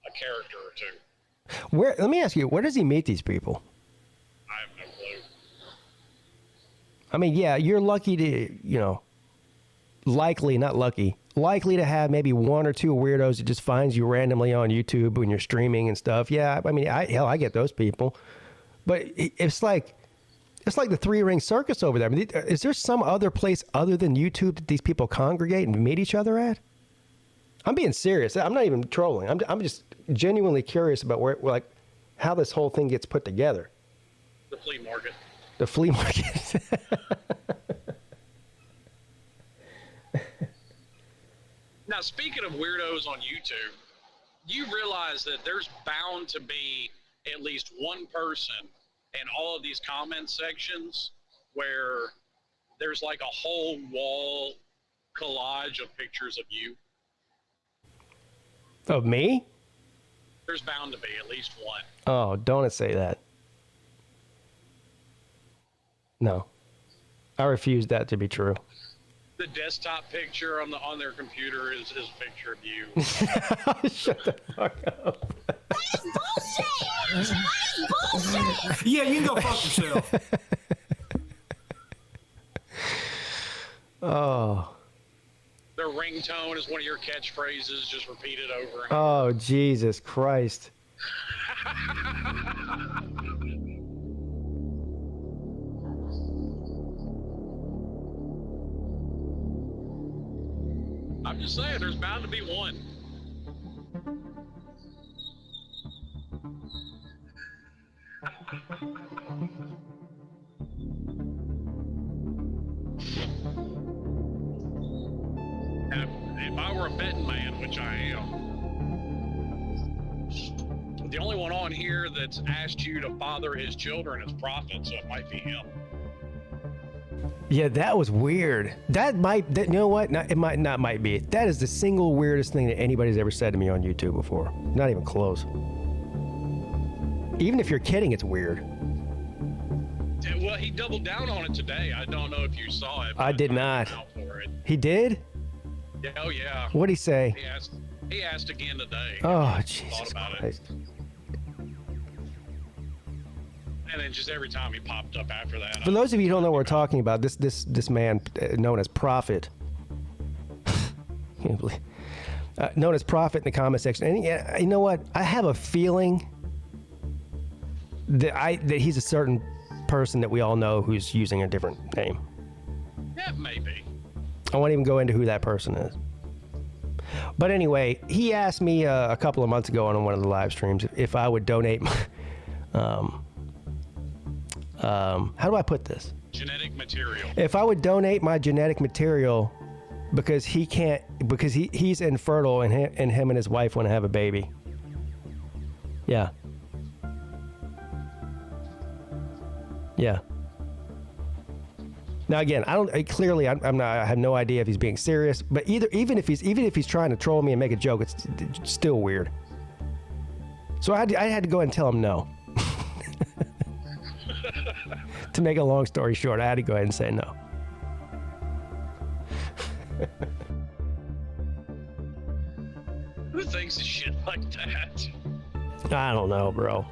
a character or two. Let me ask you, where does he meet these people? I have no clue. I mean, yeah, you're lucky to, likely to have maybe 1 or 2 weirdos that just finds you randomly on YouTube when you're streaming and stuff. Yeah, I mean, I get those people. But it's like the 3-ring circus over there. I mean, is there some other place other than YouTube that these people congregate and meet each other at? I'm being serious. I'm not even trolling. I'm just genuinely curious about how this whole thing gets put together. The flea market. The flea market. Now, speaking of weirdos on YouTube, you realize that there's bound to be at least one person in all of these comment sections where there's like a whole wall collage of pictures of you. Of me? There's bound to be at least one. Oh, don't say that. No. I refuse that to be true. The desktop picture on their computer is a picture of you. Shut the fuck up. That's bullshit! That's bullshit! Yeah, you can go fuck yourself. Oh. Their ringtone is one of your catchphrases, just repeated over and over. Oh, Jesus Christ. I'm just saying, there's bound to be one. If I were a betting man, which I am, the only one on here that's asked you to father his children as prophets, so it might be him. Yeah, that was weird. You know what? Might be. That is the single weirdest thing that anybody's ever said to me on YouTube before. Not even close. Even if you're kidding, it's weird. Well, he doubled down on it today. I don't know if you saw it. I did not. He did? Yeah, oh, yeah. What'd he say? He asked again today. Oh, Jesus Christ. And then just every time he popped up after that. For those of you who don't know what we're talking about, this man known as Prophet, can't believe, known as Prophet in the comment section. And you know what? I have a feeling that he's a certain person that we all know who's using a different name. Yeah, maybe. I won't even go into who that person is. But anyway, he asked me a couple of months ago on one of the live streams if I would donate my, how do I put this? Genetic material. If I would donate my genetic material because he's infertile and him and his wife want to have a baby. Yeah. Yeah. Now again, I have no idea if he's being serious, but even if he's trying to troll me and make a joke, it's still weird. So I had to go and tell him no. To make a long story short, I had to go ahead and say no. Who thinks of shit like that? I don't know, bro.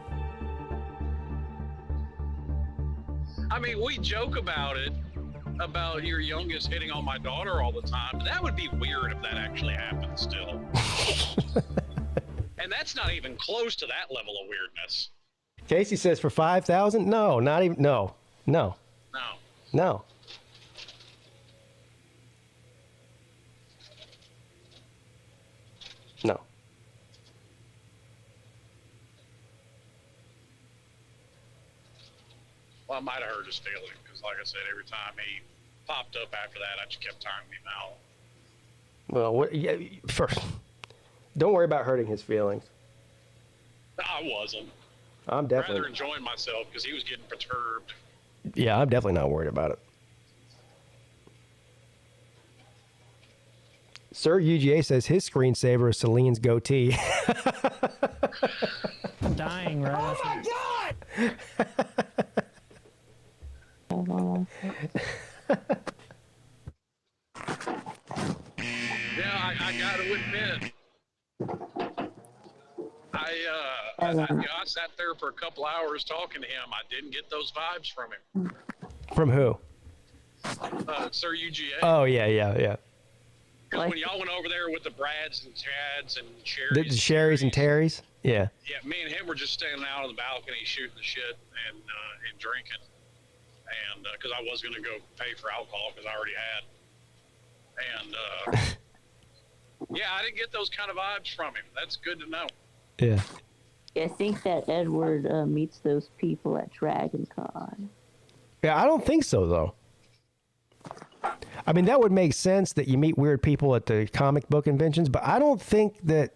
I mean, we joke about it, about your youngest hitting on my daughter all the time, but that would be weird if that actually happened still. And that's not even close to that level of weirdness. Casey says for 5,000? No, not even. No. No. No. No. Well, I might have hurt his feelings because, like I said, every time he popped up after that, I just kept timing him out. Well, first, don't worry about hurting his feelings. I wasn't. I'm definitely rather enjoying myself because he was getting perturbed. Yeah, I'm definitely not worried about it. Sir UGA says his screensaver is Celine's goatee. I'm dying, right? Oh my God! Yeah, I got to admit, I sat there for a couple hours talking to him. I didn't get those vibes from him. From who? Sir UGA. Oh, yeah. Because when y'all went over there with the Brads and Chads and Sherrys. The Sherrys and Terrys? Yeah. Yeah, me and him were just standing out on the balcony shooting the shit and drinking. And because I was going to go pay for alcohol because I already had. And yeah, I didn't get those kind of vibes from him. That's good to know. Yeah. I think that Edward meets those people at Dragon Con. Yeah, I don't think so, though. I mean, that would make sense that you meet weird people at the comic book conventions, but I don't think that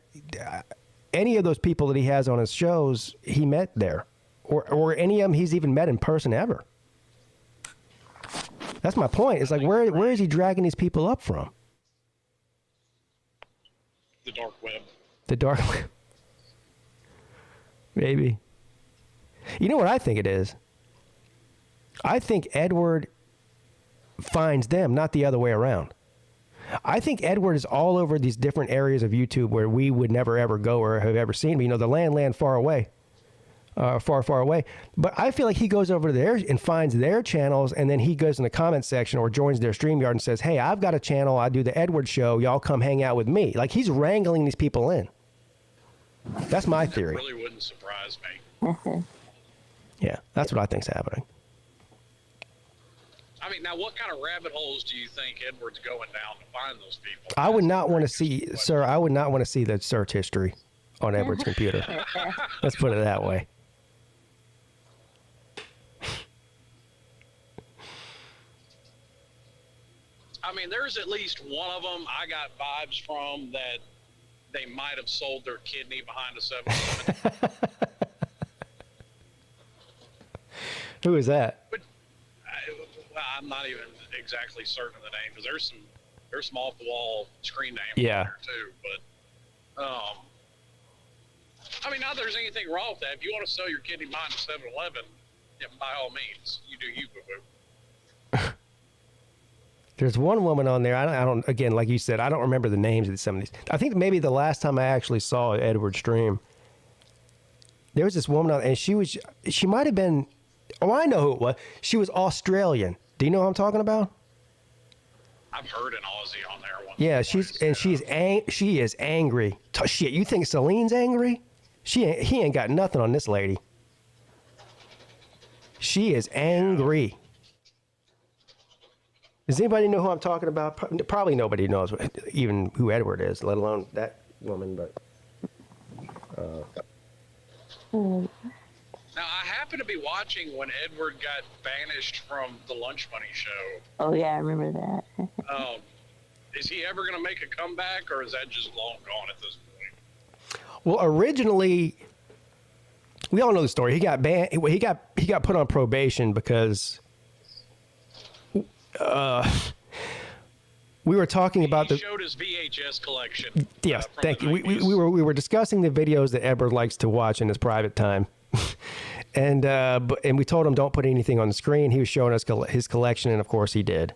any of those people that he has on his shows he met there, or any of them he's even met in person ever. That's my point. It's like, where is he dragging these people up from? The dark web. The dark web. Maybe. You know what I think it is? I think Edward finds them, not the other way around. I think Edward is all over these different areas of YouTube where we would never ever go or have ever seen. You know, the land far away. Far away. But I feel like he goes over there and finds their channels, and then he goes in the comment section or joins their StreamYard and says, hey, I've got a channel. I do the Edward show. Y'all come hang out with me. Like, he's wrangling these people in. That's my theory. That really wouldn't surprise me. Yeah, that's what I think's happening. I mean, now what kind of rabbit holes do you think Edward's going down to find those people? I would not want to see, sir, I would not want to see the search history on Edward's computer. Let's put it that way. I mean, there's at least one of them I got vibes from that they might have sold their kidney behind a 7-Eleven. Who is that? I'm not even exactly certain of the name because there's some off the wall screen names Yeah. there too. But I mean, not that there's anything wrong with that. If you want to sell your kidney mine to 7-Eleven, yeah, by all means, you do you, boo-boo. There's one woman on there. I don't. Again, like you said, I don't remember the names of some of these. I think maybe the last time I actually saw Edward stream, there was this woman on, and she might have been. Oh, I know who it was. She was Australian. Do you know what I'm talking about? I've heard an Aussie on there once. Yeah, she is angry. Shit, you think Celine's angry? He ain't got nothing on this lady. She is angry. Does anybody know who I'm talking about? Probably nobody knows even who Edward is, let alone that woman. But now I happen to be watching when Edward got banished from the Lunch Money Show. Oh yeah, I remember that. Is he ever going to make a comeback, or is that just long gone at this point? well, originally, we all know the story. He got banned. He got put on probation because we were talking about He showed his VHS collection. Yes, thank you. We were discussing the videos that Edward likes to watch in his private time, and we told him don't put anything on the screen. He was showing us his collection, and of course he did.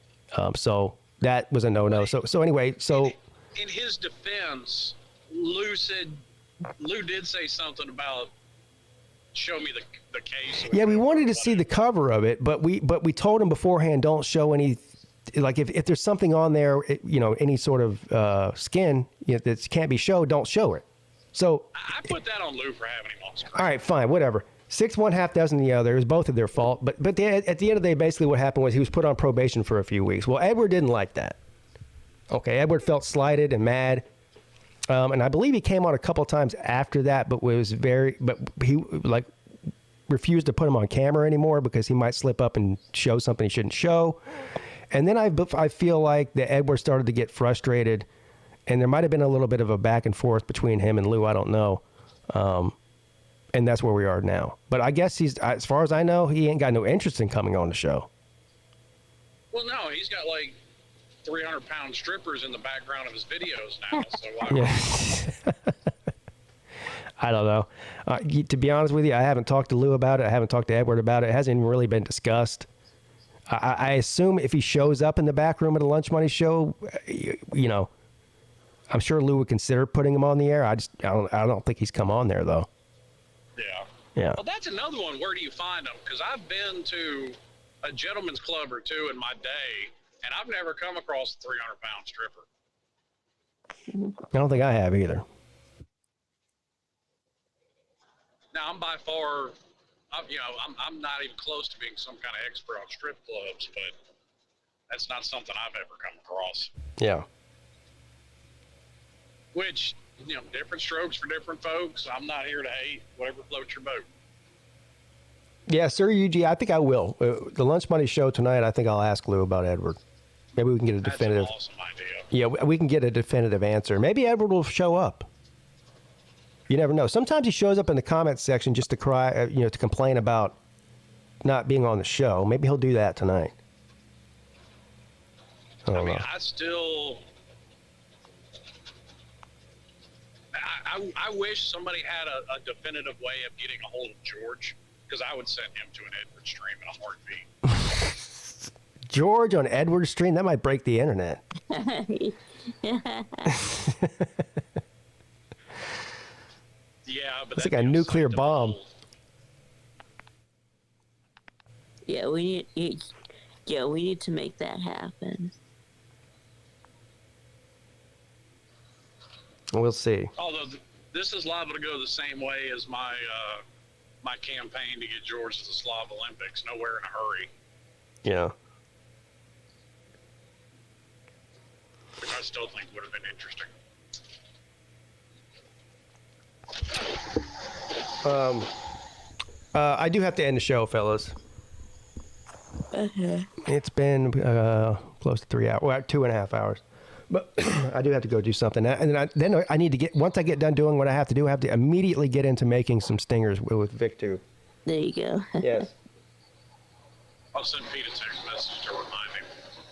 So that was a no-no. So anyway, in his defense, Lou did say something about show me the case. Yeah, we wanted to see the cover of it, but we told him beforehand don't show any. Like if there's something on there, any sort of skin that can't be showed, don't show it. So I put that on Lou for having him on screen. all right, fine, whatever. 6 1, half dozen the other. It was both of their fault. But at the end of the day, basically what happened was he was put on probation for a few weeks. Well, Edward didn't like that. Okay, Edward felt slighted and mad. And I believe he came on a couple times after that, but he refused to put him on camera anymore because he might slip up and show something he shouldn't show. And then I feel like that Edward started to get frustrated, and there might have been a little bit of a back and forth between him and Lou. I don't know. And that's where we are now. But I guess as far as I know, he ain't got no interest in coming on the show. Well, no, he's got like 300-pound strippers in the background of his videos now. So why? Yeah. I don't know. To be honest with you, I haven't talked to Lou about it. I haven't talked to Edward about it. It hasn't even really been discussed. I assume if he shows up in the back room at a Lunch Money show, I'm sure Lou would consider putting him on the air. I don't think he's come on there though. Yeah. Well, that's another one. Where do you find them? Because I've been to a gentleman's club or two in my day, and I've never come across a 300-pound stripper. I don't think I have either. Now, I'm by far, I'm not even close to being some kind of expert on strip clubs, but that's not something I've ever come across. Yeah. Which, different strokes for different folks. I'm not here to hate. Whatever floats your boat. Yeah, Sir UG, I think I will. The Lunch Money show tonight, I think I'll ask Lou about Edward. Maybe we can get a definitive. That's an awesome idea. Yeah, we can get a definitive answer. Maybe Edward will show up. You never know. Sometimes he shows up in the comments section just to cry, to complain about not being on the show. Maybe he'll do that tonight. I don't know. I wish somebody had a definitive way of getting a hold of George, because I would send him to an Edward stream in a heartbeat. George on Edward stream? That might break the internet. Yeah, but it's like a nuclear bomb. Yeah, we need to make that happen. We'll see. Although this is liable to go the same way as my campaign to get George to the Slav Olympics. Nowhere in a hurry. Yeah. Which I still think would have been interesting. I do have to end the show, fellas. Okay. It's been close to 3 hours, well, 2.5 hours. But I do have to go do something. And then I need to get, once I get done doing what I have to do, I have to immediately get into making some stingers with Vic too. There you go. Yes. I'll send Pete a text message to remind him.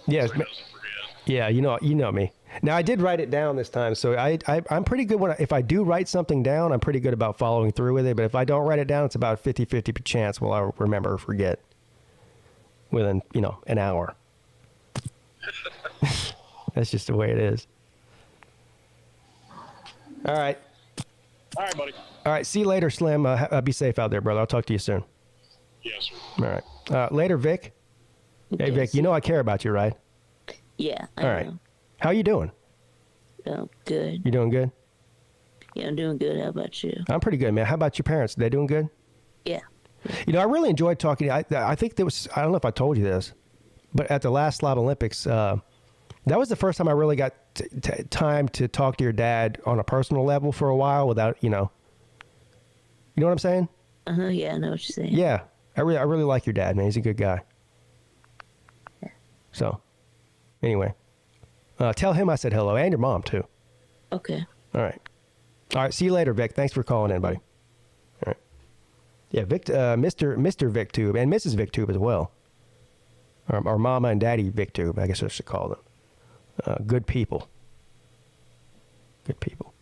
Yes. So he doesn't forget. Yeah, you know me. Now, I did write it down this time, so I'm pretty good if I do write something down, I'm pretty good about following through with it, but if I don't write it down, it's about a 50-50 chance will I remember or forget within, an hour. That's just the way it is. All right. All right, buddy. All right, see you later, Slim. Be safe out there, brother. I'll talk to you soon. Yes, sir. All right. Later, Vic. Hey, Yes. Vic, you know I care about you, right? Yeah. All right. How you doing? Good. You doing good? Yeah, I'm doing good. How about you? I'm pretty good, man. How about your parents? They doing good? Yeah. I really enjoyed talking to you. I think there was, I don't know if I told you this, but at the last Slob Olympics, that was the first time I really got time to talk to your dad on a personal level for a while without, You know what I'm saying? Yeah, I know what you're saying. Yeah. I really like your dad, man. He's a good guy. Yeah. So, anyway. Tell him I said hello, and your mom, too. Okay. All right. See you later, Vic. Thanks for calling in, buddy. All right. Yeah, Vic, Mr. VicTube and Mrs. VicTube as well. Or Mama and Daddy VicTube, I guess I should call them. Good people. Good people.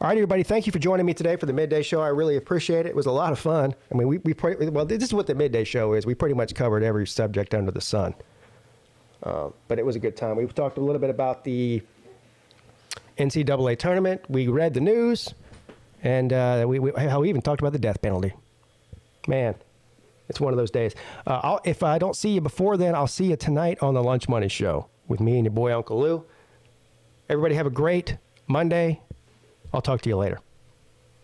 All right, everybody. Thank you for joining me today for the Midday Show. I really appreciate it. It was a lot of fun. I mean, this is what the Midday Show is. We pretty much covered every subject under the sun. But it was a good time. We talked a little bit about the NCAA tournament. We read the news, and we even talked about the death penalty. Man, it's one of those days. If I don't see you before then, I'll see you tonight on the Lunch Money Show with me and your boy Uncle Lou. Everybody have a great Monday. I'll talk to you later.